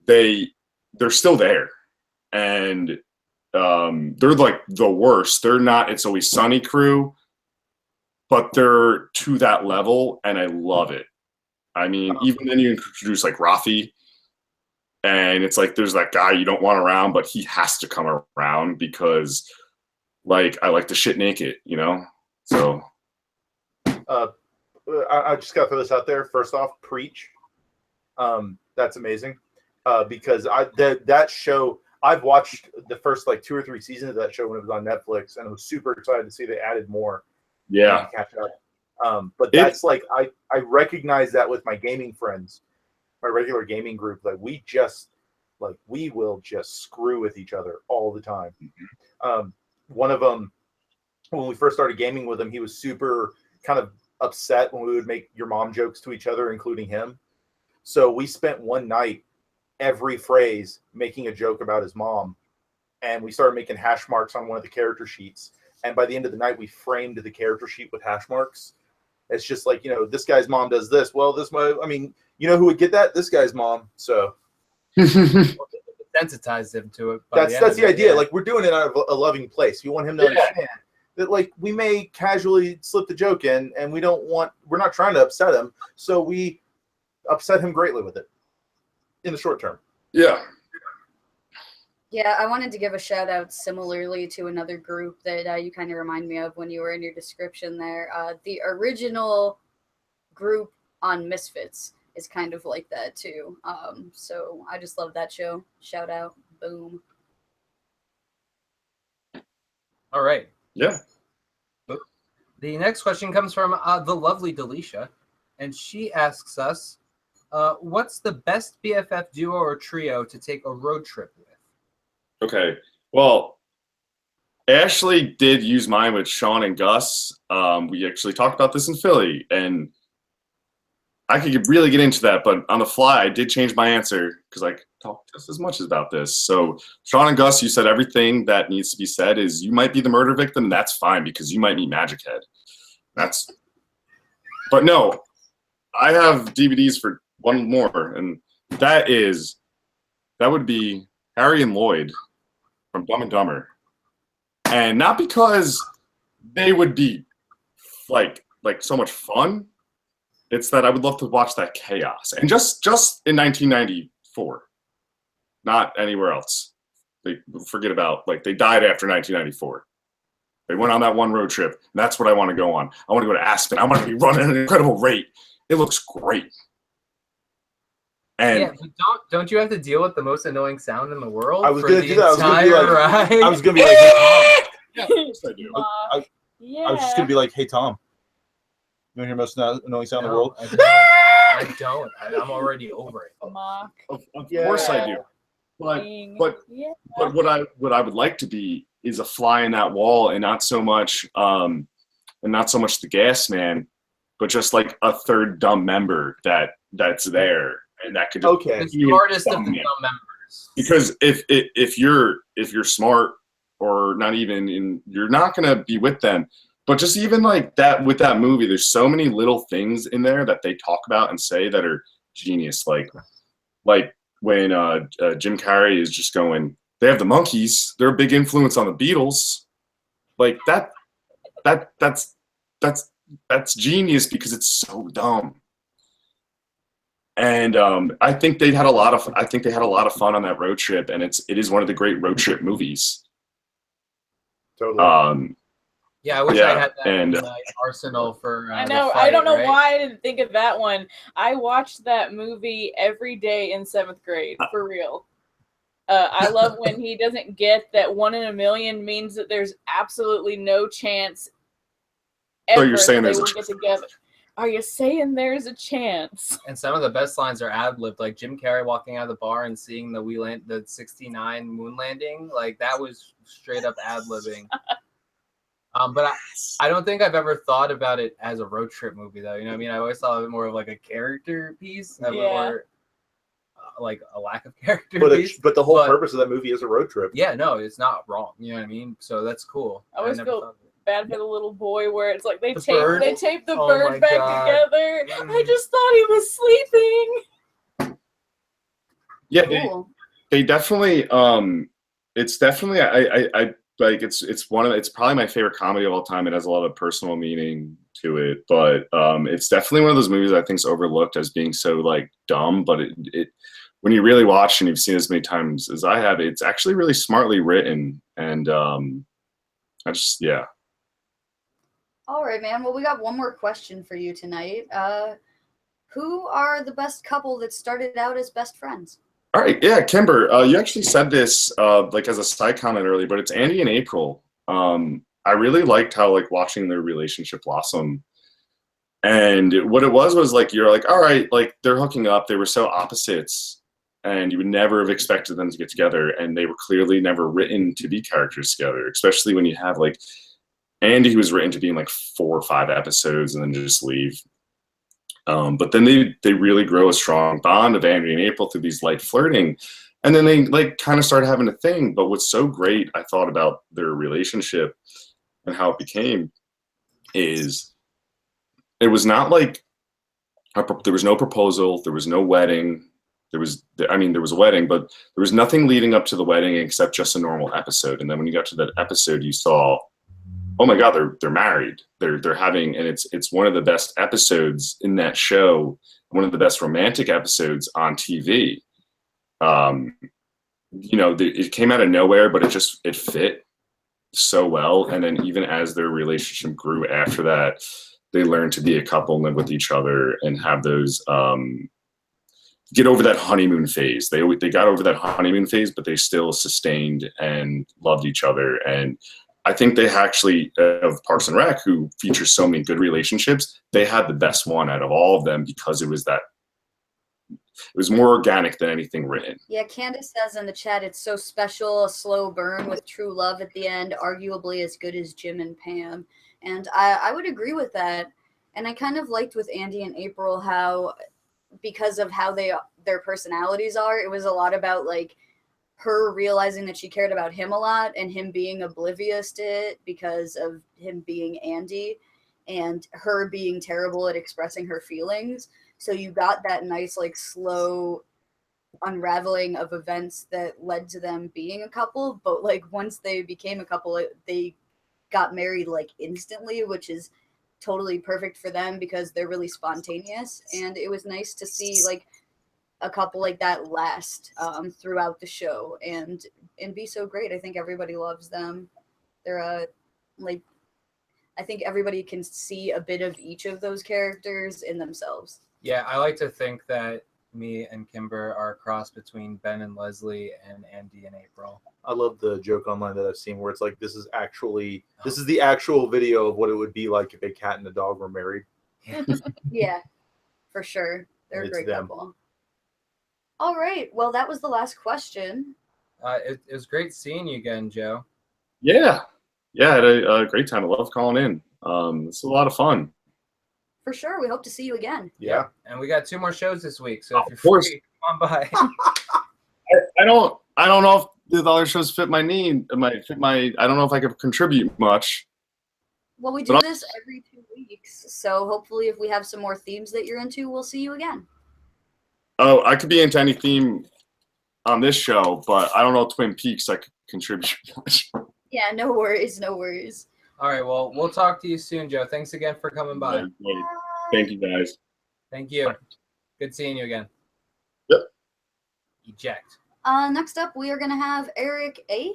Speaker 10: they're still there. And they're like the worst. They're not It's Always Sunny crew, but they're to that level, and I love it. I mean, even then you introduce like Rafi, and it's like there's that guy you don't want around, but he has to come around because like I like to shit naked, you know? So
Speaker 2: I just gotta throw this out there. First off, preach. That's amazing. Because that show, I've watched the first like 2 or 3 seasons of that show when it was on Netflix, and I was super excited to see they added more.
Speaker 10: Yeah.
Speaker 2: Catch up. But that's like I recognize that with my gaming friends, my regular gaming group, like we will just screw with each other all the time. One of them, when we first started gaming with him, he was super kind of upset when we would make your mom jokes to each other, including him. So we spent one night every phrase making a joke about his mom, and we started making hash marks on one of the character sheets. And by the end of the night, we framed the character sheet with hash marks. It's just like, this guy's mom does this. Well, I mean, you know who would get that? This guy's mom. So
Speaker 1: Sensitize him to it.
Speaker 2: That's the idea. Like, we're doing it out of a loving place. You want him to understand that, like, we may casually slip the joke in, and we're not trying to upset him, so we upset him greatly with it in the short term.
Speaker 10: Yeah.
Speaker 3: Yeah, I wanted to give a shout out similarly to another group that you kind of remind me of when you were in your description there. The original group on Misfits is kind of like that too. So I just love that show. Shout out. Boom.
Speaker 1: All right.
Speaker 10: Yeah.
Speaker 1: The next question comes from the lovely Delisha, and she asks us, what's the best BFF duo or trio to take a road trip with?
Speaker 10: Okay. Well, Ashley did use mine with Sean and Gus. We actually talked about this in Philly, and I could really get into that, but on the fly, I did change my answer because I talked just as much about this. So, Sean and Gus, you said everything that needs to be said is you might be the murder victim. That's fine because you might meet Magic Head. But no, I have DVDs for one more, and that would be Harry and Lloyd from Dumb and Dumber. And not because they would be like so much fun. It's that I would love to watch that chaos. And just in 1994, not anywhere else. They forget about, they died after 1994. They went on that one road trip, and that's what I want to go on. I want to go to Aspen. I want to be running at an incredible rate. It looks great. And
Speaker 1: yeah, but don't you have to deal with the most annoying sound in the world?
Speaker 2: I was going to do that.
Speaker 1: I
Speaker 2: was going to be like, hey, Tom. Yeah, of course I do. I was just going to be like, hey, Tom. You want to hear the most annoying sound in the world?
Speaker 1: I don't. I'm already over it.
Speaker 4: Mock.
Speaker 10: Of course I do. But what I would like to be is a fly in that wall, and not so much the gas man, but just like a third dumb member that's there and that could just
Speaker 1: the smartest of the dumb members.
Speaker 10: Because if you're smart or not even you're not gonna be with them. But just even like that with that movie, there's so many little things in there that they talk about and say that are genius. Like when Jim Carrey is just going, They have the Monkees. They're a big influence on the Beatles. Like that's genius because it's so dumb. And I think they had a lot of fun on that road trip, and it is one of the great road trip movies.
Speaker 2: Totally.
Speaker 1: Yeah, I wish I had that in my arsenal for.
Speaker 4: I know.
Speaker 1: the fight,
Speaker 4: I don't know
Speaker 1: right?
Speaker 4: why I didn't think of that one. I watched that movie every day in 7th grade, for real. I love when he doesn't get that 1 in a million means that there's absolutely no chance ever
Speaker 10: you're saying
Speaker 4: that they
Speaker 10: there's a
Speaker 4: will get together. Are you saying there's a chance?
Speaker 1: And some of the best lines are ad-libbed, like Jim Carrey walking out of the bar and seeing the 69 moon landing. Like, that was straight up ad-libbing. But I don't think I've ever thought about it as a road trip movie, though. You know what I mean? I always thought of it more of like a character piece, or like a lack of character piece.
Speaker 2: But the whole purpose of that movie is a road trip.
Speaker 1: Yeah, no, it's not wrong. You know what I mean? So that's cool.
Speaker 4: I always feel bad for the little boy where it's like they tape the
Speaker 1: Oh
Speaker 4: bird
Speaker 1: my
Speaker 4: back
Speaker 1: God.
Speaker 4: together. I just thought he was sleeping.
Speaker 10: Yeah,
Speaker 3: Cool.
Speaker 10: they definitely it's definitely I like it's probably my favorite comedy of all time. It has a lot of personal meaning to it, but it's definitely one of those movies I think is overlooked as being so like dumb, but it when you really watch and you've seen it as many times as I have, it's actually really smartly written, and I just
Speaker 3: All right, man. Well, we got one more question for you tonight. Who are the best couple that started out as best friends?
Speaker 10: All right, yeah, Kimber, you actually said this like as a side comment earlier, but it's Andy and April. I really liked how like watching their relationship blossom, and what it was like you're like, all right, like they're hooking up. They were so opposites, and you would never have expected them to get together, and they were clearly never written to be characters together, especially when you have like Andy, who was written to be in like 4 or 5 episodes and then just leave. But then they really grow a strong bond of Andy and April through these light flirting, and then they like kind of start having a thing. But what's so great, I thought, about their relationship and how it became is it was not like there was no proposal, there was no wedding. There was a wedding, but there was nothing leading up to the wedding except just a normal episode. And then when you got to that episode, you saw, oh my God, they're married. They're having, and it's one of the best episodes in that show, one of the best romantic episodes on TV. It came out of nowhere, but it fit so well. And then even as their relationship grew after that, they learned to be a couple and live with each other and have those get over that honeymoon phase. They got over that honeymoon phase, but they still sustained and loved each other. And I think they actually, of Parks and Rec, who features so many good relationships, they had the best one out of all of them because it was more organic than anything written.
Speaker 3: Yeah, Candace says in the chat, it's so special, a slow burn with true love at the end, arguably as good as Jim and Pam. And I would agree with that. And I kind of liked with Andy and April how, because of how their personalities are, it was a lot about like her realizing that she cared about him a lot and him being oblivious to it because of him being Andy, and her being terrible at expressing her feelings. So you got that nice like slow unraveling of events that led to them being a couple. But like once they became a couple, they got married like instantly, which is totally perfect for them because they're really spontaneous. And it was nice to see like a couple like that last throughout the show and be so great. I think everybody loves them. They're I think everybody can see a bit of each of those characters in themselves.
Speaker 1: Yeah, I like to think that me and Kimber are a cross between Ben and Leslie and Andy and April.
Speaker 2: I love the joke online that I've seen where it's like, this is the actual video of what it would be like if a cat and a dog were married.
Speaker 3: Yeah, for sure. They're a
Speaker 2: It's
Speaker 3: great
Speaker 2: them.
Speaker 3: couple. All right. Well, that was the last question.
Speaker 1: It was great seeing you again, Joe.
Speaker 10: Yeah, I had a great time. I love calling in. It's a lot of fun.
Speaker 3: For sure. We hope to see you again.
Speaker 2: Yeah.
Speaker 1: And we got 2 more shows this week, so if you're
Speaker 10: Of course.
Speaker 1: free, come on by.
Speaker 10: I don't know if the other shows fit my need. I don't know if I could contribute much.
Speaker 3: Well, we do this every 2 weeks. So hopefully if we have some more themes that you're into, we'll see you again.
Speaker 10: Oh, I could be into any theme on this show, but I don't know Twin Peaks I could contribute much.
Speaker 3: Yeah, no worries, no worries.
Speaker 1: All right, well, we'll talk to you soon, Joe. Thanks again for coming by.
Speaker 10: Thank you, guys.
Speaker 1: Thank you. Good seeing you again.
Speaker 10: Yep.
Speaker 1: Eject.
Speaker 3: Next up, we are going to have Eric A,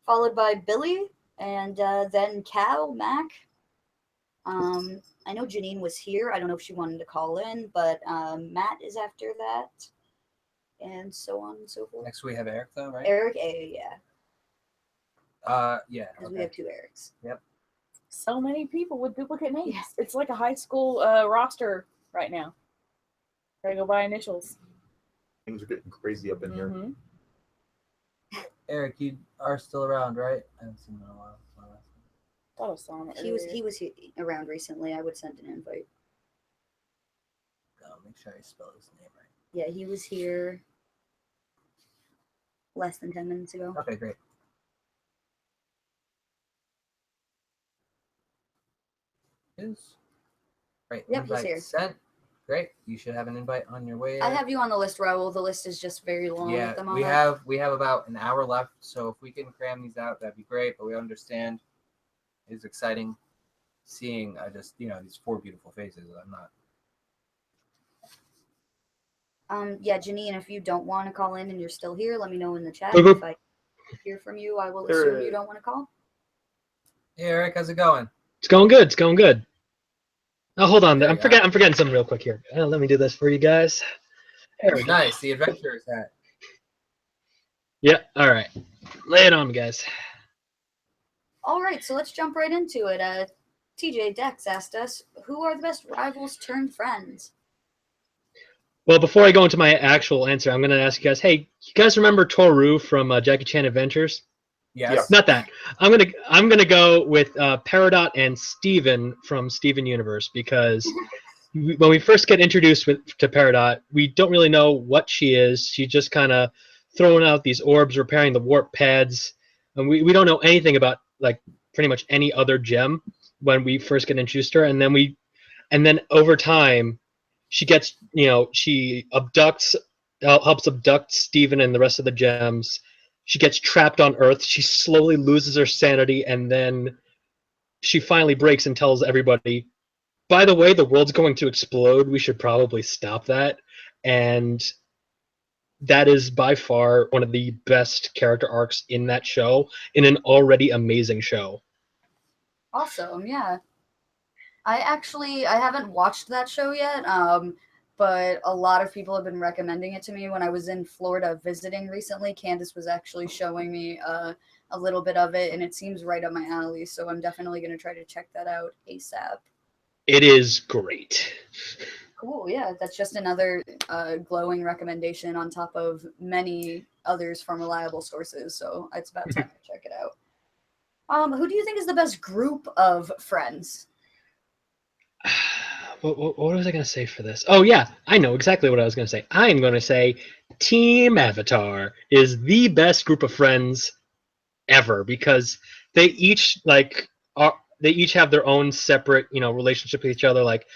Speaker 3: followed by Billy, and then Cal, Mac. I know Janine was here. I don't know if she wanted to call in, but Matt is after that, and so on and so forth.
Speaker 1: Next we have Eric, though, right?
Speaker 3: Eric A, yeah.
Speaker 1: Yeah.
Speaker 3: Because we have 2 Erics.
Speaker 1: Yep.
Speaker 4: So many people with duplicate names.
Speaker 3: Yeah.
Speaker 4: It's like a high school roster right now. Gotta go by initials.
Speaker 2: Things are getting crazy up in here.
Speaker 4: Mhm.
Speaker 1: Eric, you are still around, right? I haven't seen him in a while.
Speaker 4: Thought I saw him
Speaker 3: He was around recently. I would send an invite.
Speaker 1: Make sure I spell his name right.
Speaker 3: Yeah, he was here less than 10 minutes ago.
Speaker 1: Okay, great. Right.
Speaker 3: Yep, he's
Speaker 1: invite
Speaker 3: here.
Speaker 1: Sent. Great. You should have an invite on your way.
Speaker 3: I have you on the list, Raul. The list is just very long
Speaker 1: Yeah,
Speaker 3: at the
Speaker 1: we
Speaker 3: moment.
Speaker 1: have about an hour left, so if we can cram these out, that'd be great. But we understand it's exciting seeing these 4 beautiful faces. I'm not.
Speaker 3: Yeah, Janine, if you don't want to call in and you're still here, let me know in the chat.
Speaker 11: Mhm.
Speaker 3: If I hear from you, I will assume you don't want to call.
Speaker 1: Hey Eric, how's it going?
Speaker 11: It's going good. It's going good. Oh, hold on.
Speaker 1: There
Speaker 11: I'm
Speaker 1: you go.
Speaker 11: forgetting something real quick here. Let me do this for you guys. There we go.
Speaker 1: Nice, the adventurer's hat.
Speaker 11: Yeah. All right. Lay it on me, guys.
Speaker 3: All right, so let's jump right into it. TJ Dex asked us, who are the best rivals turned friends?
Speaker 11: Well, before I go into my actual answer, I'm going to ask you guys. Hey, you guys remember Toru from Jackie Chan Adventures?
Speaker 1: Yes.
Speaker 11: Not that. I'm gonna go with Peridot and Steven from Steven Universe, because when we first get introduced to Peridot, we don't really know what she is. She's just kind of throwing out these orbs, repairing the warp pads, and we don't know anything about like pretty much any other gem when we first get introduced to her, and then over time, she gets she helps abduct Steven and the rest of the gems. She gets trapped on Earth. She slowly loses her sanity, and then she finally breaks and tells everybody, by the way, the world's going to explode. We should probably stop that. And that is by far one of the best character arcs in that show, in an already amazing show.
Speaker 3: Awesome, yeah. I haven't watched that show yet, but a lot of people have been recommending it to me. When I was in Florida visiting recently, Candace was actually showing me a little bit of it, and it seems right up my alley, so I'm definitely going to try to check that out ASAP.
Speaker 11: It is great.
Speaker 3: Cool, yeah, that's just another glowing recommendation on top of many others from reliable sources, so it's about time to check it out. Who do you think is the best group of friends?
Speaker 11: What was I going to say for this? Oh, yeah, I know exactly what I was going to say. I'm going to say Team Avatar is the best group of friends ever, because they each have their own separate, relationship with each other. Like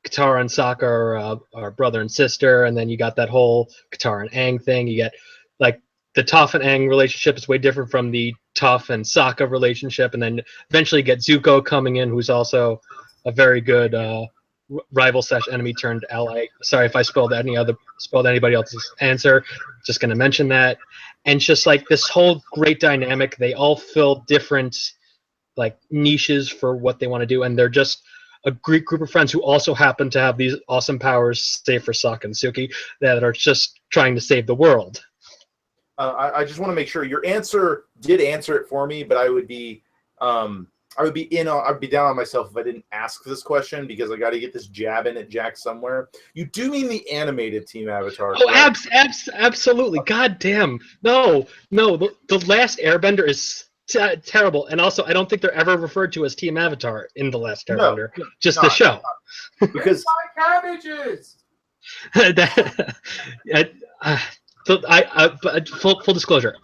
Speaker 11: Katara and Sokka are brother and sister, and then you got that whole Katara and Aang thing. You get like the Toph and Aang relationship is way different from the Toph and Sokka relationship, and then eventually you get Zuko coming in, who's also a very good rival / enemy turned ally. Sorry if I spelled anybody else's answer. Just going to mention that. And just like this whole great dynamic, they all fill different like niches for what they want to do, and they're just a great group of friends who also happen to have these awesome powers, save for Sokka and Suki, that are just trying to save the world.
Speaker 2: I just want to make sure your answer did answer it for me, but I would be down on myself if I didn't ask this question, because I got to get this jab in at Jack somewhere. You do mean the animated Team Avatar?
Speaker 11: Oh, absolutely! God damn! No, the Last Airbender is terrible, and also I don't think they're ever referred to as Team Avatar in the Last Airbender.
Speaker 2: No,
Speaker 11: just the show.
Speaker 2: Because
Speaker 1: cabbages.
Speaker 11: Full disclosure.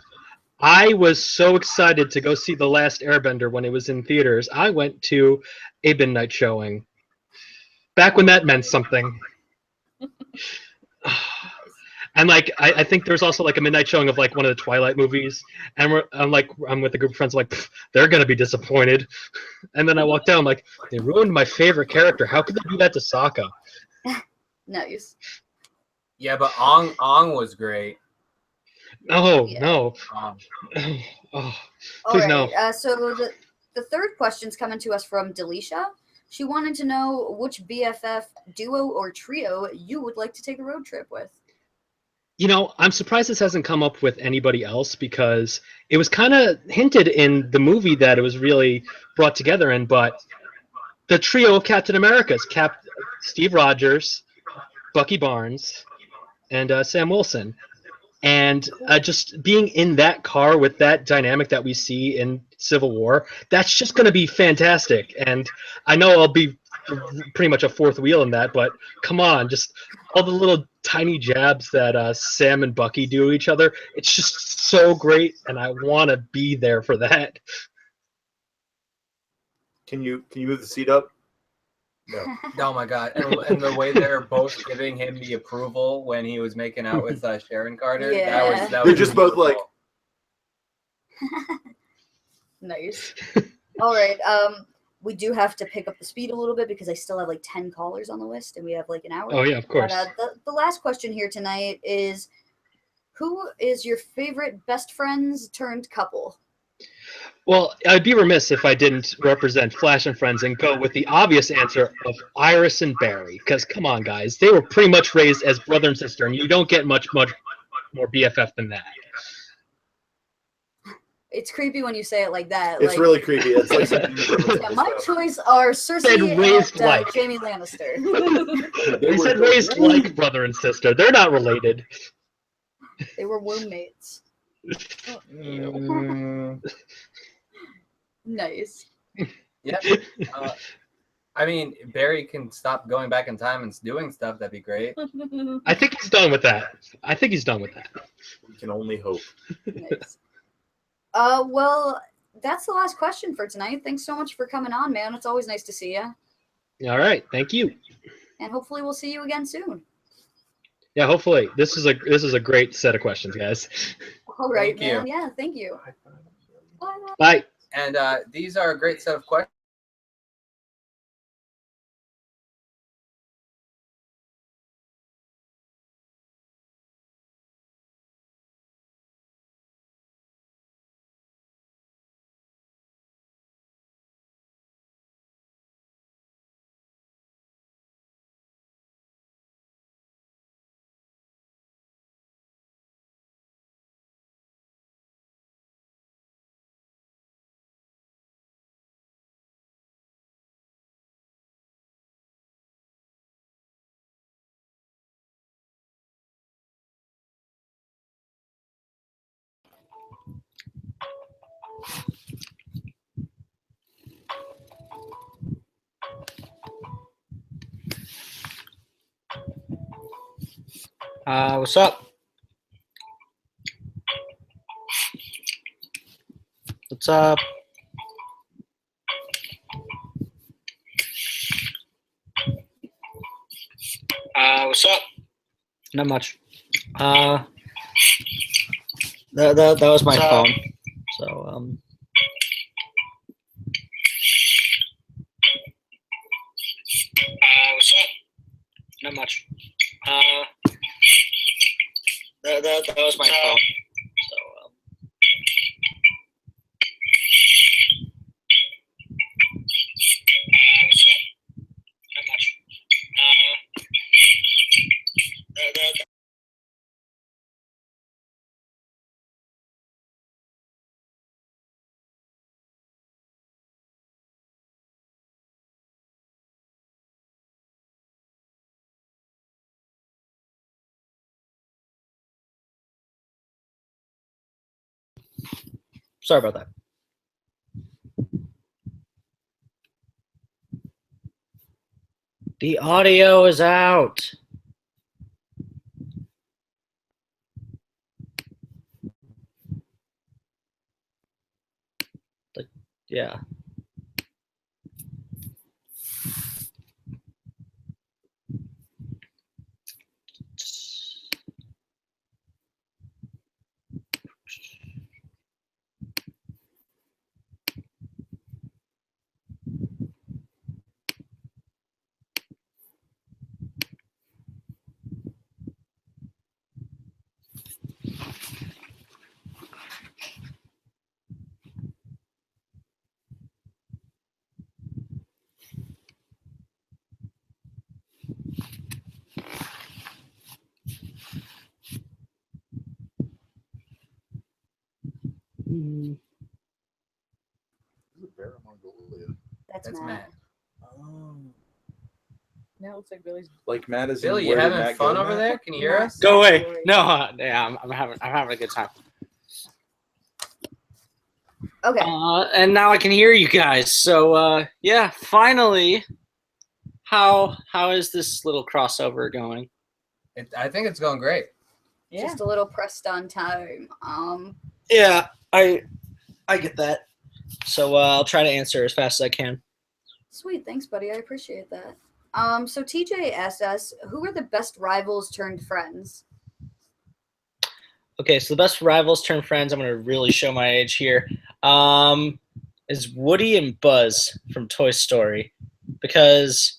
Speaker 11: I was so excited to go see The Last Airbender when it was in theaters. I went to a midnight showing. Back when that meant something. And like I think there's also like a midnight showing of like one of the Twilight movies, and I'm with a group of friends like they're gonna be disappointed, and then I walk down like they ruined my favorite character. How could they do that to Sokka?
Speaker 3: Nice.
Speaker 1: Yeah, but Ong was great.
Speaker 11: Oh
Speaker 3: Yeah.
Speaker 11: no!
Speaker 1: Um,
Speaker 11: Oh,
Speaker 3: All
Speaker 11: please
Speaker 3: right.
Speaker 11: no.
Speaker 3: So the third question's coming to us from Delisha. She wanted to know which BFF duo or trio you would like to take a road trip with.
Speaker 11: I'm surprised this hasn't come up with anybody else because it was kind of hinted in the movie that it was really brought together in, but the trio of Captain Americas, Steve Rogers, Bucky Barnes, and Sam Wilson. And just being in that car with that dynamic that we see in Civil War, that's just going to be fantastic. And I know I'll be pretty much a fourth wheel in that, but come on, just all the little tiny jabs that Sam and Bucky do to each other, it's just so great, and I want to be there for that.
Speaker 2: Can you move the seat up? No.
Speaker 1: oh my god! And the way they're both giving him the approval when he was making out with Sharon Carter,
Speaker 3: Yeah.
Speaker 1: that
Speaker 2: They're
Speaker 1: was
Speaker 2: just both like.
Speaker 3: Nice. All right. We do have to pick up the speed a little bit because I still have like 10 callers on the list and we have like an hour.
Speaker 11: Oh, yeah, of course.
Speaker 3: But the last question here tonight is, who is your favorite best friends turned couple?
Speaker 11: Well, I'd be remiss if I didn't represent Flash and Friends and go with the obvious answer of Iris and Barry. Because, come on, guys, they were pretty much raised as brother and sister, and you don't get much more BFF than that.
Speaker 3: It's creepy when you say it like that.
Speaker 2: It's
Speaker 3: like,
Speaker 2: really creepy. It's like some
Speaker 3: yeah, my choice are Cersei
Speaker 11: raised
Speaker 3: and
Speaker 11: like.
Speaker 3: Jaime Lannister.
Speaker 11: They said raised like brother and sister. They're not related.
Speaker 3: They were womb mates. Nice.
Speaker 1: Yeah. I mean, Barry can stop going back in time and doing stuff. That'd be great.
Speaker 11: I think he's done with that.
Speaker 2: We can only hope.
Speaker 3: Nice. Well, that's the last question for tonight. Thanks so much for coming on, man. It's always nice to see you.
Speaker 11: All right, thank you.
Speaker 3: And hopefully we'll see you again soon.
Speaker 11: Yeah, hopefully. This is a great set of questions, guys.
Speaker 3: All right,
Speaker 1: Thank you.
Speaker 3: man. Yeah, thank you. Bye.
Speaker 11: Bye.
Speaker 1: And these are a great set of questions.
Speaker 12: What's up? What's up? What's up? Not much. That was my phone. So what's up? Not much. That was my phone. So what's up? Not much. Sorry about that. The audio is out. Yeah.
Speaker 3: That's
Speaker 1: That's
Speaker 3: Matt.
Speaker 1: Matt.
Speaker 2: Oh.
Speaker 4: Now it looks like Billy's.
Speaker 2: Like Matt is. in
Speaker 1: Billy, you
Speaker 2: Where Did
Speaker 1: having
Speaker 2: Matt
Speaker 1: fun
Speaker 2: Go,
Speaker 1: over
Speaker 2: Matt?
Speaker 1: there? Can you hear us?
Speaker 12: Go away. No, yeah, I'm having a good time.
Speaker 3: Okay.
Speaker 12: And now I can hear you guys. So yeah, finally. How is this little crossover going?
Speaker 1: I think it's going great.
Speaker 4: Yeah.
Speaker 3: Just a little pressed on time.
Speaker 12: Yeah, I get that. So I'll try to answer as fast as I can.
Speaker 3: Sweet, thanks, buddy. I appreciate that. So TJ asked us, who are the best rivals turned friends?
Speaker 12: Okay, so the best rivals turn friends. I'm gonna really show my age here. Is Woody and Buzz from Toy Story, because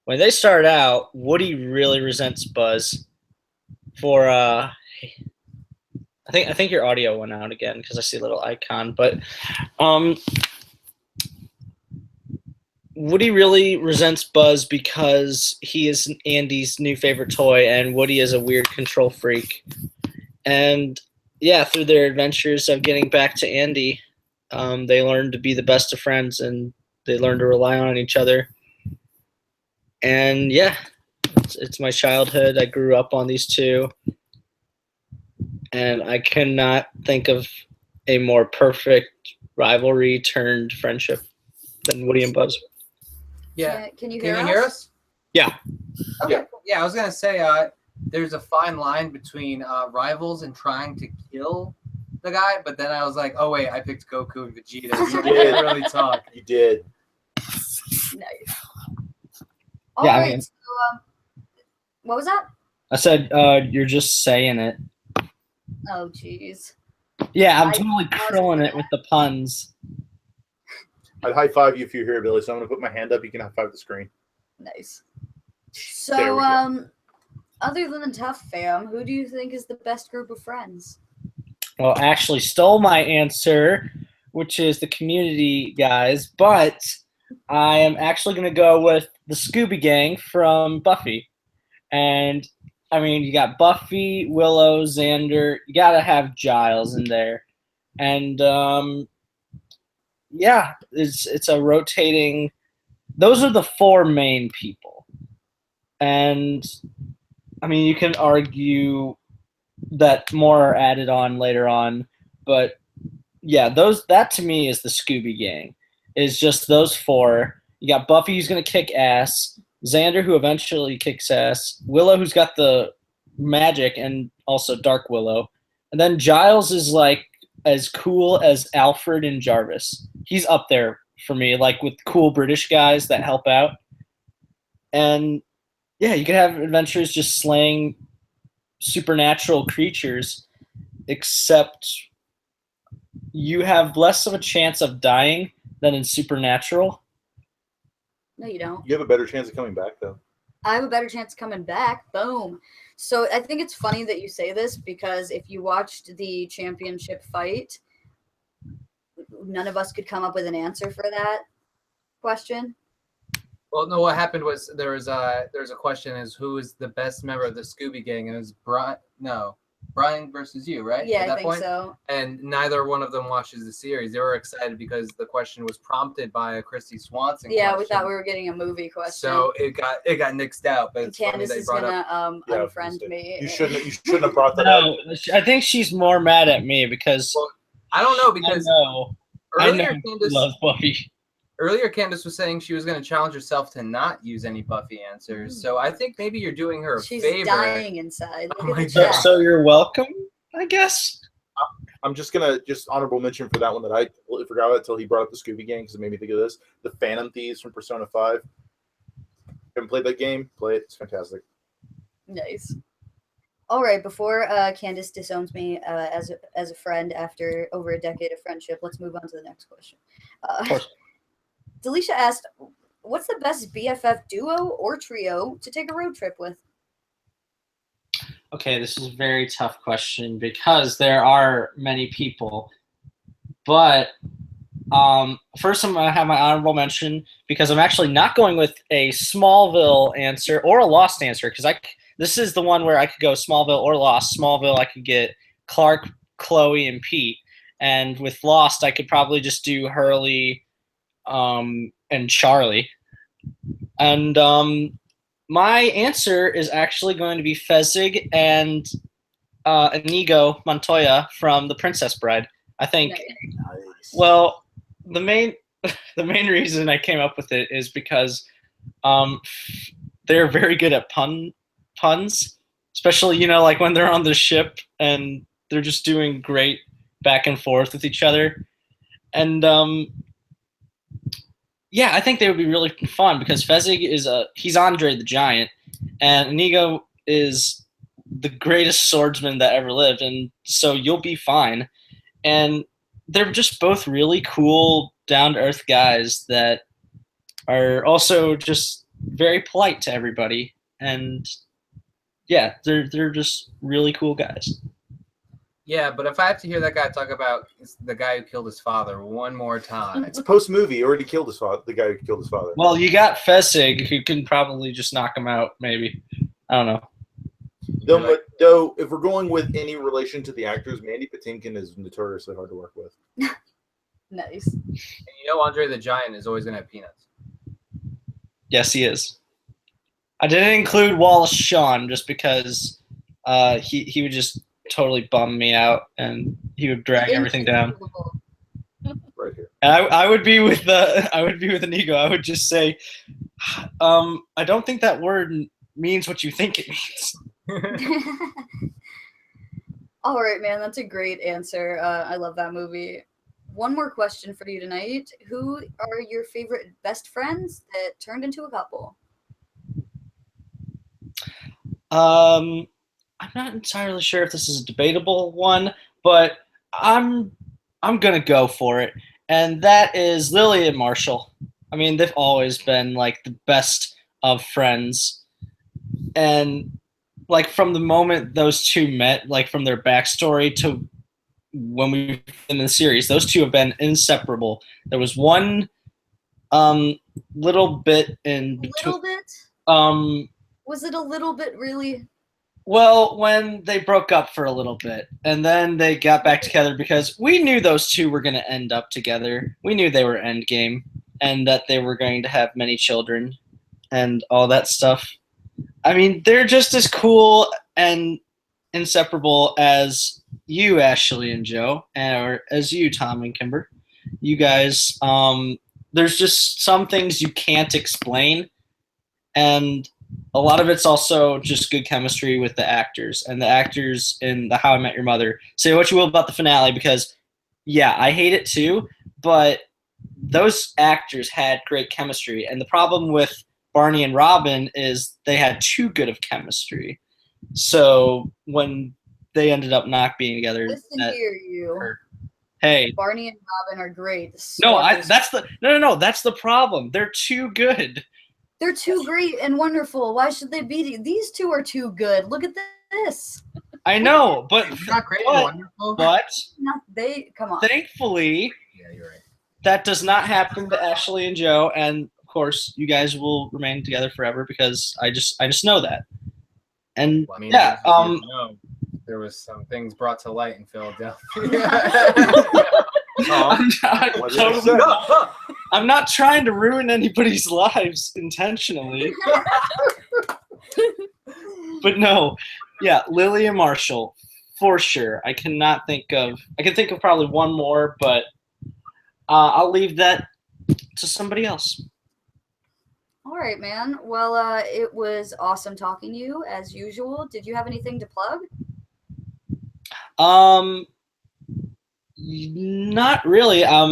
Speaker 12: when they start out, Woody really resents Buzz for I think your audio went out again because I see a little icon, but Woody really resents Buzz because he is Andy's new favorite toy, and Woody is a weird control freak. And yeah, through their adventures of getting back to Andy, they learn to be the best of friends, and they learn to rely on each other. And yeah, it's my childhood. I grew up on these two, and I cannot think of a more perfect rivalry turned friendship than Woody and Buzz.
Speaker 1: Yeah.
Speaker 3: Can you
Speaker 1: Can
Speaker 3: hear
Speaker 1: you
Speaker 3: us?
Speaker 1: hear us?
Speaker 12: Yeah.
Speaker 1: Okay. Yeah, I was gonna say there's a fine line between rivals and trying to kill the guy, but then I was like, oh wait, I picked Goku and Vegeta, so we didn't really talk.
Speaker 2: You did.
Speaker 3: Nice.
Speaker 12: Yeah, I
Speaker 3: Alright,
Speaker 12: mean-
Speaker 3: so, what was that?
Speaker 12: I said you're just saying it.
Speaker 3: Oh, jeez.
Speaker 12: Yeah, I'm
Speaker 3: I
Speaker 12: totally killing it with the puns.
Speaker 2: I'd high five you if you're here, Billy. So I'm gonna put my hand up. You can high five the screen.
Speaker 3: Nice.
Speaker 2: There we
Speaker 3: So,
Speaker 2: go.
Speaker 3: other than the Tough Fam, who do you think is the best group of friends?
Speaker 12: Well, actually stole my answer, which is the Community guys, but I am actually going to go with the Scooby Gang from Buffy. And, I mean, you got Buffy, Willow, Xander. You got to have Giles in there. And, yeah, it's a rotating... Those are the four main people. And, I mean, you can argue that more are added on later on, but yeah, that to me is the Scooby Gang. Is just those four. You got Buffy, who's gonna kick ass, Xander, who eventually kicks ass, Willow, who's got the magic, and also Dark Willow, and then Giles is like as cool as Alfred and Jarvis. He's up there for me, like with cool British guys that help out. And yeah, you could have adventures just slaying supernatural creatures, except you have less of a chance of dying than in Supernatural.
Speaker 3: No, you don't.
Speaker 2: You have a better chance of coming back, though.
Speaker 3: I have a better chance of coming back. Boom. So I think it's funny that you say this, because if you watched the championship fight, none of us could come up with an answer for that question.
Speaker 1: Well, no, what happened was there was a question is who is the best member of the Scooby Gang, and it was Brian versus you, right?
Speaker 3: Yeah,
Speaker 1: At
Speaker 3: I
Speaker 1: that
Speaker 3: think
Speaker 1: point?
Speaker 3: so.
Speaker 1: And neither one of them watches the series. They were excited because the question was prompted by a Christy Swanson
Speaker 3: Yeah, we
Speaker 1: question.
Speaker 3: thought we were getting a movie question.
Speaker 1: So it got nixed out. But
Speaker 3: And
Speaker 1: it's funny
Speaker 3: Candace
Speaker 1: that you
Speaker 3: is
Speaker 1: brought
Speaker 3: gonna
Speaker 1: up.
Speaker 2: Yeah, I was
Speaker 3: unfriend
Speaker 2: gonna say,
Speaker 3: me.
Speaker 2: You shouldn't have brought that up.
Speaker 12: No, I think she's more mad at me because
Speaker 1: I don't know, because
Speaker 12: I know
Speaker 1: Candace
Speaker 12: love Buffy.
Speaker 1: Earlier, Candace was saying she was going to challenge herself to not use any Buffy answers. So I think maybe you're doing her a
Speaker 3: She's
Speaker 1: favor.
Speaker 3: dying inside.
Speaker 1: Oh
Speaker 3: Look
Speaker 1: my
Speaker 3: at the
Speaker 1: God.
Speaker 3: chat.
Speaker 12: So you're welcome, I guess.
Speaker 2: I'm just gonna honorable mention for that one that I completely forgot about until he brought up the Scooby Gang because it made me think of this. The Phantom Thieves from Persona 5. Haven't played that game? Play it. It's fantastic.
Speaker 3: Nice. All right, before Candace disowns me as a friend after over a decade of friendship, let's move on to the next question.
Speaker 12: Of course.
Speaker 3: Delisha asked, what's the best BFF duo or trio to take a road trip with?
Speaker 12: Okay, this is a very tough question because there are many people. But first I'm going to have my honorable mention because I'm actually not going with a Smallville answer or a Lost answer because this is the one where I could go Smallville or Lost. Smallville, I could get Clark, Chloe, and Pete. And with Lost, I could probably just do Hurley and Charlie. And my answer is actually going to be Fezzik and Inigo Montoya from The Princess Bride. I think.
Speaker 2: Nice.
Speaker 12: Well, the main reason I came up with it is because they're very good at puns, especially like when they're on the ship and they're just doing great back and forth with each other. And yeah, I think they would be really fun because Fezzik he's Andre the Giant, and Inigo is the greatest swordsman that ever lived, and so you'll be fine. And they're just both really cool, down-to-earth guys that are also just very polite to everybody. And yeah, they're just really cool guys.
Speaker 1: Yeah, but if I have to hear that guy talk about the guy who killed his father one more time,
Speaker 2: It's post movie. He already killed his father. The guy who killed his father.
Speaker 12: Well, you got Fezzik, who can probably just knock him out. Maybe, I don't know.
Speaker 2: Though, if we're going with any relation to the actors, Mandy Patinkin is notoriously hard to work with.
Speaker 3: Nice.
Speaker 1: and Andre the Giant is always gonna have peanuts.
Speaker 12: Yes, he is. I didn't include Wallace Shawn just because he would just totally bum me out and he would drag everything down.
Speaker 2: Right here.
Speaker 12: And I would be with Inigo. I would just say, I don't think that word means what you think it means.
Speaker 3: All right, man, that's a great answer. I love that movie. One more question for you tonight. Who are your favorite best friends that turned into a couple?
Speaker 12: I'm not entirely sure if this is a debatable one, but I'm gonna go for it, and that is Lily and Marshall. I mean, they've always been like the best of friends, and like from the moment those two met, like from their backstory to when we in the series, those two have been inseparable. There was one little bit in between.
Speaker 3: Little bit? Was it a little bit really?
Speaker 12: Well, when they broke up for a little bit, and then they got back together because we knew those two were going to end up together. We knew they were endgame, and that they were going to have many children, and all that stuff. I mean, they're just as cool and inseparable as you, Ashley and Joe, or as you, Tom and Kimber. You guys, there's just some things you can't explain, and a lot of it's also just good chemistry with the actors, and the actors in the How I Met Your Mother. Say what you will about the finale, because yeah, I hate it too, but those actors had great chemistry, and the problem with Barney and Robin is they had too good of chemistry. So when they ended up not being together,
Speaker 3: Listen here, you.
Speaker 12: Hey,
Speaker 3: Barney and Robin are great.
Speaker 12: No, that's the problem. They're too good.
Speaker 3: They're too great and wonderful. Why should they be? These two are too good. Look at this.
Speaker 12: I know, but
Speaker 1: not great and wonderful.
Speaker 12: But
Speaker 3: not they. Come on.
Speaker 12: Thankfully,
Speaker 1: yeah, you're right.
Speaker 12: That does not happen to Ashley and Joe, and of course, you guys will remain together forever because I just know that. And
Speaker 1: well, I mean,
Speaker 12: yeah,
Speaker 1: there was some things brought to light in Philadelphia.
Speaker 12: I'm not trying to ruin anybody's lives intentionally. But no, yeah, Lily and Marshall, for sure. I can think of probably one more, but I'll leave that to somebody else.
Speaker 3: All right, man. Well, it was awesome talking to you as usual. Did you have anything to plug?
Speaker 12: Not really. I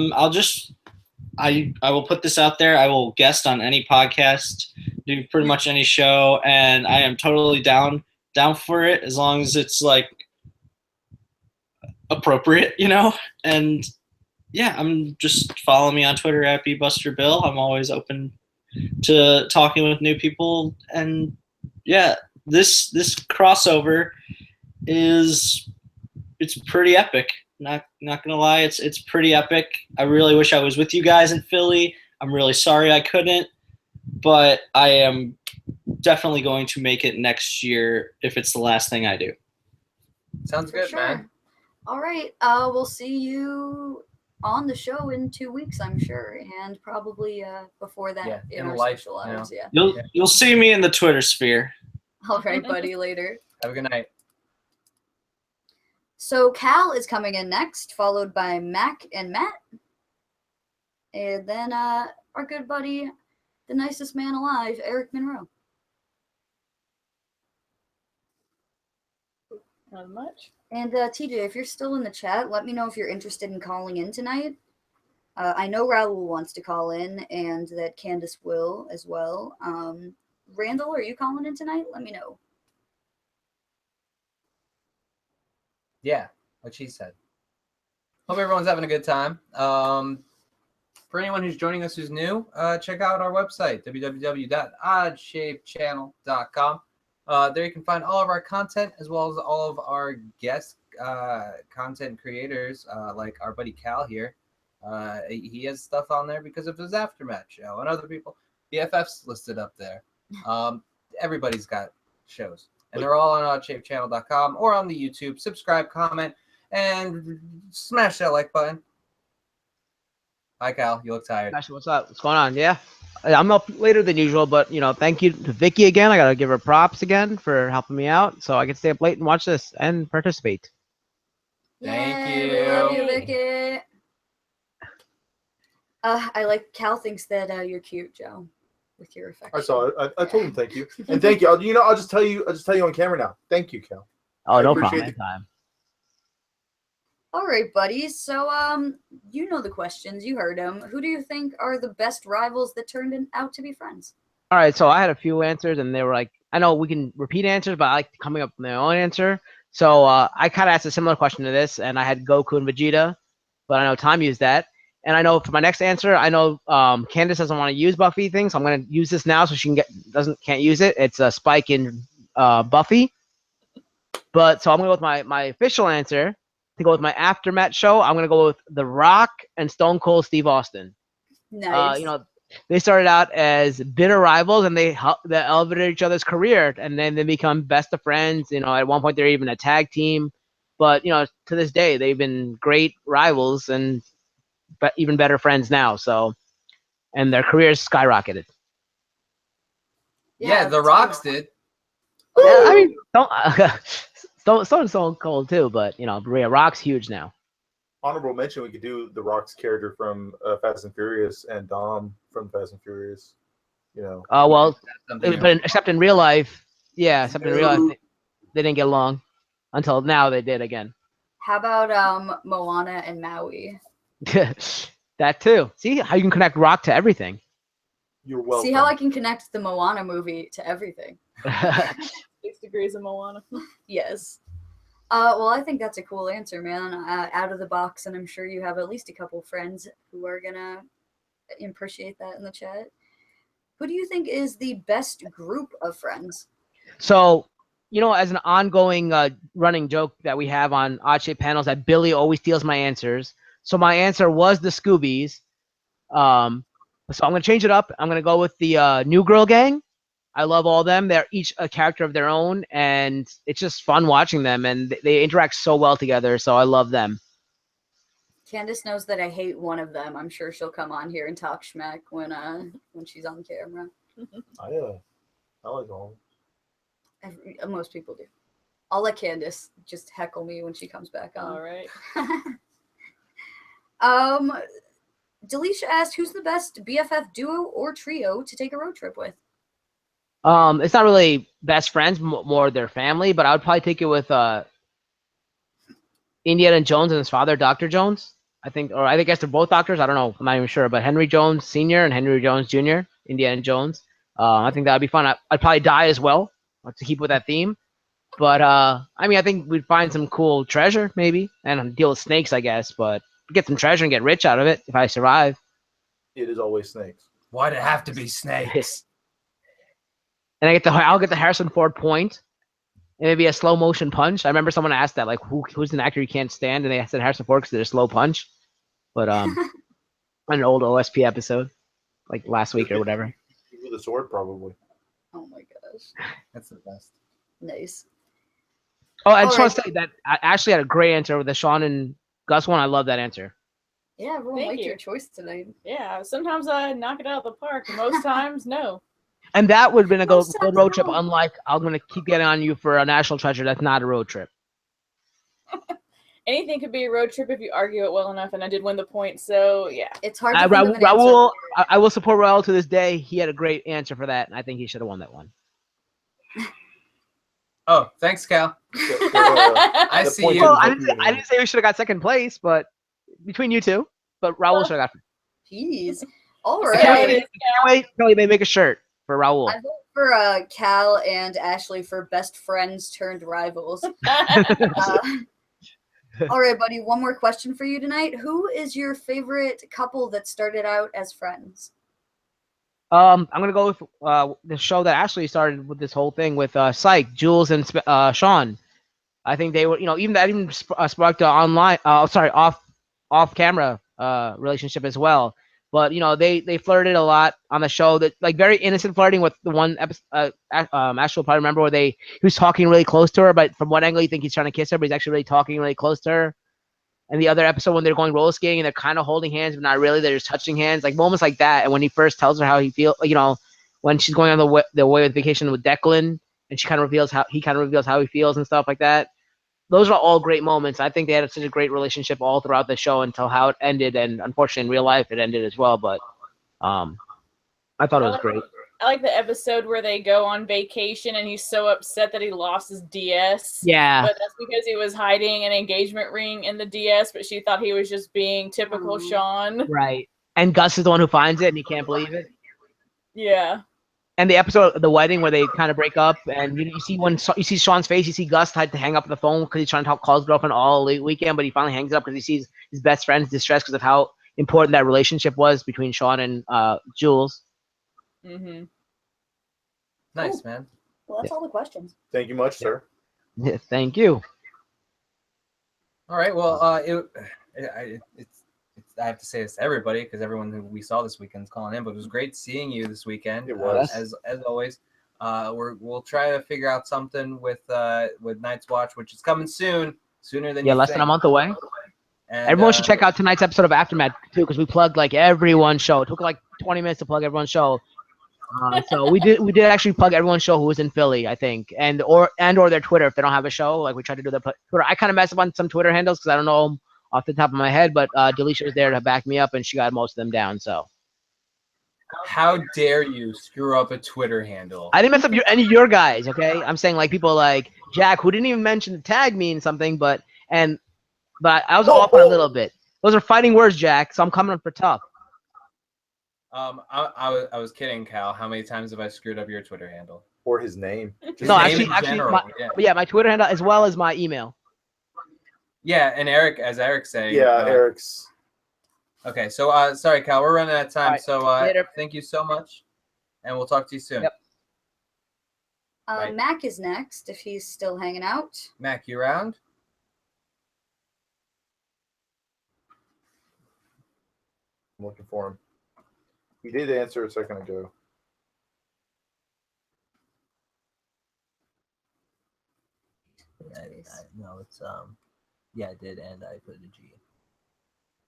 Speaker 12: will put this out there. I will guest on any podcast, do pretty much any show, and I am totally down for it as long as it's like appropriate, And yeah, I'm just follow me on Twitter at @bbusterbill. I'm always open to talking with new people, and yeah, this crossover it's pretty epic. Not gonna lie, it's pretty epic. I really wish I was with you guys in Philly. I'm really sorry I couldn't, but I am definitely going to make it next year if it's the last thing I do.
Speaker 1: Sounds good, man.
Speaker 3: All right. We'll see you on the show in 2 weeks, I'm sure, and probably before that
Speaker 1: Yeah,
Speaker 3: in
Speaker 1: in
Speaker 3: our
Speaker 1: life,
Speaker 3: social
Speaker 1: you know.
Speaker 3: hours. Yeah.
Speaker 12: You'll see me in the Twitter sphere.
Speaker 3: All right, buddy. Later.
Speaker 1: Have a good night.
Speaker 3: So Cal is coming in next, followed by Mac and Matt, and then our good buddy, the nicest man alive, Eric Monroe.
Speaker 4: Not much.
Speaker 3: And TJ, if you're still in the chat, let me know if you're interested in calling in tonight. I know Raul wants to call in, and that Candace will as well. Randall, are you calling in tonight? Let me know.
Speaker 1: Yeah, what she said. Hope everyone's having a good time. For anyone who's joining us who's new, check out our website, www.oddshapechannel.com. There you can find all of our content as well as all of our guest content creators, like our buddy Cal here. He has stuff on there because of his AfterMat show, and other people. BFF's listed up there. Everybody's got shows, and they're all on oddshapechannel.com or on the YouTube. Subscribe, comment, and smash that like button. Hi, Cal. You look tired.
Speaker 13: Actually, what's up? What's going on? Yeah, I'm up later than usual, but thank you to Vicky again. I gotta give her props again for helping me out, so I can stay up late and watch this and participate.
Speaker 1: Thank
Speaker 3: Yay,
Speaker 1: you.
Speaker 3: we love you, Vicky. I like Cal thinks that you're cute, Joe, with your affection.
Speaker 2: I saw it. I told him thank you, and thank you. I'll just tell you on camera now. Thank you, Cal.
Speaker 13: Oh, no
Speaker 2: appreciate
Speaker 13: problem. Anytime.
Speaker 3: All right, buddies. So, you know the questions. You heard them. Who do you think are the best rivals that turned out to be friends?
Speaker 13: All right, so I had a few answers, and they were like, I know we can repeat answers, but I like coming up with my own answer. So I kind of asked a similar question to this, and I had Goku and Vegeta, but I know Tom used that. And I know for my next answer, I know Candace doesn't want to use Buffy thing, so I'm going to use this now so she can't use it. It's a Spike in Buffy. But so I'm going to go with my official answer. To go with my AfterMat show, I'm going to go with The Rock and Stone Cold Steve Austin.
Speaker 3: Nice.
Speaker 13: They started out as bitter rivals, and they elevated each other's career, and then they become best of friends. At one point they're even a tag team, but to this day they've been great rivals and even better friends now. So, and their careers skyrocketed.
Speaker 1: Yeah, the Rocks did.
Speaker 13: Yeah, I mean, Stone Cold too, but Maria Rock's huge now.
Speaker 2: Honorable mention: we could do the Rock's character from Fast and Furious and Dom from Fast and Furious.
Speaker 13: Well, but except in real life, except in real life, they didn't get along until now. They did again.
Speaker 3: How about Moana and Maui?
Speaker 13: That too. See how you can connect Rock to everything.
Speaker 2: You're welcome.
Speaker 3: See how I can connect the Moana movie to everything.
Speaker 4: 6 degrees of Moana.
Speaker 3: Yes. Well, I think that's a cool answer, man. Out of the box, and I'm sure you have at least a couple friends who are gonna appreciate that in the chat. Who do you think is the best group of friends?
Speaker 13: So, as an ongoing running joke that we have on Odd Shape panels, that Billy always steals my answers. So my answer was the Scoobies. So I'm gonna change it up. I'm gonna go with the New Girl Gang. I love all of them. They're each a character of their own, and it's just fun watching them, and they interact so well together, so I love them.
Speaker 3: Candace knows that I hate one of them. I'm sure she'll come on here and talk schmack when she's on camera.
Speaker 2: I like all of them.
Speaker 3: Most people do. I'll let Candace just heckle me when she comes back on.
Speaker 4: All right.
Speaker 3: Delisha asked, who's the best BFF duo or trio to take a road trip with?
Speaker 13: It's not really best friends, more their family, but I would probably take it with Indiana Jones and his father, Dr. Jones. I guess they're both doctors. I don't know. I'm not even sure. But Henry Jones Sr. and Henry Jones Jr., Indiana Jones. I think that would be fun. I'd probably die as well to keep with that theme. But, I think we'd find some cool treasure, maybe, and deal with snakes, I guess. But get some treasure and get rich out of it if I survive.
Speaker 2: It is always snakes.
Speaker 1: Why'd it have to be snakes?
Speaker 13: And I'll get the Harrison Ford point, and maybe a slow motion punch. I remember someone asked that, like, who's an actor you can't stand, and they said Harrison Ford because they're a slow punch. But an old OSP episode, like last week or whatever.
Speaker 2: With a sword, probably.
Speaker 3: Oh my gosh,
Speaker 1: That's the best.
Speaker 3: Nice.
Speaker 13: Oh, I just
Speaker 3: All
Speaker 13: want to say that I actually had a great answer with the Sean and Gus one. I love that answer.
Speaker 3: Yeah, everyone
Speaker 4: Thank
Speaker 3: liked
Speaker 4: you.
Speaker 3: your choice tonight.
Speaker 4: Yeah, sometimes I knock it out of the park. Most times, no.
Speaker 13: And that would have been a
Speaker 3: No,
Speaker 13: good road trip.
Speaker 3: no.
Speaker 13: Unlike I'm gonna keep getting on you for a national treasure. That's not a road trip.
Speaker 4: Anything could be a road trip if you argue it well enough, and I did win the point, so yeah.
Speaker 3: It's hard to think of an answer.
Speaker 13: Raul, I will support Raul to this day. He had a great answer for that, and I think he should have won that one.
Speaker 1: Oh, thanks, Cal. I
Speaker 2: The
Speaker 1: see
Speaker 2: point
Speaker 1: you.
Speaker 13: Well,
Speaker 2: of-
Speaker 13: I didn't say we should have got second place, but between you two, but Raul should have got.
Speaker 3: Jeez. All
Speaker 4: So how it
Speaker 3: right.
Speaker 4: is,
Speaker 13: Wait, Kelly may make a shirt for Raul.
Speaker 3: I vote for Cal and Ashley for best friends turned rivals. All right, buddy. One more question for you tonight. Who is your favorite couple that started out as friends?
Speaker 13: I'm gonna go with the show that Ashley started with this whole thing with Psych, Jules and Sean. I think they were, even that even sparked an online, off camera relationship as well. But they flirted a lot on the show, that like very innocent flirting with the one episode. Ashley will probably remember where he was talking really close to her, but from one angle you think he's trying to kiss her, but he's actually really talking really close to her. And the other episode when they're going roller skating and they're kind of holding hands, but not really. They're just touching hands, like moments like that. And when he first tells her how he feels, when she's going on the way with vacation with Declan, and she kind of reveals how he feels and stuff like that. Those are all great moments. I think they had such a great relationship all throughout the show until how it ended, and unfortunately in real life it ended as well. But I thought it was great.
Speaker 4: I like the episode where they go on vacation and he's so upset that he lost his DS.
Speaker 13: Yeah.
Speaker 4: But that's because he was hiding an engagement ring in the DS, but she thought he was just being typical Sean.
Speaker 13: Right. And Gus is the one who finds it and he can't believe it.
Speaker 4: Yeah.
Speaker 13: And the episode of the wedding where they kind of break up, and you see Sean's face, you see Gus had to hang up the phone because he's trying to call his girlfriend all weekend, but he finally hangs up because he sees his best friend's distress because of how important that relationship was between Sean and Jules.
Speaker 4: Mm-hmm.
Speaker 1: Nice, man.
Speaker 3: Well, that's all the questions.
Speaker 2: Thank you much, sir.
Speaker 13: Yeah, thank you.
Speaker 1: All right. Well, it's I have to say this to everybody because everyone who we saw this weekend is calling in. But it was great seeing you this weekend.
Speaker 2: It was.
Speaker 1: As always. We'll try to figure out something with Night's Watch, which is coming sooner than you
Speaker 13: less
Speaker 1: think.
Speaker 13: than a month away.
Speaker 1: And,
Speaker 13: Everyone should check out tonight's episode of AfterMat too, because we plugged like everyone's show. It took like 20 minutes to plug everyone's show. So we did actually plug everyone's show who was in Philly, I think, and or their Twitter if they don't have a show. Like we tried to do their Twitter. I kind of messed up on some Twitter handles because I don't know them off the top of my head, but Delisha was there to back me up and she got most of them down. So
Speaker 1: how dare you screw up a Twitter handle?
Speaker 13: I didn't mess up any of your guys. Okay, I'm saying like people like Jack who didn't even mention to tag me in something, but I was off on a little bit. Those are fighting words, Jack. So I'm coming up for tough.
Speaker 1: I was kidding, Cal. How many times have I screwed up your Twitter handle?
Speaker 2: Or his name.
Speaker 1: His
Speaker 13: No,
Speaker 1: name
Speaker 13: actually,
Speaker 1: in general,
Speaker 13: my Twitter handle as well as my email.
Speaker 1: Yeah, and Eric's saying.
Speaker 2: Yeah, Eric's.
Speaker 1: Okay, so sorry, Cal, we're running out of time.
Speaker 13: Right,
Speaker 1: so
Speaker 13: later.
Speaker 1: Thank you so much, and we'll talk to you soon.
Speaker 13: Yep.
Speaker 1: Right.
Speaker 3: Mac is next if he's still hanging out.
Speaker 1: Mac, you around?
Speaker 2: I'm looking for him. He did answer a second ago.
Speaker 1: No, it's yeah, I did, and I put a G.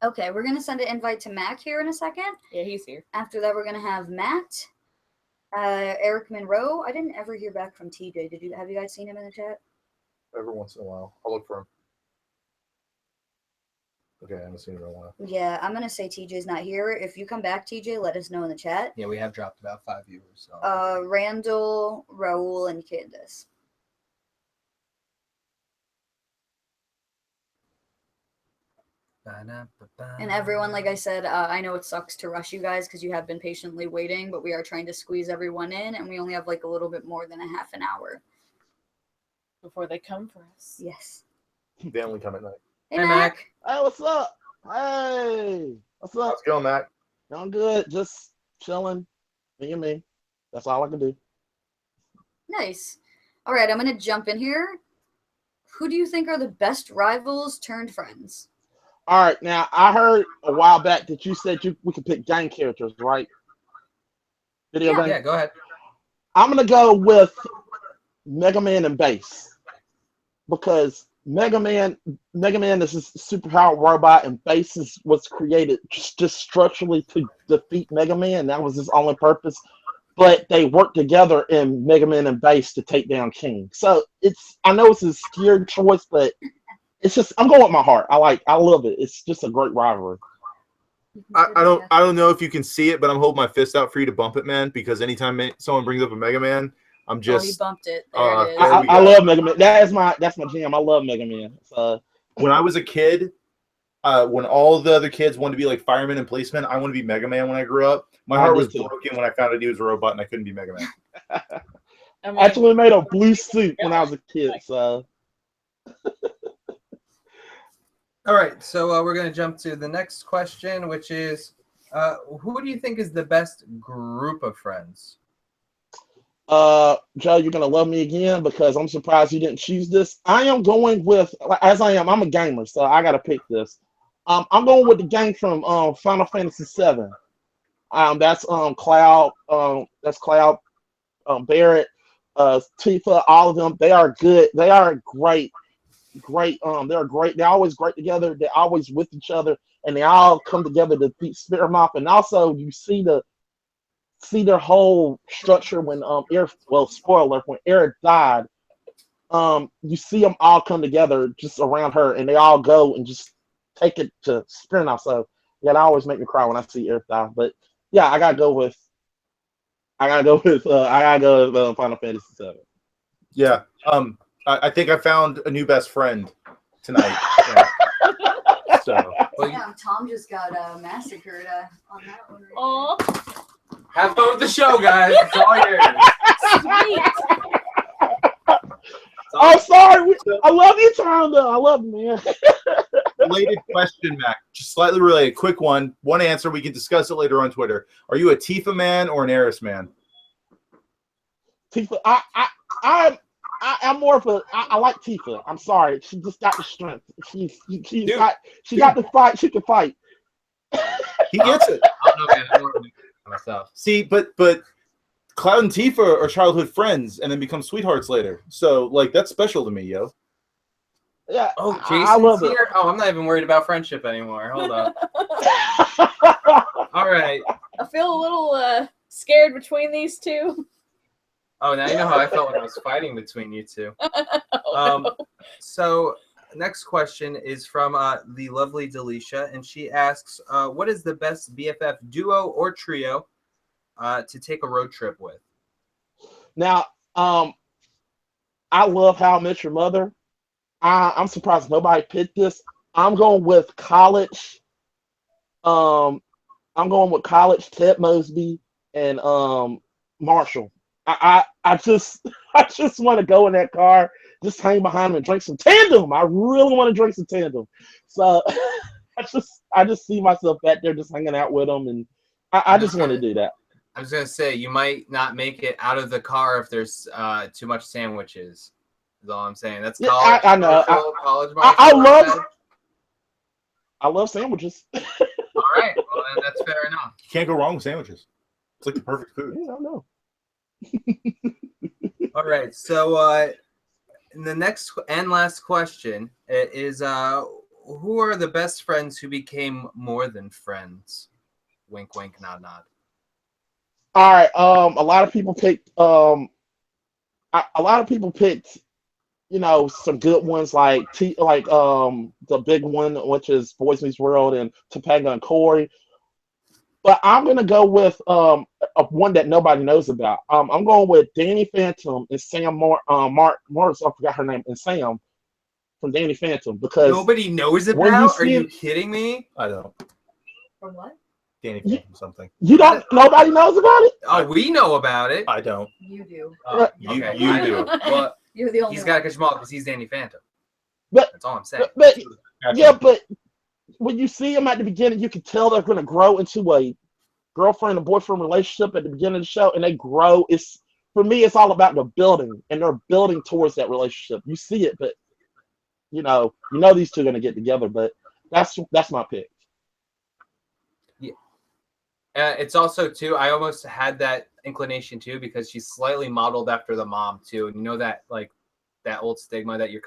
Speaker 3: Okay, we're gonna send an invite to Mac here in a second.
Speaker 4: Yeah, he's here.
Speaker 3: After that, we're gonna have Matt, Eric Monroe. I didn't ever hear back from TJ. Have you guys seen him in the chat?
Speaker 2: Every once in a while. I'll look for him. Okay, I haven't seen him in a while.
Speaker 3: Yeah, I'm gonna say TJ's not here. If you come back, TJ, let us know in the chat.
Speaker 1: Yeah, we have dropped about 5 viewers. So.
Speaker 3: Randall, Raul, and Candace. And everyone, like I said, I know it sucks to rush you guys because you have been patiently waiting, but we are trying to squeeze everyone in, and we only have like a little bit more than a half an hour
Speaker 4: before they come for us.
Speaker 3: Yes.
Speaker 2: They only come at night.
Speaker 3: Hey, Mac.
Speaker 14: Hey, what's up? Hey, what's up?
Speaker 2: How's it going, Mac?
Speaker 14: Doing good. Just chilling. Me and me. That's all I can do.
Speaker 3: Nice. All right, I'm gonna jump in here. Who do you think are the best rivals turned friends?
Speaker 14: All right, now I heard a while back that you said we could pick game characters, right? Video game?
Speaker 1: Yeah, go ahead.
Speaker 14: I'm gonna go with Mega Man and Bass. because Mega Man is this superpowered robot, and Base was created just structurally to defeat Mega Man. That was his only purpose. But they work together in Mega Man and Base to take down King. So I know it's a scared choice, but it's just I'm going with my heart. I love it. It's just a great rivalry.
Speaker 2: I don't know if you can see it, but I'm holding my fist out for you to bump it, man. Because anytime someone brings up a Mega Man, I'm just.
Speaker 3: Oh, you bumped it. There it is.
Speaker 14: I love Mega Man. That's my jam. I love Mega Man.
Speaker 2: When I was a kid, when all the other kids wanted to be like firemen and policemen, I wanted to be Mega Man when I grew up. My heart was broken when I found out he was a robot and I couldn't be Mega Man.
Speaker 14: I actually made a blue suit when I was a kid. So.
Speaker 1: All right, so we're going to jump to the next question, which is, who do you think is the best group of friends?
Speaker 14: Joe, you're gonna love me again because I'm surprised you didn't choose this. I am going with, as I am. I'm a gamer, so I gotta pick this. I'm going with the gang from Final Fantasy VII. That's Cloud. That's Cloud. Barrett, Tifa, all of them. They are good. They are great. They're great. They're always great together. They're always with each other, and they all come together to spit them off. And also, you see their whole structure when spoiler, when Eric died, you see them all come together just around her, and they all go and just take it to spin off. So yeah, that always make me cry when I see Eric die. But yeah, I gotta go with Final Fantasy VII.
Speaker 2: Yeah. I think I found a new best friend tonight. So.
Speaker 3: Yeah, Tom just got massacred on that one.
Speaker 4: Oh.
Speaker 1: Have fun with the show, guys. It's all yours.
Speaker 4: Sweet.
Speaker 14: I'm sorry. I love you, Tom. Though I love you, man.
Speaker 2: Related question, Mac. Just slightly related. Quick one. One answer. We can discuss it later on Twitter. Are you a Tifa man or an Eris man?
Speaker 14: Tifa. I'm more of a. I like Tifa. I'm sorry. She just got the strength. She got the fight. She can fight.
Speaker 2: He gets it.
Speaker 1: I don't know, man. I'm more of a myself.
Speaker 2: See, but Cloud and Tifa are childhood friends and then become sweethearts later. So like that's special to me, yo.
Speaker 14: Yeah.
Speaker 1: Oh,
Speaker 14: I love
Speaker 1: Jason's
Speaker 14: it.
Speaker 1: here. Oh, I'm not even worried about friendship anymore. Hold on. All right.
Speaker 4: I feel a little scared between these two.
Speaker 1: Oh, now you know how I felt when I was fighting between you two.
Speaker 4: No.
Speaker 1: So next question is from the lovely Delisha, and she asks, what is the best BFF duo or trio to take a road trip with?
Speaker 14: Now, I love How I Met Your Mother. I'm surprised nobody picked this. I'm going with college. I'm going with college, Ted Mosby and Marshall. I just want to go in that car, just hang behind him and drink some Tandem. I really want to drink some Tandem. So I just see myself back there just hanging out with them, and I just want to do that.
Speaker 1: I was gonna say you might not make it out of the car if there's too much sandwiches. Is all I'm saying. That's college.
Speaker 14: I know.
Speaker 1: College.
Speaker 14: I love sandwiches.
Speaker 1: All right. Well, then that's fair enough.
Speaker 2: You can't go wrong with sandwiches. It's like the perfect food.
Speaker 14: Yeah, I know.
Speaker 1: All right. So the next and last question is who are the best friends who became more than friends? Wink, wink, nod, nod.
Speaker 14: All right. A lot of people picked. Some good ones like the big one, which is Boys Meets World and Topanga and Corey. But I'm gonna go with one that nobody knows about. I'm going with Danny Phantom and Sam Morris. I forgot her name, and Sam from Danny Phantom because
Speaker 1: nobody knows about. Are you kidding me?
Speaker 2: I don't.
Speaker 3: From what?
Speaker 2: Danny Phantom something.
Speaker 14: You don't. Nobody knows about it.
Speaker 1: Oh, we know about it.
Speaker 2: I don't.
Speaker 3: You do.
Speaker 2: You
Speaker 1: I
Speaker 2: do.
Speaker 1: Well,
Speaker 3: You're the only
Speaker 1: he's
Speaker 3: one.
Speaker 1: got to catch them all because he's Danny Phantom.
Speaker 14: But
Speaker 1: that's all I'm saying.
Speaker 14: But when you see them at the beginning, you can tell they're going to grow into a girlfriend and boyfriend relationship at the beginning of the show, and they grow. For me, it's all about the building, and they're building towards that relationship. You see it, but you know these two are going to get together. But that's my pick.
Speaker 1: Yeah, it's also too. I almost had that inclination too because she's slightly modeled after the mom too, and you know that that old stigma that you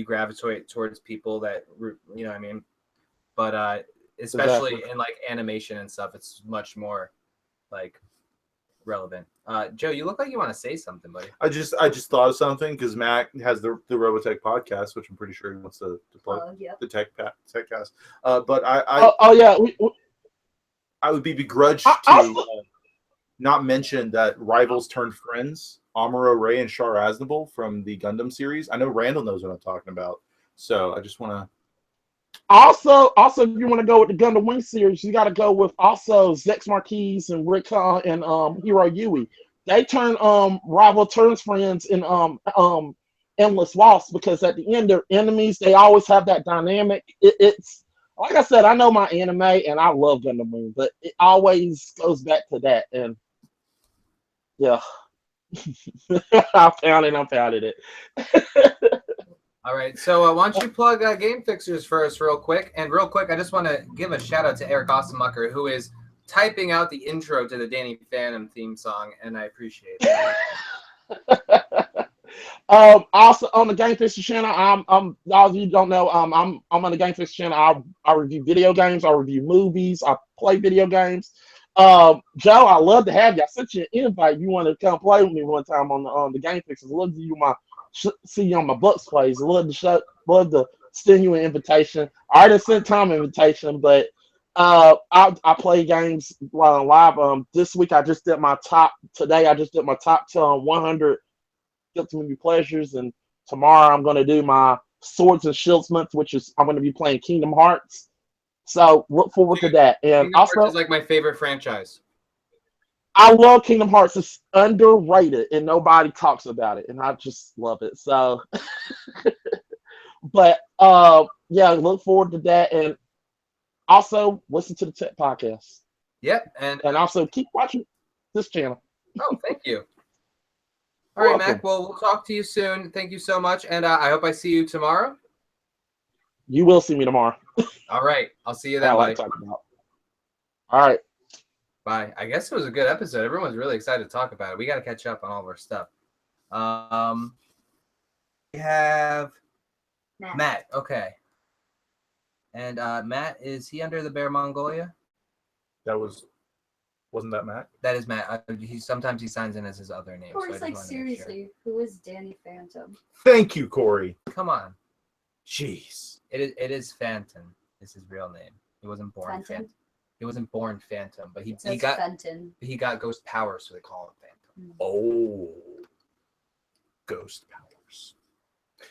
Speaker 1: gravitate towards people that, you know what I mean? But especially in like animation and stuff, it's much more like relevant. Joe, you look like you want to say something, buddy.
Speaker 2: I just thought of something because Matt has the Robotech podcast, which I'm pretty sure he wants to plug the TechCast. But I would be begrudged to not mention that rivals turned friends, Amuro Ray and Char Aznavour from the Gundam series. I know Randall knows what I'm talking about, so I just want to.
Speaker 14: Also, if you want to go with the Gundam Wing series, you got to go with also Zex Marquise and Rick Khan and Hiro Yui. They turn rival turns friends in Endless Waltz because at the end they're enemies. They always have that dynamic. It's like I said, I know my anime and I love Gundam Wing, but it always goes back to that. And yeah, I found it.
Speaker 1: All right, so why don't you plug Game Fixers first real quick? And real quick, I just want to give a shout out to Eric Ostenmucker, who is typing out the intro to the Danny Phantom theme song, and I appreciate it.
Speaker 14: Also on the Game Fixers channel, I'm all of you don't know, I'm on the Game Fixers channel. I review video games, I review movies, I play video games. Joe, I love to have you. I sent you an invite. You want to come play with me one time on the Game Fixers? Love to see you on my Bucks plays. Love to send you an invitation. I already sent Tom an invitation, but I play games while I'm live. This week I just did my top 100 guilty movie pleasures, and tomorrow I'm going to do my Swords and Shields month, which is I'm going to be playing Kingdom Hearts. So look forward to that. And
Speaker 1: Kingdom Hearts is like my favorite franchise.
Speaker 14: I love Kingdom Hearts. It's underrated and nobody talks about it, and I just love it. So, but yeah, look forward to that, and also listen to the Tech Podcast.
Speaker 1: Yep,
Speaker 14: and also keep watching this channel.
Speaker 1: Oh, thank you. All right, Mac. Well, we'll talk to you soon. Thank you so much, and I hope I see you tomorrow.
Speaker 14: You will see me tomorrow.
Speaker 1: All right, I'll see you then, buddy.
Speaker 14: All right.
Speaker 1: Bye. I guess it was a good episode. Everyone's really excited to talk about it. We got to catch up on all of our stuff. We have Matt. Okay. And Matt, is he under the Bear Mongolia?
Speaker 2: Wasn't that Matt?
Speaker 1: That is Matt. Sometimes he signs in as his other name.
Speaker 3: Corey's like, seriously, who is Danny Phantom?
Speaker 2: Thank you, Corey.
Speaker 1: Come on.
Speaker 2: Jeez.
Speaker 1: It is Phantom. Is his real name. He wasn't born Phantom. He wasn't born Phantom, but he got ghost powers, so they call him Phantom.
Speaker 2: Oh, ghost powers.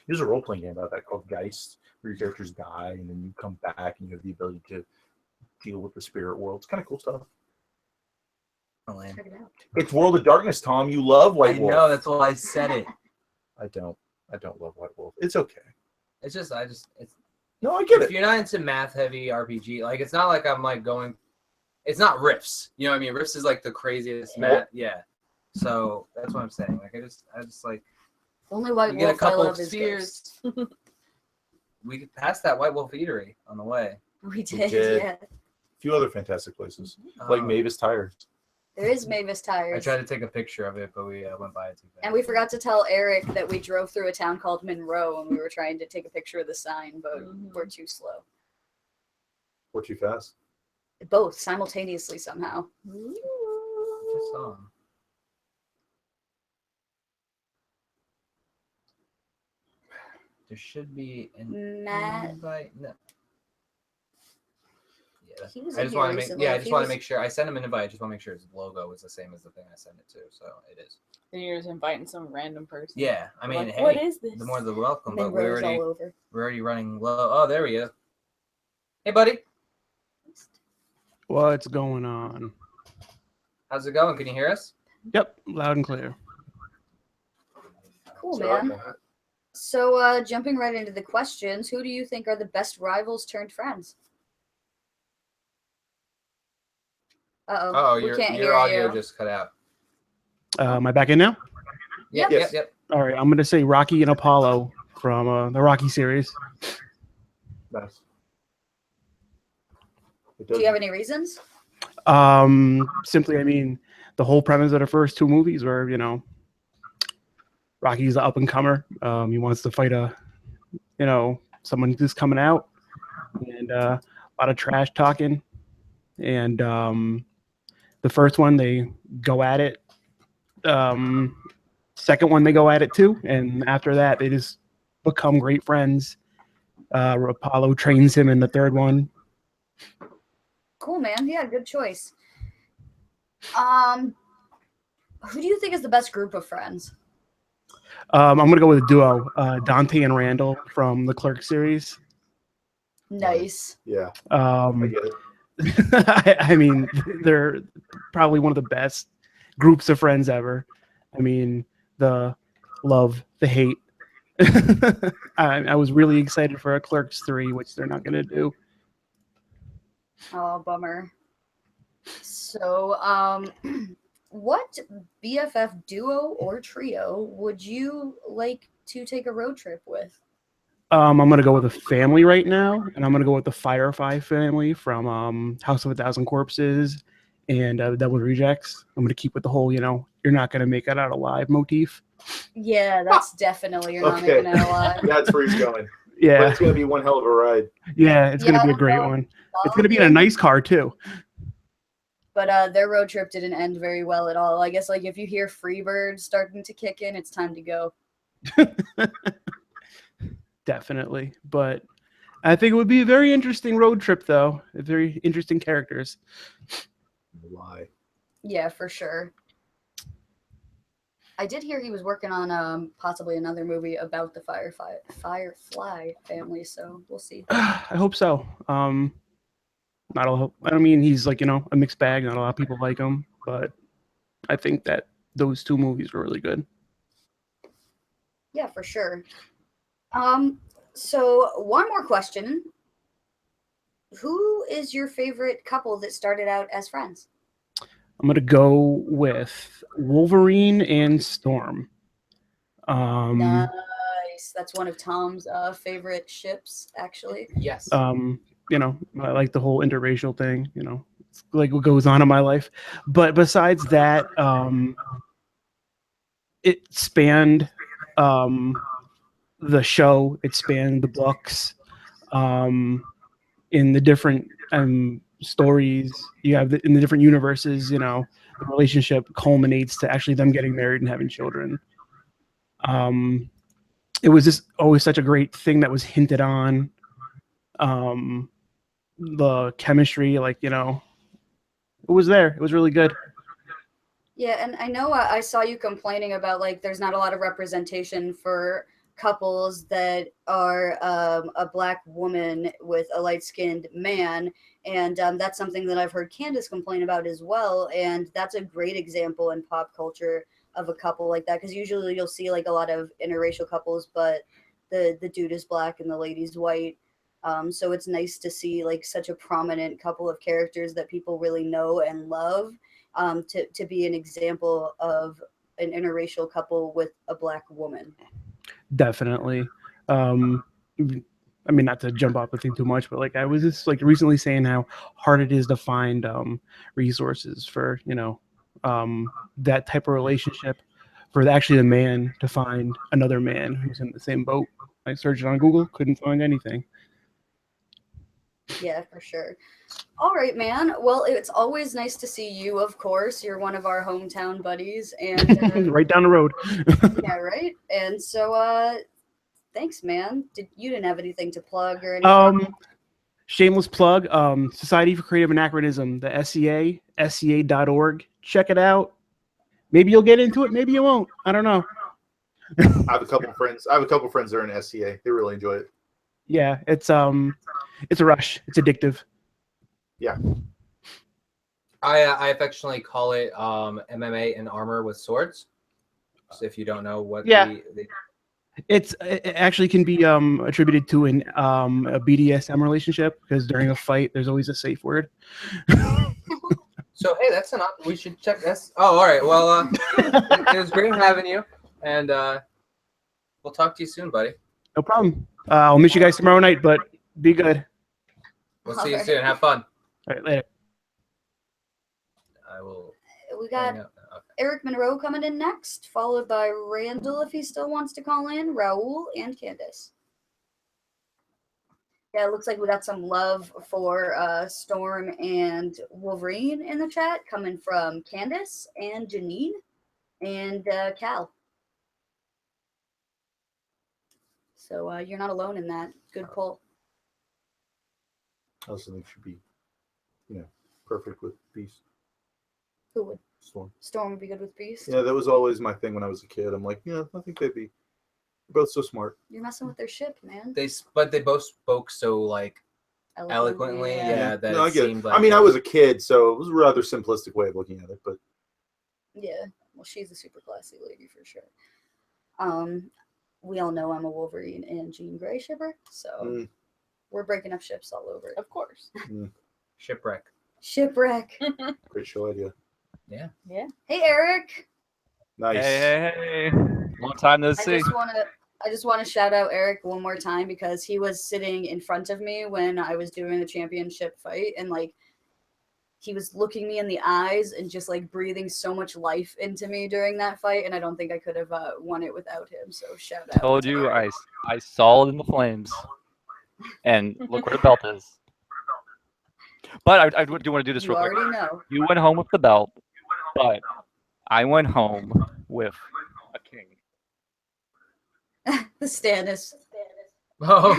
Speaker 2: There's a role-playing game about that called Geist, where your characters die and then you come back and you have the ability to deal with the spirit world. It's kind of cool stuff.
Speaker 3: Check it out.
Speaker 2: It's World of Darkness, Tom. You love White Wolf.
Speaker 1: I know, that's why I said it.
Speaker 2: I don't love White Wolf. It's okay.
Speaker 1: It's just
Speaker 2: no, I get it.
Speaker 1: If you're not into math-heavy RPG, like it's not like I'm like going. It's not Rifts. You know what I mean? Rifts is like the craziest math. Yeah. So that's what I'm saying. Like I just like.
Speaker 3: Only White
Speaker 1: Wolf. Get a couple of
Speaker 3: spheres.
Speaker 1: We passed that White Wolf Eatery on the way.
Speaker 3: We did. Yeah.
Speaker 2: A few other fantastic places, like Mavis Tires.
Speaker 3: There is Mavis Tires.
Speaker 1: I tried to take a picture of it, but we went by it too fast.
Speaker 3: And we forgot to tell Eric that we drove through a town called Monroe and we were trying to take a picture of the sign, but we're too slow.
Speaker 2: We're too fast.
Speaker 3: Both simultaneously somehow.
Speaker 1: There should be an
Speaker 3: Matt.
Speaker 1: invite. No.
Speaker 3: He was
Speaker 1: I just want to make I just want to make sure I sent him an invite. I just want to make sure his logo is the same as the thing I sent it to. So it is.
Speaker 4: Then you're just inviting some random person.
Speaker 1: Yeah, I mean,
Speaker 4: like,
Speaker 1: hey,
Speaker 4: what is this?
Speaker 1: The more the welcome, but
Speaker 3: we're
Speaker 1: already running low. Oh, there we go. Hey, buddy.
Speaker 15: What's going on?
Speaker 1: How's it going? Can you hear us?
Speaker 15: Yep, loud and clear.
Speaker 3: Cool, man. So, jumping right into the questions, who do you think are the best rivals turned friends?
Speaker 1: Oh, your audio just cut out.
Speaker 15: Am I back in now?
Speaker 1: Yep.
Speaker 15: All right, I'm going to say Rocky and Apollo from the Rocky series.
Speaker 2: Nice.
Speaker 3: Do you have any reasons?
Speaker 15: Simply, I mean, the whole premise of the first two movies were, Rocky's the up and comer. He wants to fight someone who's coming out, and a lot of trash talking. And the first one they go at it. Second one they go at it too, and after that they just become great friends. Apollo trains him in the third one.
Speaker 3: Cool, man. Yeah, good choice. Who do you think is the best group of friends?
Speaker 15: I'm gonna go with a duo, Dante and Randall from the Clerk series.
Speaker 3: Nice.
Speaker 2: Yeah.
Speaker 15: I
Speaker 2: get it.
Speaker 15: I mean, they're probably one of the best groups of friends ever. I mean, the love, the hate. I was really excited for a Clerks 3, which they're not gonna do.
Speaker 3: Oh, bummer. So, what BFF duo or trio would you like to take a road trip with?
Speaker 15: I'm gonna go with a family right now, and I'm gonna go with the Firefly family from House of a Thousand Corpses and Devil Rejects. I'm gonna keep with the whole, you're not gonna make it out alive motif.
Speaker 3: Yeah, that's definitely you're not making it alive.
Speaker 2: That's where he's going.
Speaker 15: Yeah.
Speaker 2: But it's gonna be one hell of a ride.
Speaker 15: Yeah, it's gonna be a great one. It's gonna be in a nice car too.
Speaker 3: But their road trip didn't end very well at all. I guess like if you hear Freebird starting to kick in, it's time to go.
Speaker 15: Definitely. But I think it would be a very interesting road trip though. Very interesting characters.
Speaker 2: Why?
Speaker 3: Yeah, for sure. I did hear he was working on possibly another movie about the Firefly family, so we'll see.
Speaker 15: I hope so. Not all. I mean, he's like a mixed bag. Not a lot of people like him, but I think that those two movies were really good.
Speaker 3: Yeah, for sure. So one more question: who is your favorite couple that started out as friends?
Speaker 15: I'm gonna go with Wolverine and Storm.
Speaker 3: Nice. That's one of Tom's favorite ships, actually.
Speaker 1: Yes.
Speaker 15: I like the whole interracial thing. It's like what goes on in my life. But besides that, it spanned the show. It spanned the books. In the different stories you have in the different universes, the relationship culminates to actually them getting married and having children. It was just always such a great thing that was hinted on. The chemistry, it was there. It was really good.
Speaker 3: Yeah, and I know I saw you complaining about like there's not a lot of representation for couples that are a black woman with a light-skinned man, and that's something that I've heard Candace complain about as well, and that's a great example in pop culture of a couple like that, because usually you'll see like a lot of interracial couples, but the dude is black and the lady's white. So it's nice to see like such a prominent couple of characters that people really know and love to be an example of an interracial couple with a black woman.
Speaker 15: Definitely. I mean, not to jump off the thing too much, but like I was just like recently saying how hard it is to find resources for that type of relationship, for actually the man to find another man who's in the same boat. I searched on Google, couldn't find anything.
Speaker 3: Yeah, for sure. All right, man. Well, it's always nice to see you, of course. You're one of our hometown buddies. And
Speaker 15: right down the road.
Speaker 3: Yeah, right? And so, thanks, man. You didn't have anything to plug or anything?
Speaker 15: Shameless plug, Society for Creative Anachronism, the SEA, SEA.org. Check it out. Maybe you'll get into it, maybe you won't. I don't know.
Speaker 2: I have a couple friends that are in SCA. They really enjoy it.
Speaker 15: Yeah, it's a rush. It's addictive.
Speaker 2: Yeah.
Speaker 1: I affectionately call it MMA and armor with swords. So if you don't know what
Speaker 15: it actually can be attributed to a BDSM relationship, because during a fight there's always a safe word.
Speaker 1: So hey, that's an option. We should check this. Oh, all right. Well, it was great having you, and we'll talk to you soon, buddy.
Speaker 15: No problem. I'll miss you guys tomorrow night, but be good.
Speaker 1: We'll see you soon. Have fun.
Speaker 15: All right, later.
Speaker 1: I will.
Speaker 3: We got.
Speaker 1: Okay.
Speaker 3: Eric Monroe coming in next, followed by Randall if he still wants to call in, Raul, and Candace. Yeah, it looks like we got some love for Storm and Wolverine in the chat, coming from Candace and Janine and Cal. So you're not alone in that. Good pull.
Speaker 2: I also think should be, perfect with Beast.
Speaker 3: Who would?
Speaker 2: Storm.
Speaker 3: Storm would be good with Beast.
Speaker 2: Yeah, that was always my thing when I was a kid. I'm like, I think they'd be both so smart.
Speaker 3: You're messing with their ship, man.
Speaker 1: But they both spoke so like eloquently. Yeah, that
Speaker 2: No, I
Speaker 1: it
Speaker 2: get it.
Speaker 1: seemed like.
Speaker 2: I mean, I was a kid, so it was a rather simplistic way of looking at it, but.
Speaker 3: Yeah, well, she's a super classy lady for sure. We all know I'm a Wolverine and Jean Grey shipper, so we're breaking up ships all over.
Speaker 4: Of course.
Speaker 1: Shipwreck.
Speaker 3: Shipwreck.
Speaker 2: Great show idea.
Speaker 1: Yeah.
Speaker 4: Yeah.
Speaker 3: Hey, Eric.
Speaker 2: Nice.
Speaker 16: Hey. Long time no see.
Speaker 3: I just want to shout out Eric one more time because he was sitting in front of me when I was doing the championship fight, and like he was looking me in the eyes and just like breathing so much life into me during that fight, and I don't think I could have won it without him. So shout out.
Speaker 16: Told you I saw it in the flames, and look where the belt is. But I do want to do this real quick.
Speaker 3: You already know.
Speaker 16: You went home with the belt, but I went home with a king.
Speaker 3: The Stannis.
Speaker 1: Oh,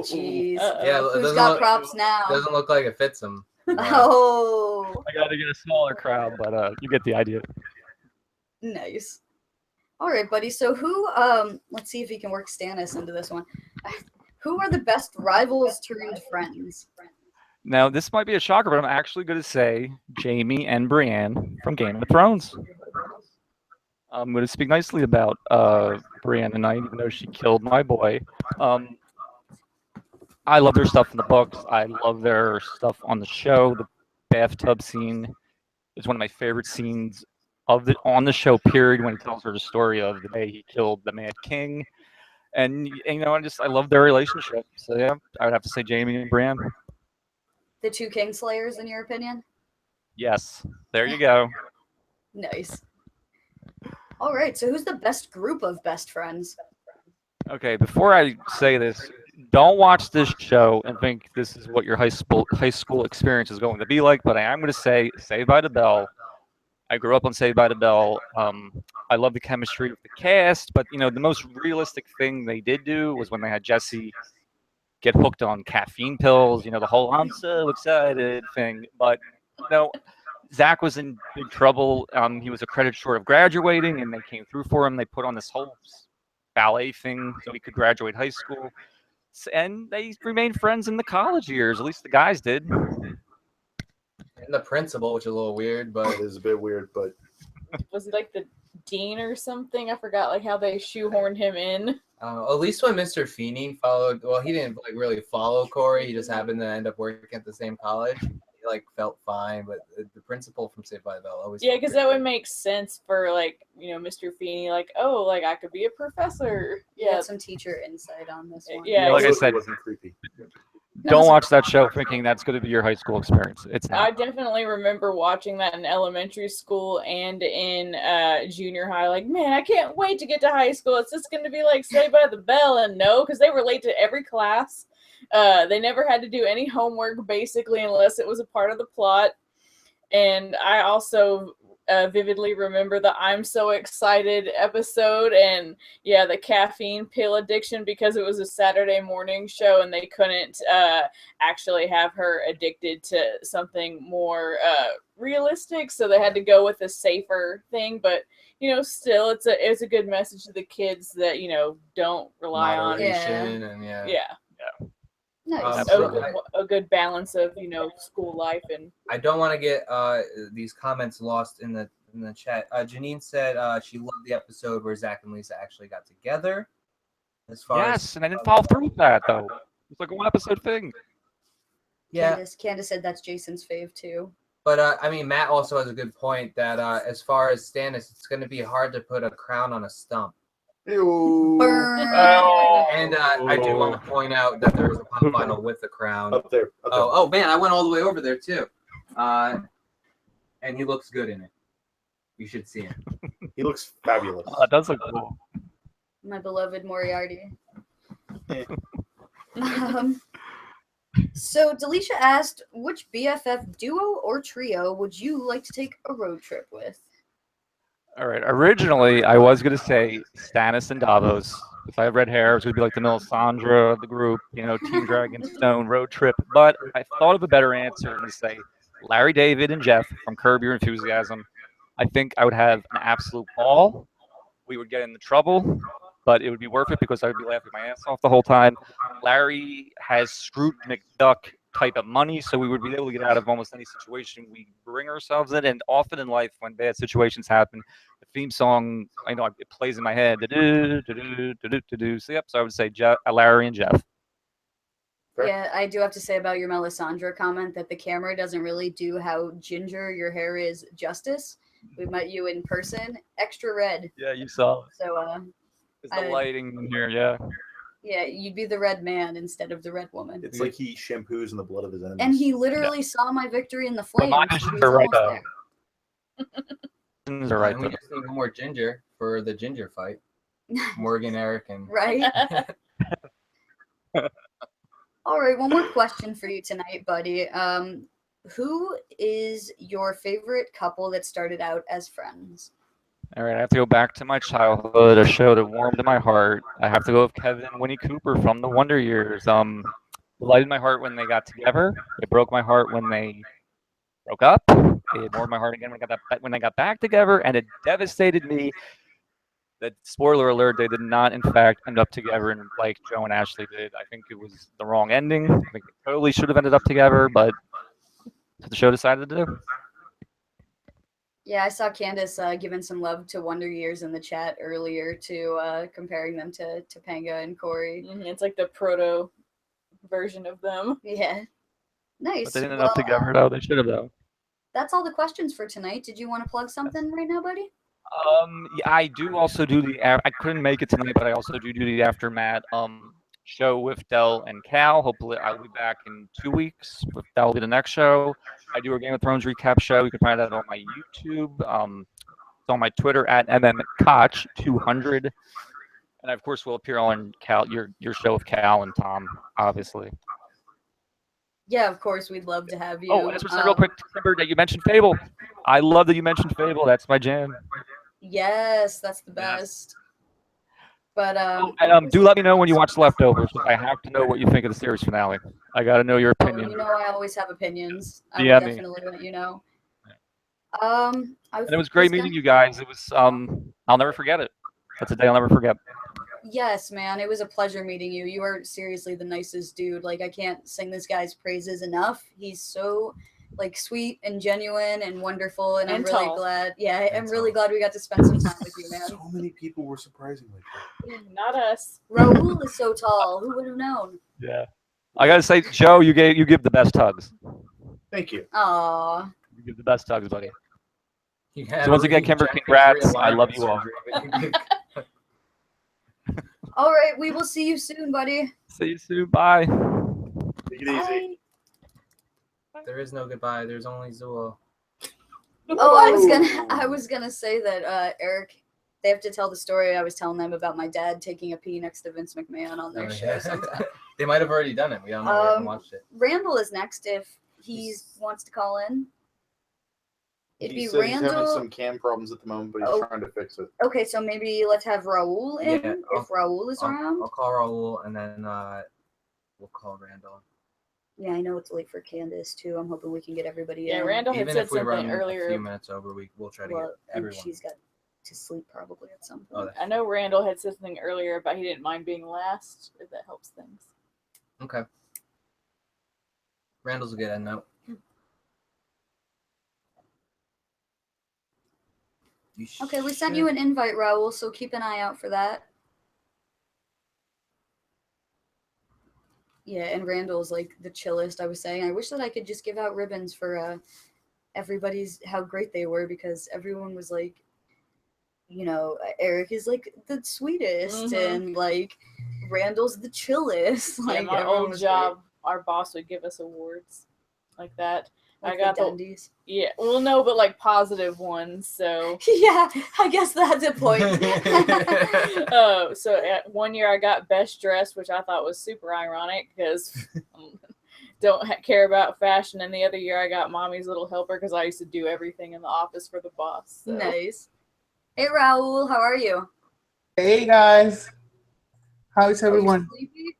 Speaker 3: jeez.
Speaker 1: Yeah,
Speaker 3: Who's got props now?
Speaker 1: Doesn't look like it fits him.
Speaker 3: Oh.
Speaker 16: I got to get a smaller crowd, but you get the idea.
Speaker 3: Nice. All right, buddy. So who? Let's see if he can work Stannis into this one. Who are the best rivals turned friends?
Speaker 16: Now, this might be a shocker, but I'm actually going to say Jaime and Brienne from Game of Thrones. I'm going to speak nicely about Brienne tonight, even though she killed my boy. I love their stuff in the books. I love their stuff on the show. The bathtub scene is one of my favorite scenes on the show, period, when he tells her the story of the day he killed the Mad King. And I love their relationship. So yeah, I would have to say Jaime and Brienne.
Speaker 3: The two Kingslayers, in your opinion?
Speaker 16: Yes. There you go.
Speaker 3: Nice. All right. So who's the best group of best friends?
Speaker 16: Okay, before I say this, don't watch this show and think this is what your high school experience is going to be like, but I am going to say Saved by the Bell. I grew up on Saved by the Bell. I love the chemistry of the cast, but the most realistic thing they did do was when they had Jesse get hooked on caffeine pills, the whole "I'm so excited" thing. But Zach was in big trouble. He was a credit short of graduating, and they came through for him. They put on this whole ballet thing so he could graduate high school, and they remained friends in the college years. At least the guys did.
Speaker 1: And the principal, which is a little weird, but
Speaker 2: it is a bit weird. But
Speaker 4: was he like the dean or something? I forgot like how they shoehorned him in.
Speaker 1: At least when Mr. Feeney followed, well, he didn't like really follow Corey. He just happened to end up working at the same college. He like felt fine, but the principal from Saved by the Bell always.
Speaker 4: Yeah, because that would make sense for like Mr. Feeney, like I could be a professor.
Speaker 3: Yeah, some teacher insight on this one.
Speaker 4: Yeah,
Speaker 16: like I said,
Speaker 2: it wasn't creepy.
Speaker 16: Don't watch that show thinking that's going to be your high school experience. It's not.
Speaker 4: I definitely remember watching that in elementary school and in junior high. Like, man, I can't wait to get to high school. It's just going to be like Saved by the Bell. And no, because they were late to every class. They never had to do any homework, basically, unless it was a part of the plot. And I also vividly remember the "I'm so excited" episode, and yeah, the caffeine pill addiction, because it was a Saturday morning show and they couldn't actually have her addicted to something more realistic, so they had to go with a safer thing. But still, it's a good message to the kids that don't rely on
Speaker 1: moderation and yeah.
Speaker 3: Nice.
Speaker 4: A good balance of school life. And
Speaker 1: I don't want to get these comments lost in the chat. Janine said she loved the episode where Zach and Lisa actually got together. As far
Speaker 16: yes, and I didn't follow through with that though. It's like a one episode thing.
Speaker 1: Yeah,
Speaker 3: Candace said that's Jason's fave too.
Speaker 1: But I mean, Matt also has a good point that as far as Stannis, it's going to be hard to put a crown on a stump. And I do want to point out that there was a pop vinyl with the crown
Speaker 2: up there.
Speaker 1: Oh man, I went all the way over there too. And and he looks good in it. You should see him.
Speaker 2: He looks fabulous.
Speaker 16: That does look cool.
Speaker 3: My beloved Moriarty. So Delisha asked, which BFF duo or trio would you like to take a road trip with?
Speaker 16: All right. Originally, I was gonna say Stannis and Davos. If I had red hair, it was gonna be like the Melisandre of the group, Team Dragonstone road trip. But I thought of a better answer and to say Larry David and Jeff from Curb Your Enthusiasm. I think I would have an absolute ball. We would get into trouble, but it would be worth it because I would be laughing my ass off the whole time. Larry has Scrooge McDuck type of money, so we would be able to get out of almost any situation we bring ourselves in. And often in life, when bad situations happen, the theme song, I know it plays in my head. So yep, so I would say Larry and Jeff.
Speaker 3: Yeah, I do have to say about your Melisandre comment that the camera doesn't really do how ginger your hair is justice. We met you in person, extra red.
Speaker 16: Yeah, you saw it.
Speaker 3: So,
Speaker 16: It's the lighting in here, yeah.
Speaker 3: Yeah, you'd be the red man instead of the red woman.
Speaker 2: It's like he shampoos in the blood of his enemies.
Speaker 3: And he literally saw my victory in the flames.
Speaker 16: mine
Speaker 3: so
Speaker 16: is
Speaker 3: he was
Speaker 16: right,
Speaker 3: almost
Speaker 16: though.
Speaker 3: there.
Speaker 16: Right,
Speaker 1: And we just need one more ginger for the ginger fight. Morgan, Eric, and
Speaker 3: Right? All right, one more question for you tonight, buddy. Who is your favorite couple that started out as friends?
Speaker 16: All right, I have to go back to my childhood, a show that warmed my heart. I have to go with Kevin and Winnie Cooper from the Wonder Years. It lighted my heart when they got together. It broke my heart when they broke up. It warmed my heart again when they got back together, and it devastated me that, spoiler alert, they did not, in fact, end up together and like Joe and Ashley did. I think it was the wrong ending. I think they totally should have ended up together, but that's what the show decided to do.
Speaker 3: Yeah, I saw Candace giving some love to Wonder Years in the chat earlier, to comparing them to Topanga and Corey.
Speaker 4: It's like the proto version of them.
Speaker 3: Yeah. Nice.
Speaker 16: But they didn't end up together, though. They should have, though.
Speaker 3: That's all the questions for tonight. Did you want to plug something right now, buddy?
Speaker 16: Yeah, I do also do I couldn't make it tonight, but I also do the AfterMat show with Del and Cal. Hopefully, I'll be back in 2 weeks. That'll be the next show. I do a Game of Thrones recap show. You can find that on my YouTube. It's on my Twitter at mmkoch200, and I, of course, will appear on Cal your show with Cal and Tom, obviously.
Speaker 3: Yeah, of course. We'd love to have you.
Speaker 16: Oh, and just real quick, Kimber, that you mentioned Fable. I love that you mentioned Fable. That's my jam.
Speaker 3: Yes, that's the best. But
Speaker 16: And do let me know when you watch The Leftovers. I have to know what you think of the series finale. I got to know your opinion.
Speaker 3: you know I always have opinions. I
Speaker 16: Yeah,
Speaker 3: will
Speaker 16: me.
Speaker 3: definitely let you know.
Speaker 16: And it was great meeting you guys. It was I'll never forget it. That's a day I'll never forget.
Speaker 3: Yes, man, it was a pleasure meeting you. You are seriously the nicest dude. Like, I can't sing this guy's praises enough. He's so like sweet and genuine and wonderful, and I'm
Speaker 4: And
Speaker 3: really
Speaker 4: tall.
Speaker 3: glad. Yeah, I'm really glad we got to spend some time with you, man.
Speaker 2: So many people were surprisingly
Speaker 4: Not us.
Speaker 3: Raul is so tall. Who would have known?
Speaker 16: Yeah. I gotta say, Joe, you give the best hugs.
Speaker 2: Thank you.
Speaker 3: Aw.
Speaker 16: You give the best hugs, buddy.
Speaker 1: You had
Speaker 16: So once again, Kimber, congrats. I
Speaker 1: realignment
Speaker 16: love you all.
Speaker 1: surgery.
Speaker 3: All right, we will see you soon, buddy.
Speaker 16: See you soon. Bye.
Speaker 2: Take it easy.
Speaker 1: There is no goodbye. There's only Zool.
Speaker 3: Oh, I was gonna say that Eric, they have to tell the story I was telling them about my dad taking a pee next to Vince McMahon on their
Speaker 1: Oh,
Speaker 3: show
Speaker 1: yeah.
Speaker 3: sometime.
Speaker 1: They might have already done it. We don't know. We haven't watched it.
Speaker 3: Randall is next if he wants to call in. It'd
Speaker 2: He
Speaker 3: be
Speaker 2: said he's having
Speaker 3: Randall.
Speaker 2: some cam problems at the moment, but he's
Speaker 3: Oh.
Speaker 2: trying to fix it.
Speaker 3: Okay, so maybe let's have Raul in
Speaker 1: Yeah,
Speaker 3: if Raul is around.
Speaker 1: I'll call Raul and then we'll call Randall.
Speaker 3: Yeah, I know it's late for Candace too. I'm hoping we can get everybody
Speaker 4: Yeah,
Speaker 3: in.
Speaker 4: Randall had
Speaker 1: Even
Speaker 4: said
Speaker 1: if we run
Speaker 4: something
Speaker 1: a
Speaker 4: earlier.
Speaker 1: few minutes over, we'll try to
Speaker 3: Well,
Speaker 1: get
Speaker 3: and
Speaker 1: everyone.
Speaker 3: she's got to sleep probably at some
Speaker 1: Oh,
Speaker 3: point.
Speaker 4: I know Randall had said something earlier about he didn't mind being last, if that helps things.
Speaker 1: Okay. Randall's a good end note.
Speaker 3: Okay, we sent you an invite, Raul, so keep an eye out for that. Yeah, and Randall's like the chillest. I was saying, I wish that I could just give out ribbons for everybody's how great they were, because everyone was like, Eric is like the sweetest, and like Randall's the chillest.
Speaker 4: Yeah,
Speaker 3: Like
Speaker 4: my
Speaker 3: everyone
Speaker 4: old
Speaker 3: was
Speaker 4: job, our boss would give us awards like that. I got the
Speaker 3: Dundies.
Speaker 4: yeah. Well, no, but like positive ones. So
Speaker 3: Yeah, I guess that's a point.
Speaker 4: so at 1 year I got best dressed, which I thought was super ironic because don't care about fashion. And the other year I got mommy's little helper because I used to do everything in the office for the boss. So.
Speaker 3: Nice. Hey Raul, how are you?
Speaker 17: Hey guys, how is
Speaker 3: Are you
Speaker 17: everyone?
Speaker 3: sleepy?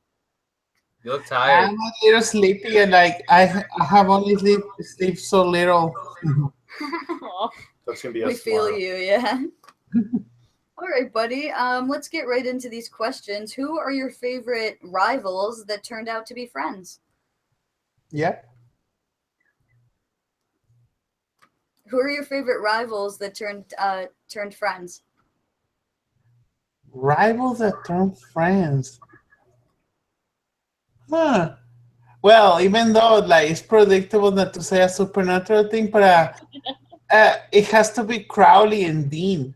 Speaker 1: You look tired.
Speaker 17: I'm a little sleepy and like I have only sleep so little.
Speaker 4: Aw.
Speaker 2: That's gonna be
Speaker 3: We
Speaker 2: us
Speaker 3: feel
Speaker 2: tomorrow.
Speaker 3: you, yeah. All right, buddy. Let's get right into these questions. Who are your favorite rivals that turned out to be friends?
Speaker 17: Yeah.
Speaker 3: Who are your favorite rivals that turned friends?
Speaker 17: Rivals that turn friends. Huh. Well, even though like it's predictable not to say a supernatural thing, but it has to be Crowley and Dean.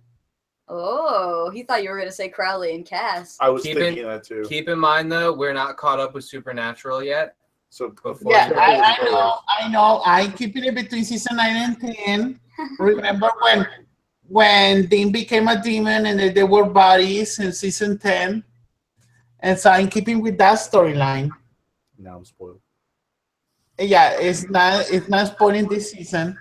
Speaker 3: Oh, he thought you were gonna say Crowley and Cass.
Speaker 2: I was
Speaker 1: Keep
Speaker 2: thinking
Speaker 1: in,
Speaker 2: that too.
Speaker 1: Keep in mind though, we're not caught up with Supernatural yet.
Speaker 2: So
Speaker 1: before
Speaker 17: Yeah,
Speaker 1: you go
Speaker 17: I
Speaker 1: spoilers.
Speaker 17: know, I know. I'm keeping it between season 9 and 10. Remember when Dean became a demon and they were buddies in season 10? And so I'm keeping with that storyline.
Speaker 2: Now I'm spoiled.
Speaker 17: Yeah, it's not spoiling this season.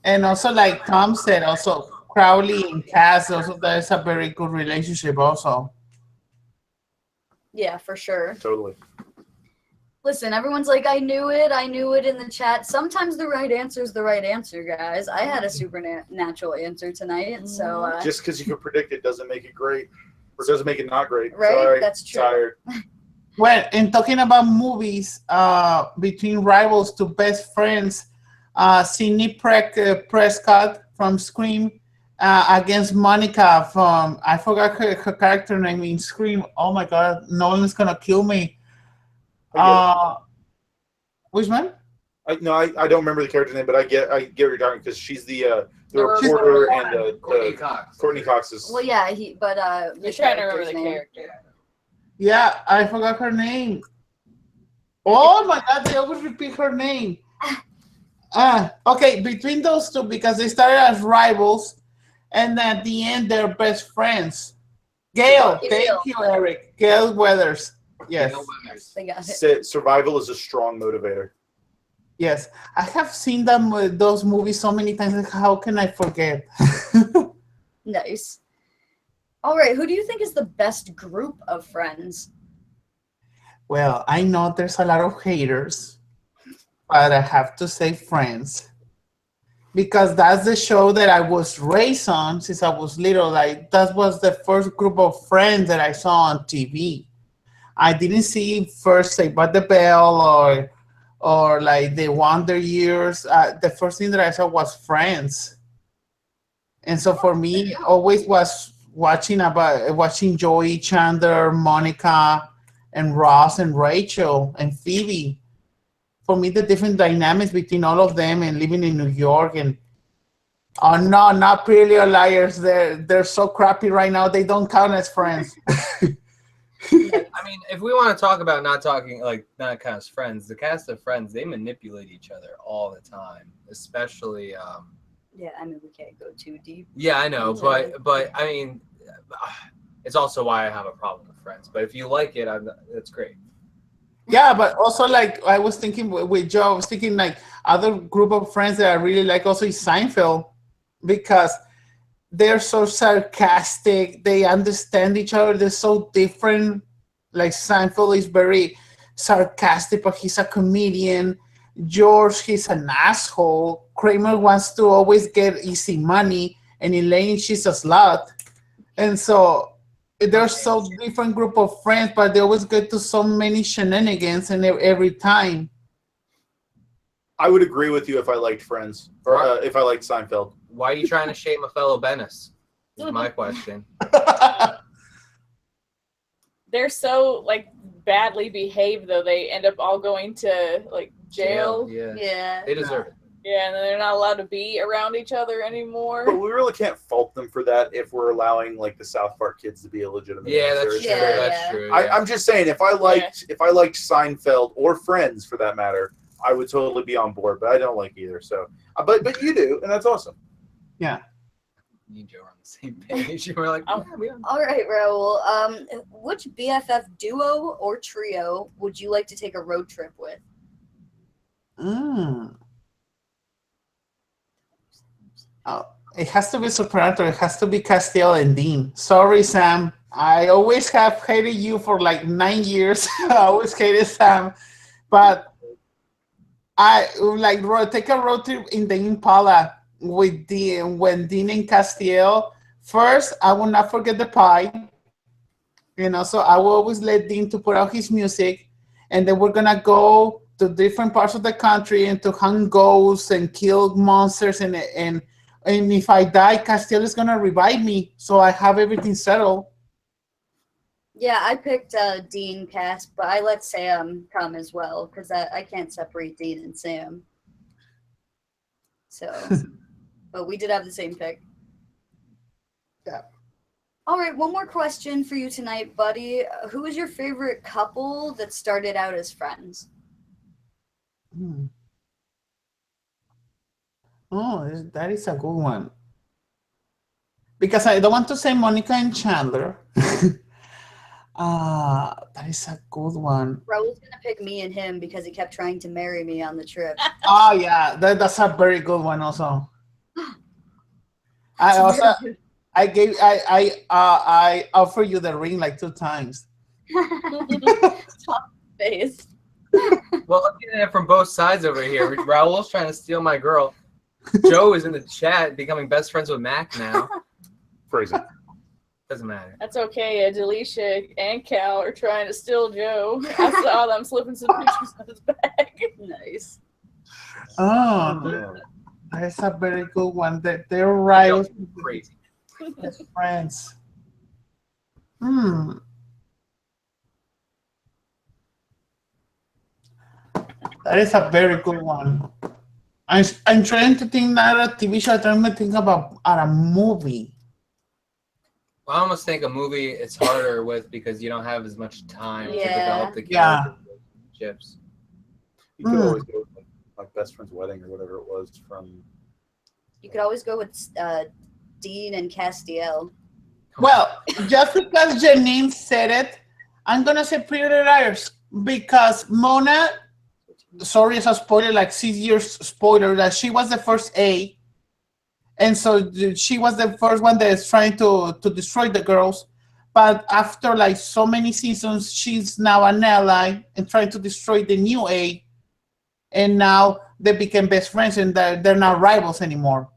Speaker 17: And also, like Tom said, also Crowley and Cass, also there's a very good relationship also.
Speaker 3: Yeah, for sure.
Speaker 2: Totally.
Speaker 3: Listen, everyone's like, I knew it in the chat. Sometimes the right answer is the right answer, guys. I had a supernatural answer tonight, so
Speaker 2: Just because you can predict it doesn't make it great, or doesn't make it not great.
Speaker 3: Right?
Speaker 2: Sorry,
Speaker 3: That's true.
Speaker 2: Tired.
Speaker 17: Well, in talking about movies, between rivals to best friends, Sidney Prescott from Scream against Monica from, I forgot her character name in Scream. Oh my God, Nolan's gonna kill me. Which one?
Speaker 2: I don't remember the character's name, but I get what you're talking, because she's the reporter and
Speaker 1: Courtney Cox.
Speaker 2: Courtney Cox is.
Speaker 3: well, yeah, but
Speaker 4: You're trying to remember the character.
Speaker 17: Yeah, I forgot her name. Oh my God, they always repeat her name. Okay, between those two, because they started as rivals, and at the end they're best friends. Gail, thank you, Eric. Gail Weathers. Yes.
Speaker 3: They got it.
Speaker 2: Survival is a strong motivator.
Speaker 17: Yes, I have seen those movies so many times. Like, how can I forget?
Speaker 3: Nice. All right, who do you think is the best group of friends?
Speaker 17: Well, I know there's a lot of haters, but I have to say Friends. Because that's the show that I was raised on since I was little. Like, that was the first group of friends that I saw on TV. I didn't see first Saved by the Bell or like the Wonder Years. The first thing that I saw was Friends. And so for me, always was watching Joey, Chandler, Monica, and Ross and Rachel and Phoebe. For me, the different dynamics between all of them and living in New York and oh no, not Pretty Little Liars. They're so crappy right now. They don't count as friends.
Speaker 1: I mean, if we want to talk about not as friends, the cast of Friends, they manipulate each other all the time, especially.
Speaker 3: Yeah, I mean, we can't go too deep.
Speaker 1: Yeah, I know, but I mean, it's also why I have a problem with Friends. But if you like it, that's great.
Speaker 17: Yeah, but also like I was thinking with Joe, I was thinking like other group of friends that I really like also is Seinfeld, because they're so sarcastic. They understand each other. They're so different. Like Seinfeld is very sarcastic, but he's a comedian. George, he's an asshole. Kramer wants to always get easy money, and Elaine, she's a slut. And so they're so different group of friends, but they always get to so many shenanigans and every time.
Speaker 2: I would agree with you if I liked Friends or if I liked Seinfeld.
Speaker 1: Why are you trying to shame a fellow Bennis? Is my question.
Speaker 4: They're so like badly behaved though. They end up all going to like jail.
Speaker 1: Yeah. They deserve it.
Speaker 4: Yeah, and then they're not allowed to be around each other anymore.
Speaker 2: But we really can't fault them for that if we're allowing like the South Park kids to be illegitimate.
Speaker 1: Yeah, that's
Speaker 2: actors.
Speaker 1: true. That's true.
Speaker 2: I'm just saying if I liked Seinfeld or Friends for that matter, I would totally be on board, but I don't like either. So, but you do, and that's awesome.
Speaker 1: Me and Joe are on the same page. We're like,
Speaker 3: all right, Raul. Which BFF duo or trio would you like to take a road trip with?
Speaker 17: Oh, it has to be Soprano. It has to be Castiel and Dean. Sorry, Sam. I always have hated you for like 9 years. I always hated Sam, but I like take a road trip in the Impala with when Dean and Castiel. First, I will not forget the pie. So I will always let Dean to put out his music, and then we're gonna go to different parts of the country and to hunt ghosts and kill monsters and if I die, Castiel is gonna revive me, so I have everything settled.
Speaker 3: Yeah, I picked Dean Cass, but I let Sam come as well because I can't separate Dean and Sam. So, but we did have the same pick.
Speaker 17: Yeah.
Speaker 3: All right, one more question for you tonight, buddy. Who is your favorite couple that started out as friends?
Speaker 17: Oh, that is a good one. Because I don't want to say Monica and Chandler. That is a good one.
Speaker 3: Raul's gonna pick me and him because he kept trying to marry me on the trip.
Speaker 17: Oh yeah, that's a very good one also. I offer you the ring like 2 times.
Speaker 3: Top face.
Speaker 1: Well, I'm getting it from both sides over here. Raul's trying to steal my girl. Joe is in the chat becoming best friends with Mac now.
Speaker 2: Phrasing.
Speaker 1: Doesn't matter.
Speaker 4: That's okay. Delisha and Cal are trying to steal Joe. I saw them slipping some pictures on his bag.
Speaker 3: Nice.
Speaker 17: Oh, that's a very good one. They're right.
Speaker 1: Crazy.
Speaker 17: As friends. That is a very good one. I'm trying to think not a TV show. I'm trying to think about a movie.
Speaker 1: Well, I almost think a movie it's harder with because you don't have as much time to develop the
Speaker 17: Yeah.
Speaker 1: character relationships.
Speaker 2: You could always go with like Best Friend's Wedding or whatever it was from.
Speaker 3: You could always go with Dean and Castiel.
Speaker 17: Well, just because Janine said it, I'm gonna say Pretty Little Liars because Mona. Sorry, it's a spoiler, like 6 years spoiler, that she was the first A. And so she was the first one that's trying to destroy the girls. But after like so many seasons, she's now an ally and trying to destroy the new A. And now they became best friends and they're not rivals anymore.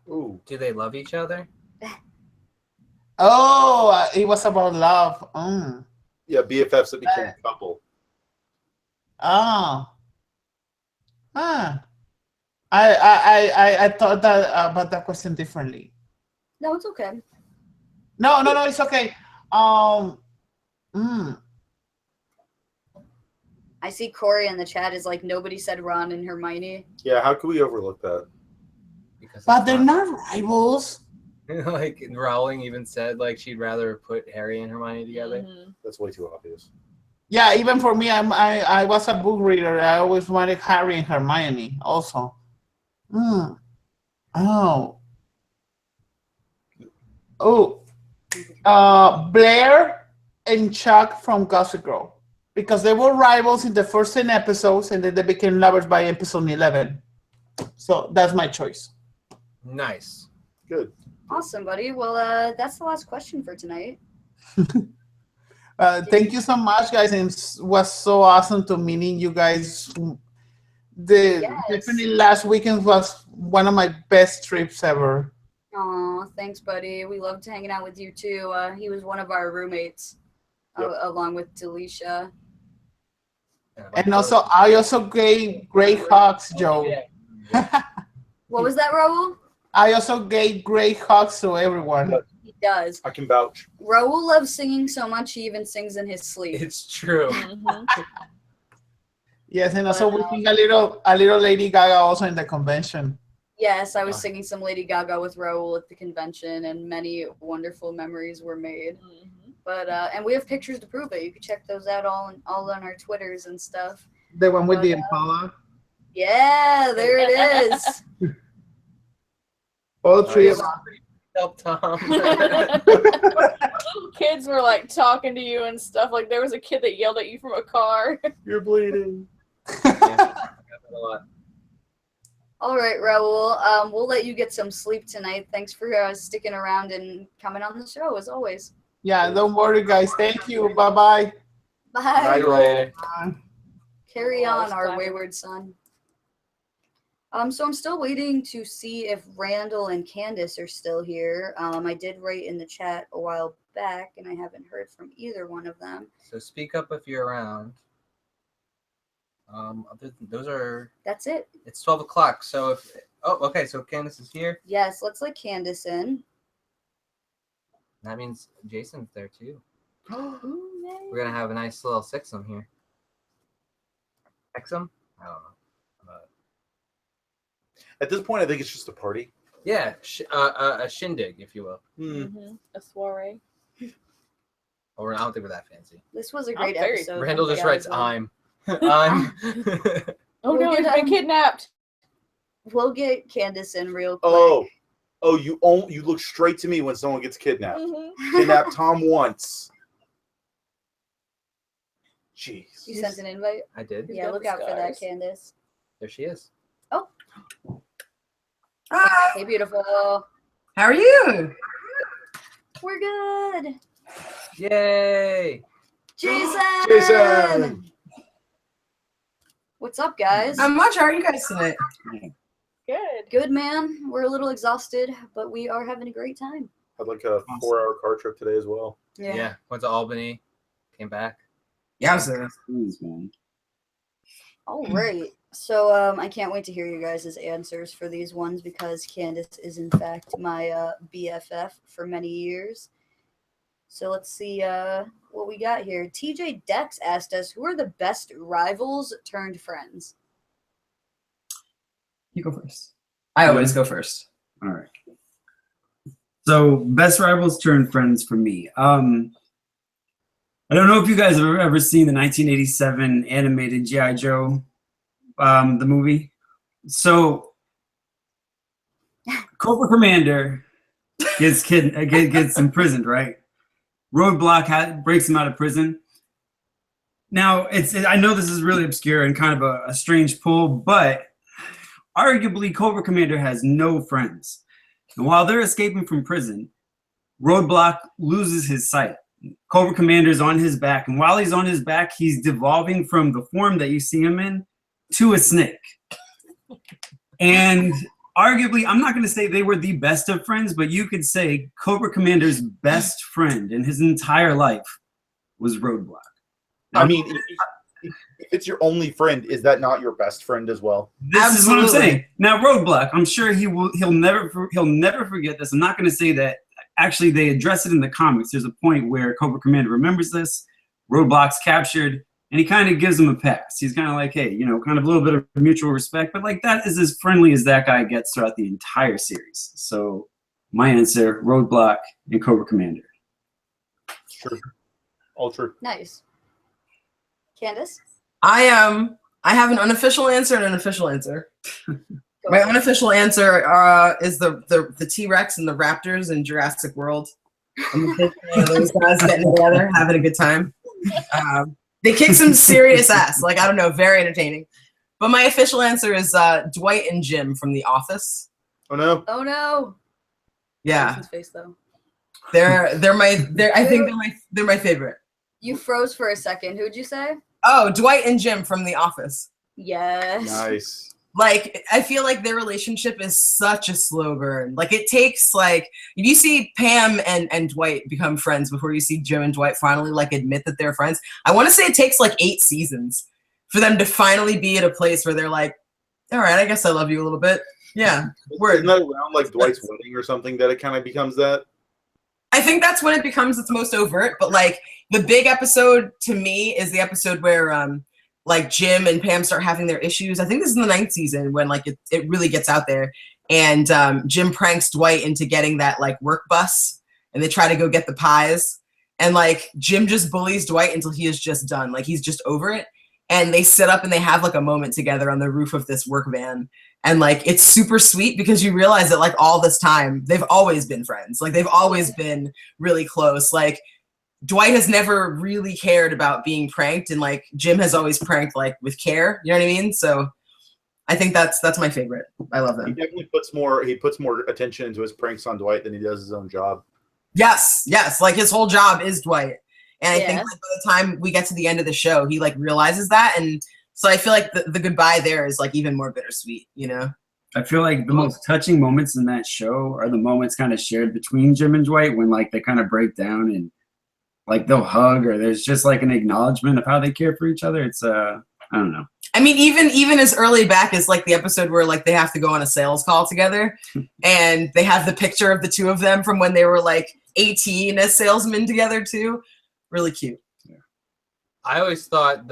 Speaker 1: Ooh. Do they love each other?
Speaker 17: Oh, it was about love.
Speaker 2: Yeah, BFFs that became a couple.
Speaker 17: I thought that about that question differently.
Speaker 3: No, it's okay.
Speaker 17: No, it's okay.
Speaker 3: I see Corey in the chat is like nobody said Ron and Hermione.
Speaker 2: Yeah, how could we overlook that?
Speaker 17: But they're not rivals.
Speaker 1: Like Rowling even said, like she'd rather put Harry and Hermione together.
Speaker 3: Mm-hmm.
Speaker 2: That's way too obvious.
Speaker 17: Yeah, even for me, I was a book reader. I always wanted Harry and Hermione also. Blair and Chuck from Gossip Girl. Because they were rivals in the first 10 episodes and then they became lovers by episode 11. So that's my choice.
Speaker 1: Nice.
Speaker 2: Good.
Speaker 3: Awesome, buddy. Well, that's the last question for tonight.
Speaker 17: Thank you so much, guys. And it was so awesome to meeting you guys. Definitely last weekend was one of my best trips ever.
Speaker 3: Aw, thanks, buddy. We loved hanging out with you too. He was one of our roommates, along with Delisha.
Speaker 17: And also, I also gave great hugs, Joe.
Speaker 3: What was that, Raul?
Speaker 17: I also gave great hugs to everyone.
Speaker 3: He does.
Speaker 2: I can vouch.
Speaker 3: Raul loves singing so much he even sings in his sleep.
Speaker 1: It's true.
Speaker 17: Yes, and also we sing a little Lady Gaga also in the convention.
Speaker 3: Yes, I was singing some Lady Gaga with Raul at the convention, and many wonderful memories were made. But and we have pictures to prove it. You can check those out all on our Twitters and stuff.
Speaker 17: The one with
Speaker 3: But,
Speaker 17: the Impala.
Speaker 3: Yeah, there it is.
Speaker 17: All three of
Speaker 1: Help Tom.
Speaker 4: Little kids were like talking to you and stuff. Like there was a kid that yelled at you from a car.
Speaker 2: You're bleeding.
Speaker 3: All right, Raul. We'll let you get some sleep tonight. Thanks for sticking around and coming on the show as always.
Speaker 17: Yeah, don't worry, guys. Thank you. Bye-bye.
Speaker 3: Bye.
Speaker 1: Bye.
Speaker 3: Carry
Speaker 4: Oh,
Speaker 3: on,
Speaker 4: that's
Speaker 3: our
Speaker 4: clever.
Speaker 3: wayward son. So I'm still waiting to see if Randall and Candace are still here. I did write in the chat a while back, and I haven't heard from either one of them.
Speaker 1: So speak up if you're around. Those are.
Speaker 3: That's it.
Speaker 1: It's 12 o'clock. So if okay, so Candace is here.
Speaker 3: Yes, let's let Candace in.
Speaker 1: That means Jason's there too.
Speaker 3: Ooh, yay.
Speaker 1: We're gonna have a nice little sixum here. Sixum? I don't know.
Speaker 2: At this point, I think it's just a party.
Speaker 1: Yeah, a shindig, if you will.
Speaker 4: A soiree.
Speaker 1: Or I don't think we're that fancy.
Speaker 3: This was a
Speaker 4: I'm
Speaker 3: great
Speaker 4: very-
Speaker 3: episode.
Speaker 1: Randall just
Speaker 3: Yeah,
Speaker 1: writes,
Speaker 3: as well.
Speaker 1: I'm.
Speaker 4: Oh no,
Speaker 3: We'll
Speaker 4: he's
Speaker 3: get,
Speaker 4: been kidnapped.
Speaker 3: We'll get Candace in real quick.
Speaker 2: You look straight to me when someone gets kidnapped.
Speaker 3: Mm-hmm.
Speaker 2: Kidnap Tom once. Jeez.
Speaker 3: You sent an invite?
Speaker 1: I did.
Speaker 3: Yeah, look out for that, Candace.
Speaker 1: There she is.
Speaker 3: Oh.
Speaker 18: Hi.
Speaker 3: Hey, beautiful.
Speaker 18: How are you?
Speaker 3: We're good.
Speaker 1: Yay!
Speaker 3: Jason! What's up, guys?
Speaker 18: Not much. How are you guys tonight?
Speaker 4: Good.
Speaker 3: Good, man. We're a little exhausted, but we are having a great time.
Speaker 2: Had like a 4-hour car trip today as well.
Speaker 3: Yeah.
Speaker 1: Went to Albany, came back.
Speaker 18: Yeah, I was there.
Speaker 3: All right. So I can't wait to hear you guys' answers for these ones because Candace is in fact my BFF for many years. So let's see what we got here. TJ Dex asked us, who are the best rivals turned friends?
Speaker 18: You go first. I always go first.
Speaker 19: All right. So, best rivals turned friends for me. I don't know if you guys have ever seen the 1987 animated G.I. Joe, the movie. So, Cobra Commander gets imprisoned, right? Roadblock breaks him out of prison. Now, I know this is really obscure and kind of a strange pull, but arguably Cobra Commander has no friends. And while they're escaping from prison, Roadblock loses his sight. Cobra Commander's on his back, and while he's on his back, he's devolving from the form that you see him in to a snake. And arguably, I'm not going to say they were the best of friends, but you could say Cobra Commander's best friend in his entire life was Roadblock.
Speaker 2: I mean, if it's your only friend, is that not your best friend as well?
Speaker 19: This is what I'm saying. Now, Roadblock, I'm sure he'll never forget this. I'm not going to say that. Actually, they address it in the comics. There's a point where Cobra Commander remembers this. Roadblock's captured, and he kind of gives him a pass. He's kind of like, hey, kind of a little bit of mutual respect, but like that is as friendly as that guy gets throughout the entire series. So my answer, Roadblock and Cobra Commander.
Speaker 2: True. All true.
Speaker 3: Nice. Candace?
Speaker 18: I have an unofficial answer and an official answer. My unofficial answer is the T-Rex and the Raptors in Jurassic World. I'm a big fan of those guys getting together, having a good time. They kick some serious ass. Like, I don't know, very entertaining. But my official answer is Dwight and Jim from The Office.
Speaker 2: Oh no.
Speaker 3: Oh no.
Speaker 18: Yeah.
Speaker 3: Jason's face though.
Speaker 18: They're my favorite.
Speaker 3: You froze for a second. Who'd you say?
Speaker 18: Oh, Dwight and Jim from The Office.
Speaker 3: Yes.
Speaker 2: Nice.
Speaker 18: Like, I feel like their relationship is such a slow burn. Like, it takes, like, you see Pam and Dwight become friends before you see Jim and Dwight finally, like, admit that they're friends. I want to say it takes, like, 8 seasons for them to finally be at a place where they're like, all right, I guess I love you a little bit. Yeah.
Speaker 2: Isn't that around, like, Dwight's wedding or something that it kind of becomes that?
Speaker 18: I think that's when it becomes its most overt. But, like, the big episode to me is the episode where, like Jim and Pam start having their issues. I think this is in the 9th season when like it really gets out there. And Jim pranks Dwight into getting that like work bus, and they try to go get the pies. and like Jim just bullies Dwight until he is just done, like he's just over it. And they sit up and they have like a moment together on the roof of this work van. And like it's super sweet because you realize that like all this time they've always been friends. Like they've always been really close. Like Dwight has never really cared about being pranked, and like Jim has always pranked like with care. You know what I mean? So I think that's my favorite. I love them.
Speaker 2: He definitely puts more attention into his pranks on Dwight than he does his own job.
Speaker 18: Yes. Like his whole job is Dwight. And I think like, by the time we get to the end of the show, he like realizes that. And so I feel like the goodbye there is like even more bittersweet, you know?
Speaker 19: I feel like the most touching moments in that show are the moments kind of shared between Jim and Dwight when like they kind of break down and like they'll hug, or there's just like an acknowledgement of how they care for each other. It's I don't know.
Speaker 18: I mean, even as early back as like the episode where like they have to go on a sales call together and they have the picture of the two of them from when they were like 18 as salesmen together too. Really cute.
Speaker 1: I always thought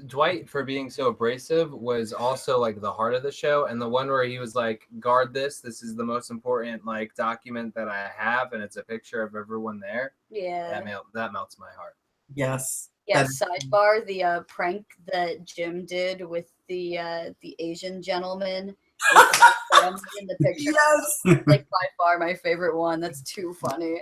Speaker 1: Dwight, for being so abrasive, was also like the heart of the show. And the one where he was like, guard this is the most important like document that I have, and it's a picture of everyone there.
Speaker 3: Yeah.
Speaker 1: That melts my heart.
Speaker 18: Yes.
Speaker 3: Yeah, sidebar, the prank that Jim did with the Asian gentleman with the family in the picture.
Speaker 18: Yes.
Speaker 3: Like by far my favorite one. That's too funny.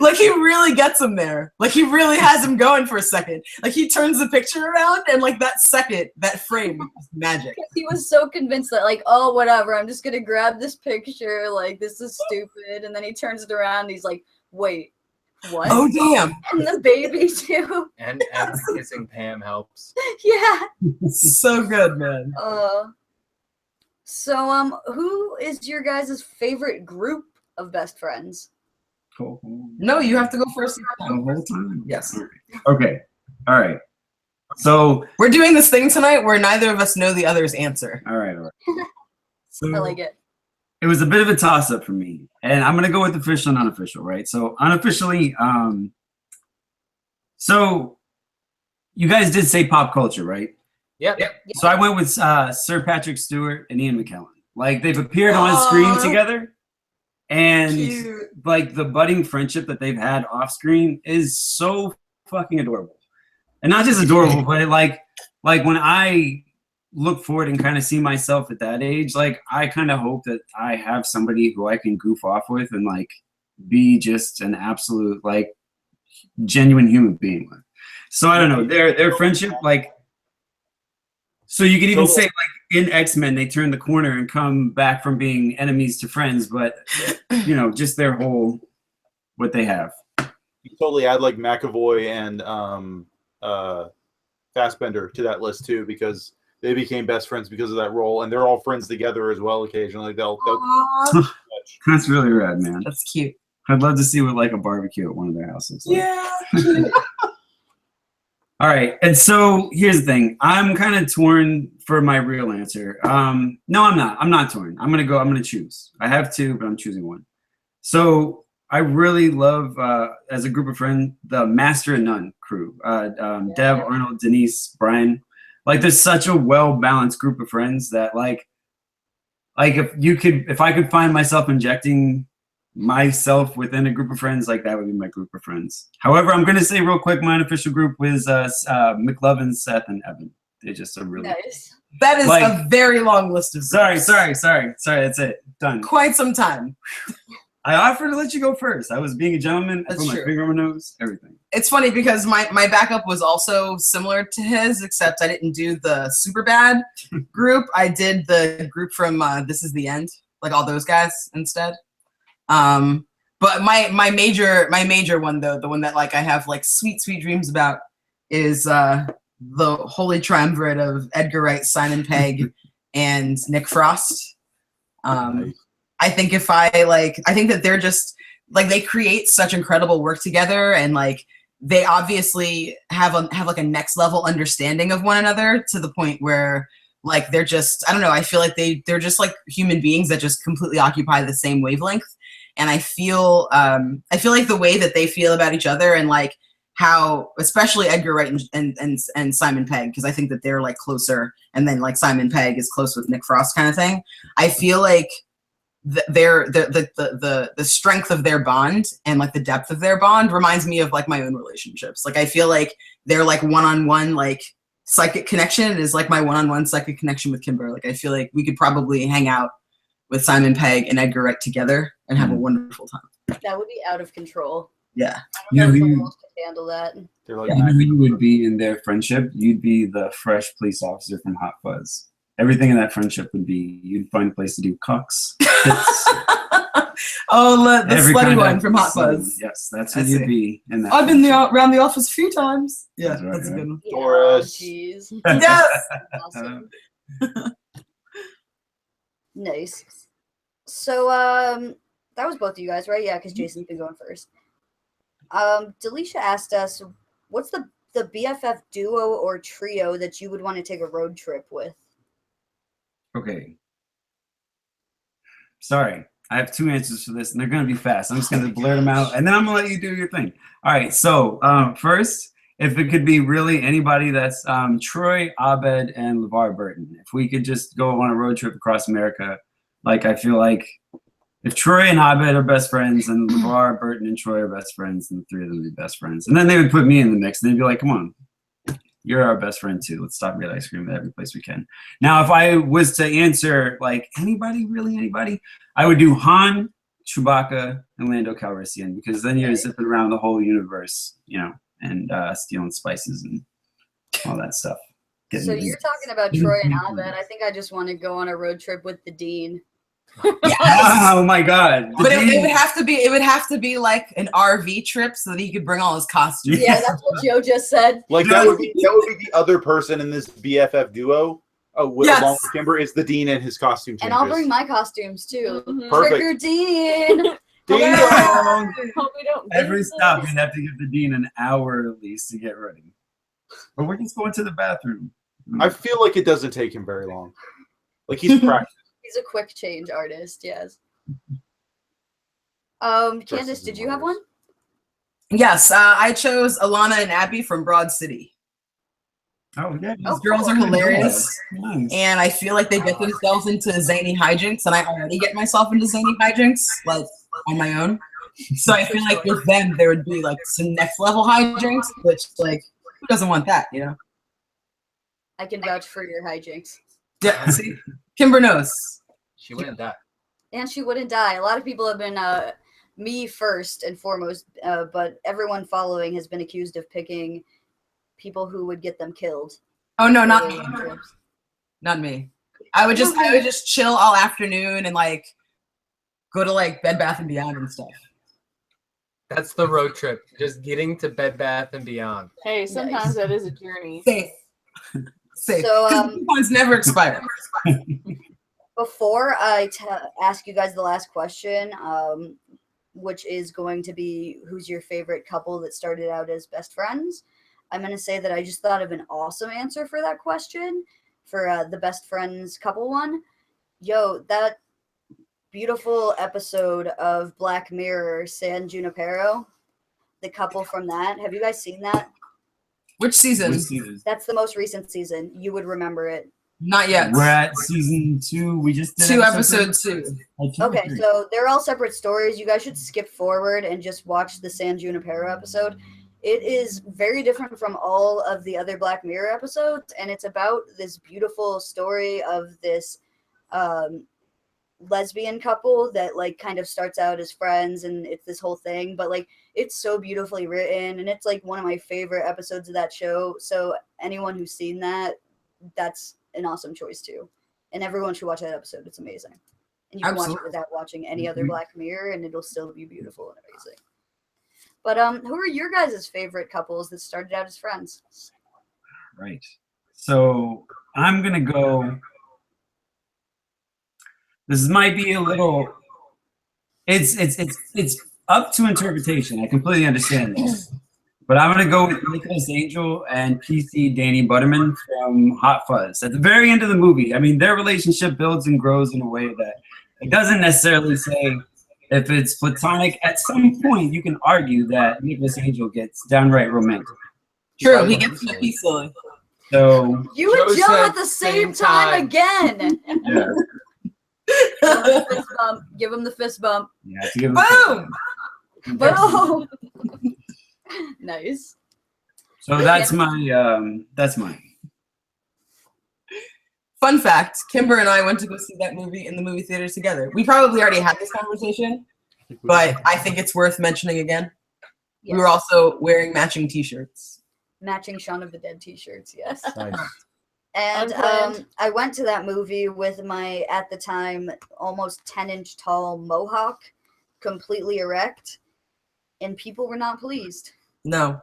Speaker 18: Like he really gets him there. Like he really has him going for a second. Like he turns the picture around and like that second, that frame is magic.
Speaker 3: He was so convinced that like, oh, whatever, I'm just gonna grab this picture, like this is stupid. And then he turns it around and he's like, wait, what?
Speaker 18: Oh damn.
Speaker 3: And the baby too.
Speaker 1: And kissing Pam helps.
Speaker 3: Yeah.
Speaker 18: So good, man.
Speaker 3: So who is your guys' favorite group of best friends?
Speaker 19: Cool.
Speaker 18: No, you have to go first.
Speaker 19: The whole time?
Speaker 18: Yes.
Speaker 19: Okay. All right. So
Speaker 18: we're doing this thing tonight where neither of us know the other's answer.
Speaker 19: All right. So
Speaker 3: I like it.
Speaker 19: It was a bit of a toss-up for me, and I'm gonna go with official and unofficial, right? So unofficially, so you guys did say pop culture, right?
Speaker 1: Yep.
Speaker 19: So I went with Sir Patrick Stewart and Ian McKellen. Like they've appeared on screen together. And
Speaker 18: cute.
Speaker 19: Like the budding friendship that they've had off screen is so fucking adorable. And not just adorable, but like when I look forward and kind of see myself at that age, like I kind of hope that I have somebody who I can goof off with and like be just an absolute like genuine human being with. So I don't know, their friendship, like, so you could even say like in X-Men they turn the corner and come back from being enemies to friends, but you know, just their whole what they have.
Speaker 2: You totally add like McAvoy and Fassbender to that list too, because they became best friends because of that role, and they're all friends together as well. Occasionally, they'll
Speaker 19: That's really rad, man.
Speaker 18: That's cute.
Speaker 19: I'd love to see what like a barbecue at one of their houses.
Speaker 18: Yeah.
Speaker 19: All right, and so here's the thing. I'm kind of torn for my real answer. No, I'm not. I'm not torn. I'm gonna choose. I have two, but I'm choosing one. So I really love, as a group of friends, the Master and None crew. Dev, Arnold, Denise, Brian. Like, there's such a well-balanced group of friends that, like if I could find myself injecting myself within a group of friends, like that would be my group of friends. However, I'm going to say real quick, my unofficial group was McLovin, Seth, and Evan. They're just a really
Speaker 3: nice.
Speaker 18: That is
Speaker 19: like,
Speaker 18: a very long list of groups.
Speaker 19: Sorry. That's it. Done.
Speaker 18: Quite some time.
Speaker 19: I offered to let you go first. I was being a gentleman. I put my finger on my nose, everything.
Speaker 18: It's funny because my backup was also similar to his, except I didn't do the super bad group. I did the group from This Is the End, like all those guys instead. But my major one though, the one that like I have like sweet dreams about is the holy triumvirate of Edgar Wright, Simon Pegg, and Nick Frost. I think I think that they're just like, they create such incredible work together, and like they obviously have like a next level understanding of one another, to the point where like they're just, I don't know, I feel like they're just like human beings that just completely occupy the same wavelength. And I feel like the way that they feel about each other, and like how, especially Edgar Wright and Simon Pegg, because I think that they're like closer, and then like Simon Pegg is close with Nick Frost kind of thing. I feel like the strength of their bond and like the depth of their bond reminds me of like my own relationships. Like I feel like they're like one-on-one like psychic connection is like my one-on-one psychic connection with Kimber. Like I feel like we could probably hang out with Simon Pegg and Edgar Wright together and have a wonderful time.
Speaker 3: That would be out of control.
Speaker 18: Yeah.
Speaker 3: I don't know if someone else could handle that.
Speaker 2: They're
Speaker 19: You know who you would be in their friendship? You'd be the fresh police officer from Hot Fuzz. Everything in that friendship would be, you'd find a place to do cucks.
Speaker 18: Oh, the
Speaker 19: Every
Speaker 18: slutty
Speaker 19: kind
Speaker 18: one
Speaker 19: of
Speaker 18: from Hot
Speaker 19: scene.
Speaker 18: Fuzz.
Speaker 19: Yes, that's who you'd be in that.
Speaker 18: I've been around the office a few times. Yeah,
Speaker 19: That's right,
Speaker 18: that's a
Speaker 19: yeah.
Speaker 18: good one.
Speaker 2: Doris.
Speaker 3: Jeez.
Speaker 18: Yes.
Speaker 3: Awesome. Nice. So that was both of you guys, right? Yeah, because Jason's been going first. Delisha asked us, what's the BFF duo or trio that you would want to take a road trip with?
Speaker 19: Okay. Sorry, I have two answers for this, and they're going to be fast. I'm just going to blurt them out, and then I'm going to let you do your thing. All right, so first, if it could be really anybody that's Troy, Abed, and LeVar Burton. If we could just go on a road trip across America, like I feel like if Troy and Abed are best friends, and LeVar, Burton, and Troy are best friends, then the three of them would be best friends. And then they would put me in the mix, and they'd be like, come on, you're our best friend too. Let's stop and get ice cream at every place we can. Now, if I was to answer like anybody, really anybody, I would do Han, Chewbacca, and Lando Calrissian, because then you're zipping around the whole universe, you know, and stealing spices and all that stuff.
Speaker 3: So you're talking about Troy and Abed. I think I just want to go on a road trip with the Dean.
Speaker 19: Oh my God!
Speaker 18: But it would have to be like an RV trip so that he could bring all his costumes.
Speaker 3: Yeah, that's what Joe just said.
Speaker 2: Like that would be the other person in this BFF duo.
Speaker 3: Yes.
Speaker 2: Along with Kimber is the Dean and his costume changes.
Speaker 3: And I'll bring my costumes too.
Speaker 2: Perfect.
Speaker 3: Trick or Dean.
Speaker 2: Ding dong.
Speaker 4: Hope we don't.
Speaker 19: Every stop, you'd have to give the Dean an hour at least to get ready. But we're just going to the bathroom.
Speaker 2: I feel like it doesn't take him very long. Like he's practiced.
Speaker 3: He's a quick change artist, yes. Candace, did you have one?
Speaker 18: Yes, I chose Alana and Abby from Broad City.
Speaker 19: Oh yeah,
Speaker 18: Those girls are hilarious,
Speaker 19: Nice.
Speaker 18: and I feel like they get themselves into zany hijinks, and I already get myself into zany hijinks, like on my own. So I feel like with them, there would be like some next level hijinks, which like who doesn't want that, you know?
Speaker 3: I can vouch for your hijinks.
Speaker 18: Yeah, see, Kimber knows.
Speaker 1: She wouldn't die.
Speaker 3: And she wouldn't die. A lot of people have been, me first and foremost, but everyone following has been accused of picking people who would get them killed.
Speaker 18: Oh no, not me. Not me. I would just chill all afternoon and like go to like Bed Bath and Beyond and stuff.
Speaker 1: That's the road trip. Just getting to Bed Bath and Beyond.
Speaker 4: Hey, sometimes that is a journey.
Speaker 18: Safe. Safe.
Speaker 3: So,
Speaker 18: Coupons never expire.
Speaker 3: Before I ask you guys the last question, which is going to be who's your favorite couple that started out as best friends, I'm going to say that I just thought of an awesome answer for that question for the best friends couple one. Yo, that beautiful episode of Black Mirror, San Junipero, the couple from that. Have you guys seen that?
Speaker 18: Which season?
Speaker 3: That's the most recent season. You would remember it.
Speaker 18: Not yet.
Speaker 19: We're at season 2. We just did
Speaker 18: episode 2.
Speaker 3: Okay, so they're all separate stories. You guys should skip forward and just watch the San Junipero episode. It is very different from all of the other Black Mirror episodes, and it's about this beautiful story of this lesbian couple that like kind of starts out as friends, and it's this whole thing, but like it's so beautifully written, and it's like one of my favorite episodes of that show. So anyone who's seen that, that's an awesome choice too, and everyone should watch that episode. It's amazing, and you can watch it without watching any other Black Mirror, and it'll still be beautiful and amazing. But who are your guys' favorite couples that started out as friends?
Speaker 19: Right. So I'm gonna go. This might be a little. It's up to interpretation. I completely understand this, but I'm gonna go with Nicholas Angel and PC Danny Butterman from Hot Fuzz. At the very end of the movie, I mean, their relationship builds and grows in a way that it doesn't necessarily say if it's platonic. At some point, you can argue that Nicholas Angel gets downright romantic.
Speaker 18: True, he gets to be silly.
Speaker 19: So
Speaker 3: You and Joe at the same time again.
Speaker 19: Yeah.
Speaker 3: Fist bump. Give him the fist bump.
Speaker 19: Yeah, to give him a
Speaker 18: Boom!
Speaker 3: Boom! Nice.
Speaker 19: So that's mine.
Speaker 18: Fun fact: Kimber and I went to go see that movie in the movie theaters together. We probably already had this conversation, but I think it's worth mentioning again. We were also wearing matching T-shirts.
Speaker 3: Matching Shaun of the Dead T-shirts. Yes.
Speaker 2: Nice.
Speaker 3: And
Speaker 4: Unplanned.
Speaker 3: I went to that movie with my, at the time, almost 10-inch tall mohawk, completely erect, and people were not pleased
Speaker 18: No,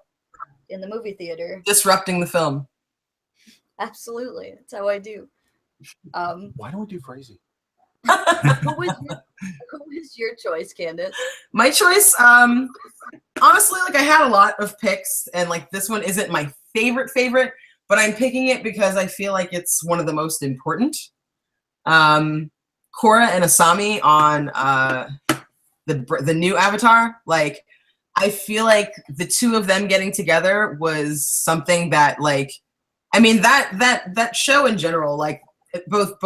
Speaker 3: in the movie theater.
Speaker 18: disrupting the film.
Speaker 3: Absolutely, that's how I do.
Speaker 2: Why don't we do Frazee?
Speaker 3: Who is your choice, Candace?
Speaker 18: My choice, honestly, like I had a lot of picks, and like this one isn't my favorite, but I'm picking it because I feel like it's one of the most important. Korra and Asami on the new Avatar. Like, I feel like the two of them getting together was something that, like, I mean, that show in general, like both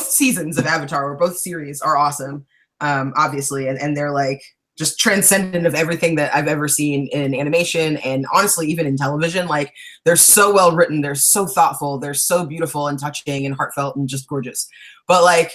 Speaker 18: seasons of Avatar, or both series, are awesome, obviously, and they're like just transcendent of everything that I've ever seen in animation, and honestly even in television. Like, they're so well written, they're so thoughtful, they're so beautiful and touching and heartfelt and just gorgeous. But like,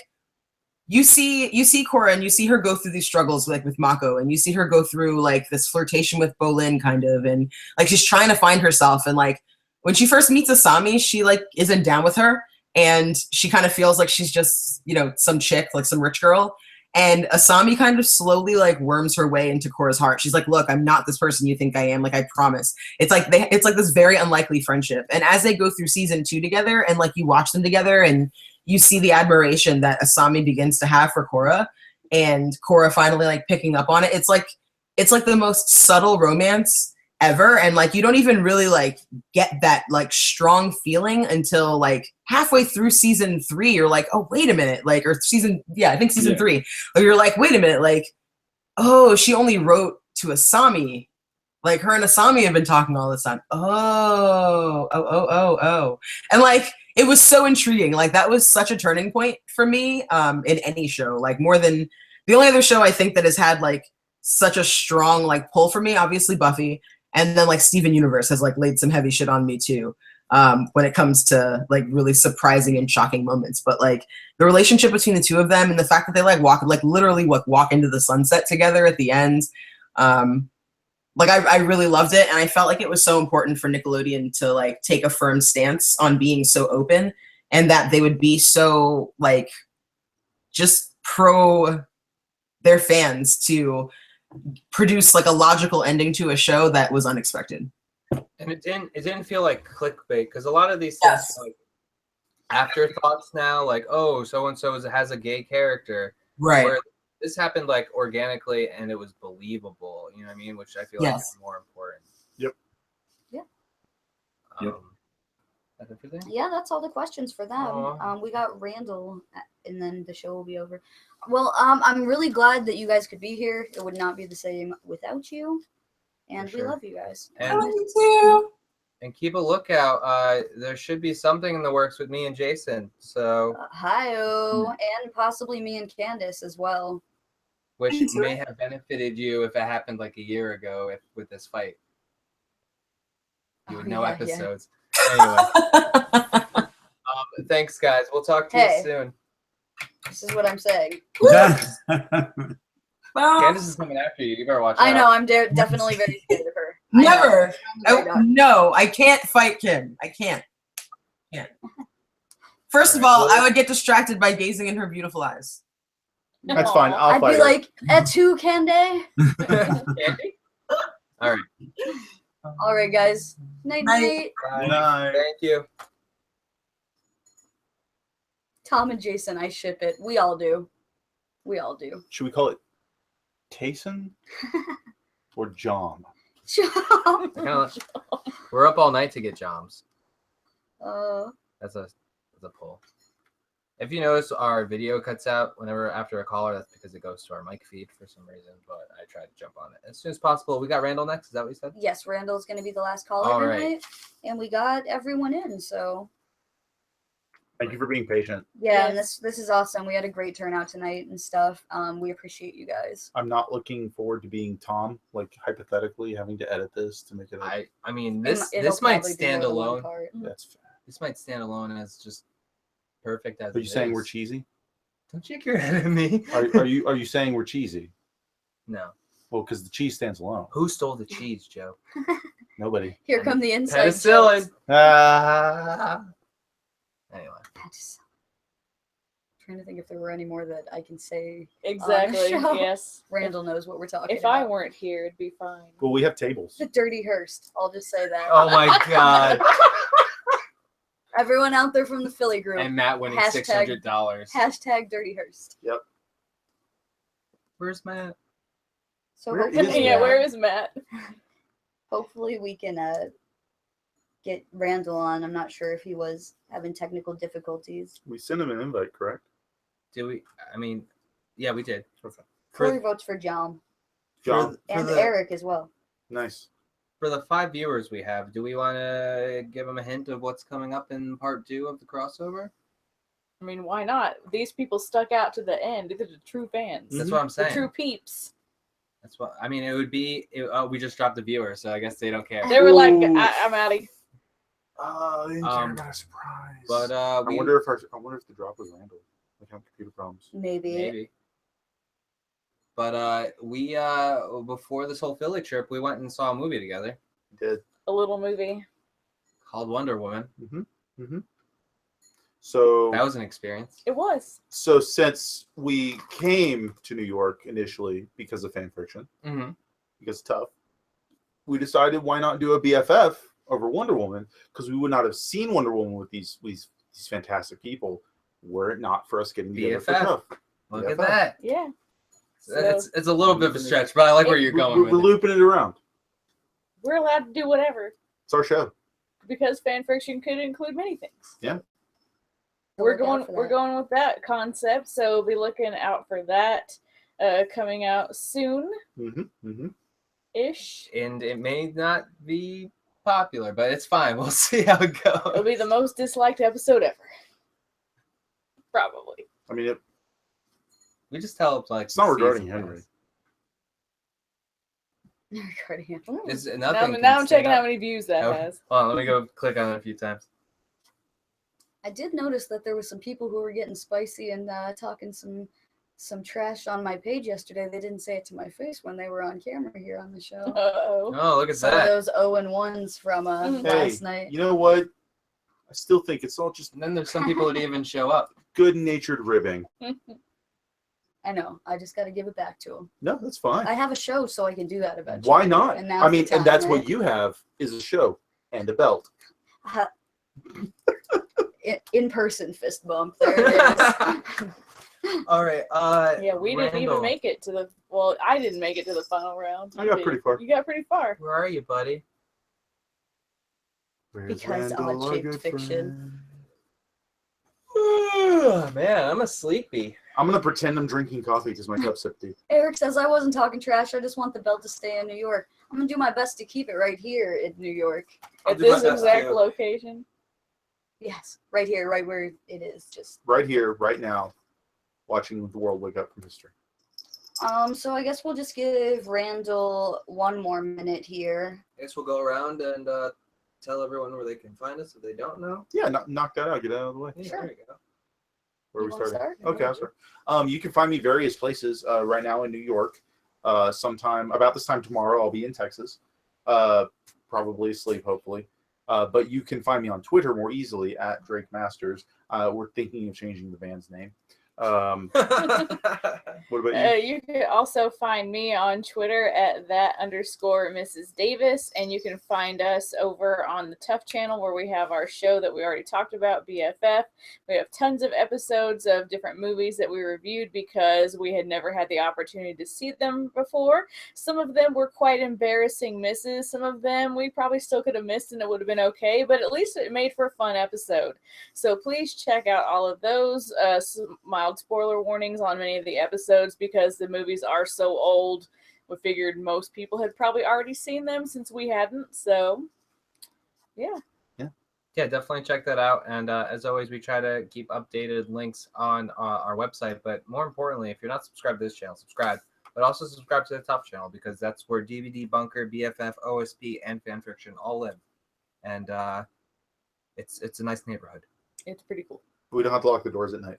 Speaker 18: you see Korra, and you see her go through these struggles, like with Mako, and you see her go through like this flirtation with Bolin, kind of, and like she's trying to find herself. And like when she first meets Asami, she like isn't down with her, and she kind of feels like she's just, you know, some chick, like some rich girl. And Asami kind of slowly like worms her way into Korra's heart. She's like, look, I'm not this person you think I am. Like, I promise. It's like it's like this very unlikely friendship. And as they go through season 2 together, and like you watch them together, and you see the admiration that Asami begins to have for Korra, and Korra finally like picking up on it. It's like the most subtle romance ever, and like you don't even really like get that like strong feeling until like halfway through season 3. You're like, oh wait a minute, like, or season, yeah, I think season 3. Or you're like, wait a minute, like, oh, she only wrote to Asami. Like, her and Asami have been talking all this time. Oh. And like, it was so intriguing. Like, that was such a turning point for me in any show. Like, more than the only other show I think that has had like such a strong like pull for me, obviously Buffy. And then like Steven Universe has like laid some heavy shit on me too, when it comes to like really surprising and shocking moments. But like the relationship between the two of them, and the fact that they like literally walk into the sunset together at the end. Like I really loved it, and I felt like it was so important for Nickelodeon to like take a firm stance on being so open, and that they would be so like just pro their fans to produce like a logical ending to a show that was unexpected.
Speaker 1: And it didn't feel like clickbait, because a lot of these things are like afterthoughts now, like, oh, so and so has a gay character,
Speaker 18: right?
Speaker 1: Where this happened like organically, and it was believable. You know what I mean? Which I feel like is more important.
Speaker 2: Yep.
Speaker 3: Yeah.
Speaker 1: That's everything?
Speaker 3: Yeah, that's all the questions for them. We got Randall, and then the show will be over. Well, I'm really glad that you guys could be here. It would not be the same without you, and we love you guys.
Speaker 1: And,
Speaker 18: I love you too.
Speaker 1: And keep a lookout. There should be something in the works with me and Jason. So
Speaker 3: Hi-oh, and possibly me and Candace as well.
Speaker 1: which may have benefited you if it happened like a year ago with this fight. You would know episodes. Anyway. Thanks, guys. We'll talk to you soon.
Speaker 3: This is what I'm saying.
Speaker 1: Candace is coming after you. You better watch out.
Speaker 3: I know. I'm definitely very scared of her.
Speaker 18: Never. No, I can't fight Kim. I can't. First of all, I would get distracted by gazing in her beautiful eyes.
Speaker 2: That's fine. I'll fight
Speaker 3: I'd be
Speaker 2: her.
Speaker 3: like, "Etu Kende."
Speaker 1: Candy? All right.
Speaker 3: All right, guys. Night, night.
Speaker 2: Night.
Speaker 1: Thank you.
Speaker 3: Tom and Jason, I ship it. We all do. We all do.
Speaker 2: Should we call it Tayson or Jom?
Speaker 1: We're up all night to get joms.
Speaker 3: That's
Speaker 1: a pull. If you notice, our video cuts out whenever after a caller. That's because it goes to our mic feed for some reason. But I tried to jump on it as soon as possible. We got Randall next. Is that what you said?
Speaker 3: Yes, Randall's going to be the last caller
Speaker 1: All
Speaker 3: tonight,
Speaker 1: right.
Speaker 3: and we got everyone in. So
Speaker 2: Thank you for being patient.
Speaker 3: Yeah, and this is awesome. We had a great turnout tonight and stuff. We appreciate you guys.
Speaker 2: I'm not looking forward to being Tom, like hypothetically having to edit this to make it.
Speaker 1: I mean,
Speaker 3: It'll
Speaker 1: this might
Speaker 3: probably be
Speaker 1: stand
Speaker 3: more than one
Speaker 1: alone.
Speaker 3: part.
Speaker 2: That's.
Speaker 1: This might stand alone as just perfect as.
Speaker 2: Are you
Speaker 1: it
Speaker 2: saying
Speaker 1: is.
Speaker 2: we're cheesy?
Speaker 1: Don't shake your head at me.
Speaker 2: Are you saying we're cheesy?
Speaker 1: No.
Speaker 2: Well, because the cheese stands alone.
Speaker 1: Who stole the cheese, Joe?
Speaker 2: Nobody.
Speaker 3: Here come the inside
Speaker 1: Penicillin.
Speaker 3: jokes.
Speaker 1: Anyway.
Speaker 3: Trying to think if there were any more that I can say.
Speaker 4: Exactly,
Speaker 3: On the show.
Speaker 4: yes.
Speaker 3: Randall knows what we're talking
Speaker 4: If
Speaker 3: about.
Speaker 4: I weren't here, it'd be fine.
Speaker 2: Well, we have tables.
Speaker 3: The Dirty Hearst. I'll just say that.
Speaker 1: Oh my god.
Speaker 3: Everyone out there from the Philly group.
Speaker 1: And Matt winning
Speaker 3: hashtag-
Speaker 1: $600.
Speaker 3: Hashtag Dirty Hearst.
Speaker 2: Yep.
Speaker 1: Where's Matt?
Speaker 3: So
Speaker 2: Where
Speaker 3: hopefully,
Speaker 2: is
Speaker 4: Yeah, where is Matt?
Speaker 3: hopefully we can get Randall on. I'm not sure if he was having technical difficulties.
Speaker 2: We sent him an invite, correct?
Speaker 1: Do we? I mean, yeah, we did.
Speaker 2: Okay.
Speaker 3: Corey votes for John.
Speaker 2: John.
Speaker 3: And Eric as well.
Speaker 2: Nice.
Speaker 1: For the 5 viewers we have, do we want to give them a hint of what's coming up in part 2 of the crossover?
Speaker 4: I mean, why not? These people stuck out to the end. These are the true fans.
Speaker 1: That's what I'm saying.
Speaker 4: The true peeps.
Speaker 1: That's what I mean. It would be. We just dropped the viewer, so I guess they don't care.
Speaker 4: They were like, I'm out of
Speaker 2: They got a surprise.
Speaker 1: But
Speaker 2: I wonder if the drop was Randall. Like having computer problems.
Speaker 3: Maybe.
Speaker 1: But we before this whole Philly trip, we went and saw a movie together.
Speaker 2: We did.
Speaker 4: a little movie.
Speaker 1: Called Wonder Woman.
Speaker 2: So
Speaker 1: that was an experience.
Speaker 4: It was.
Speaker 2: So since we came to New York initially because of fan friction, because it's tough, we decided why not do a BFF over Wonder Woman, because we would not have seen Wonder Woman with these fantastic people were it not for us getting together for
Speaker 1: BFF.
Speaker 2: tough.
Speaker 1: Look at that.
Speaker 4: Yeah.
Speaker 1: It's a little bit of a stretch, but I like where you're going with
Speaker 2: We're
Speaker 1: it.
Speaker 2: looping it around.
Speaker 4: We're allowed to do whatever
Speaker 2: It's our show.
Speaker 4: because fan fiction could include many things.
Speaker 2: Yeah.
Speaker 4: We're
Speaker 3: look out
Speaker 4: going.
Speaker 3: for
Speaker 4: We're
Speaker 3: that.
Speaker 4: going with that concept, so be looking out for that. Coming out soon ish.
Speaker 1: And it may not be popular, but it's fine. We'll see how it goes.
Speaker 4: It'll be the most disliked episode ever. Probably.
Speaker 2: I mean,
Speaker 1: we just tell it like
Speaker 2: it's not regarding
Speaker 1: season
Speaker 2: Henry.
Speaker 3: Regarding
Speaker 1: It's
Speaker 4: Now,
Speaker 1: nothing.
Speaker 4: now I'm checking how many views that
Speaker 1: Okay.
Speaker 4: has.
Speaker 1: Hold on, let me go click on it a few times.
Speaker 3: I did notice that there was some people who were getting spicy and talking some trash on my page yesterday. They didn't say it to my face when they were on camera here on the show.
Speaker 4: Uh-oh.
Speaker 1: Oh, look at
Speaker 3: Some
Speaker 1: that.
Speaker 3: of those 0-1s from last night.
Speaker 2: You know what? I still think it's all just.
Speaker 1: And then there's some people that even show up.
Speaker 2: Good-natured ribbing.
Speaker 3: I know. I just got to give it back to them.
Speaker 2: No, that's fine.
Speaker 3: I have a show, so I can do that eventually.
Speaker 2: Why not?
Speaker 3: And now's
Speaker 2: I mean,
Speaker 3: the
Speaker 2: and that's
Speaker 3: time,
Speaker 2: what you have is a show and a belt.
Speaker 3: In-person fist bump. There it is.
Speaker 1: All right.
Speaker 4: Yeah, we didn't even
Speaker 1: Randall.
Speaker 4: make it to the. Well, I didn't make it to the final round.
Speaker 2: I
Speaker 4: You
Speaker 2: got
Speaker 4: did.
Speaker 2: pretty far.
Speaker 4: You got pretty far.
Speaker 1: Where are you, buddy?
Speaker 3: Because odd-shaped fiction.
Speaker 1: Man, I'm a sleepy.
Speaker 2: I'm gonna pretend I'm drinking coffee because my cup's empty.
Speaker 3: Eric says I wasn't talking trash. I just want the belt to stay in New York. I'm gonna do my best to keep it right here in New York.
Speaker 1: I'll
Speaker 4: At
Speaker 1: do my
Speaker 4: this
Speaker 1: best
Speaker 4: exact
Speaker 1: too.
Speaker 4: location.
Speaker 3: Yes, right here, right where it is. Just
Speaker 2: Right here, right now, watching the world wake up from history.
Speaker 3: so I guess we'll just give Randall one more minute here.
Speaker 1: I guess we'll go around and tell everyone where they can find us if they don't know.
Speaker 2: Yeah, knock that out. Get out of the way.
Speaker 1: Yeah,
Speaker 3: Sure.
Speaker 1: There you go.
Speaker 2: Where
Speaker 3: You
Speaker 2: we
Speaker 3: wanna
Speaker 2: started?
Speaker 3: start?
Speaker 2: Okay, I'll start. You can find me various places right now in New York. Sometime about this time tomorrow, I'll be in Texas. Probably asleep, hopefully. But you can find me on Twitter more easily at Drake Masters. We're thinking of changing the band's name. What about you?
Speaker 4: You can also find me on Twitter at @that_Mrs. Davis, and you can find us over on the Tough channel where we have our show that we already talked about, BFF. We have tons of episodes of different movies that we reviewed because we had never had the opportunity to see them before. Some of them were quite embarrassing misses. Some of them we probably still could have missed and it would have been okay, but at least it made for a fun episode. So please check out all of those. Some mild spoiler warnings on many of the episodes because the movies are so old. We figured most people had probably already seen them since we hadn't. So, yeah.
Speaker 1: Yeah, definitely check that out. And as always, we try to keep updated links on our website. But more importantly, if you're not subscribed to this channel, subscribe. But also subscribe to the top channel because that's where DVD Bunker, BFF, OSP, and Fanfiction all live. And it's a nice neighborhood.
Speaker 4: It's pretty cool.
Speaker 2: We don't have to lock the doors at night.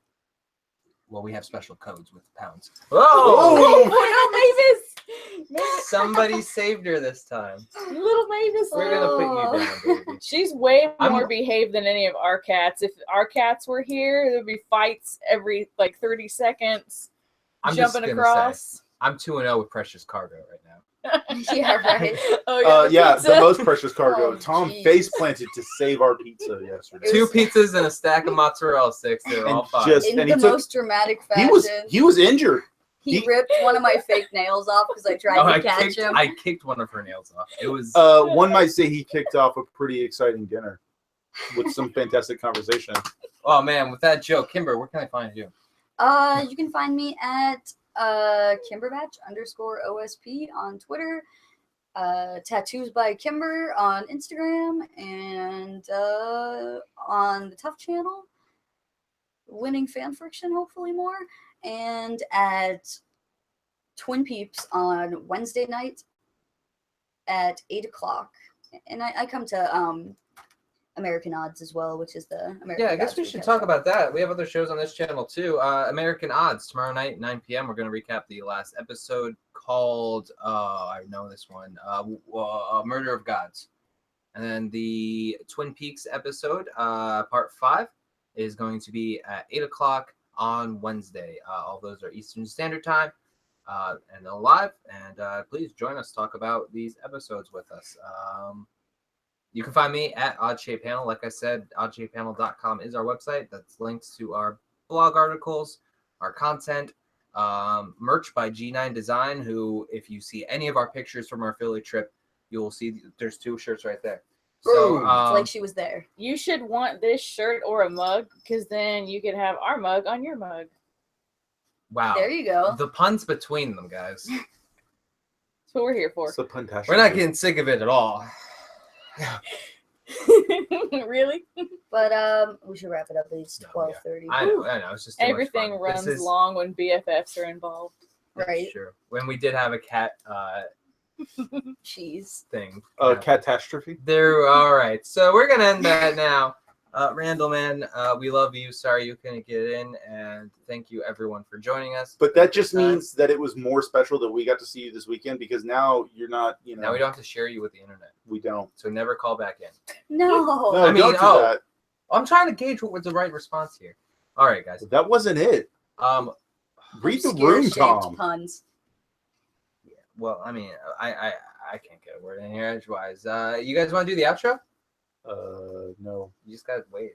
Speaker 1: Well, we have special codes with pounds.
Speaker 4: Whoa!
Speaker 1: Oh,
Speaker 4: Mavis!
Speaker 1: somebody saved her this time.
Speaker 4: Little Mavis.
Speaker 1: We're gonna put you down, baby.
Speaker 4: She's way
Speaker 1: I'm-
Speaker 4: more behaved than any of our cats. If our cats were here, there'd be fights every like 30 seconds.
Speaker 1: I'm just
Speaker 4: jumping
Speaker 1: gonna
Speaker 4: across.
Speaker 1: say, I'm 2-0 with Precious Cargo right now.
Speaker 3: Yeah, right.
Speaker 4: Oh
Speaker 2: Yeah,
Speaker 4: pizza.
Speaker 2: the most precious cargo.
Speaker 3: Oh,
Speaker 2: Tom
Speaker 3: geez.
Speaker 2: face planted to save our pizza yesterday.
Speaker 1: 2 pizzas and a stack of mozzarella sticks. They were all fine.
Speaker 3: In the most dramatic fashion.
Speaker 2: He was injured.
Speaker 3: He ripped one of my fake nails off because I tried to catch him.
Speaker 1: I kicked one of her nails off. It was.
Speaker 2: One might say he kicked off a pretty exciting dinner with some fantastic conversation.
Speaker 1: Oh man, with that joke, Kimber, where can I find you?
Speaker 3: You can find me at Kimberbatch_OSP on Twitter. Tattoos by Kimber on Instagram and on the Tough channel. Winning fan friction, hopefully more. And at Twin Peeps on Wednesday night at 8 o'clock. And I come to American Odds as well, which is the American
Speaker 1: Yeah, I guess
Speaker 3: Gods
Speaker 1: we should
Speaker 3: recap
Speaker 1: talk
Speaker 3: show.
Speaker 1: about that. We have other shows on this channel too. American Odds tomorrow night, 9 p.m. We're going to recap the last episode called, I know this one, Murder of Gods. And then the Twin Peaks episode, part 5, is going to be at 8 o'clock on Wednesday. All those are Eastern Standard Time and they're live. And please join us, talk about these episodes with us. You can find me at Odd Shape Panel. Like I said, oddshappanel.com is our website. That's links to our blog articles, our content, merch by G9 Design, who, if you see any of our pictures from our Philly trip, you will see there's 2 shirts right there. So
Speaker 3: it's like she was there.
Speaker 4: You should want this shirt or a mug because then you could have our mug on your mug.
Speaker 1: wow.
Speaker 3: There you go.
Speaker 1: The puns between them, guys.
Speaker 4: That's what we're here for.
Speaker 2: It's a puntastic.
Speaker 1: We're not getting sick of it at all.
Speaker 4: Really?
Speaker 3: But we should wrap it up. It's 12:30.
Speaker 1: I know. It's just too much
Speaker 4: Everything
Speaker 1: fun.
Speaker 4: runs
Speaker 1: This is-
Speaker 4: long when BFFs are involved.
Speaker 3: Right.
Speaker 1: Sure. When we did have a cat
Speaker 3: Cheese.
Speaker 1: thing.
Speaker 2: Catastrophe.
Speaker 1: There. All right. So we're gonna end that now. Randall, man, we love you. Sorry you couldn't get in, and thank you everyone for joining us.
Speaker 2: But that just means that it was more special that we got to see you this weekend because now you're not,
Speaker 1: Now we don't have to share you with the internet.
Speaker 2: We don't.
Speaker 1: So never call back in.
Speaker 3: No.
Speaker 1: I mean,
Speaker 2: don't do that.
Speaker 1: I'm trying to gauge what was the right response here. All right, guys.
Speaker 2: That wasn't it. Read the room, Tom.
Speaker 3: Puns.
Speaker 1: Well, I mean, I can't get a word in here edgewise. You guys want to do the outro?
Speaker 2: No.
Speaker 1: You just gotta wave.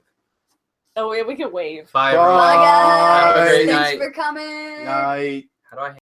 Speaker 4: Oh, yeah, we could wave.
Speaker 1: Bye,
Speaker 2: Bye.
Speaker 1: everyone.
Speaker 3: Bye, guys.
Speaker 1: Have a great
Speaker 3: Thanks
Speaker 1: night.
Speaker 3: for coming.
Speaker 2: Night.
Speaker 1: How do I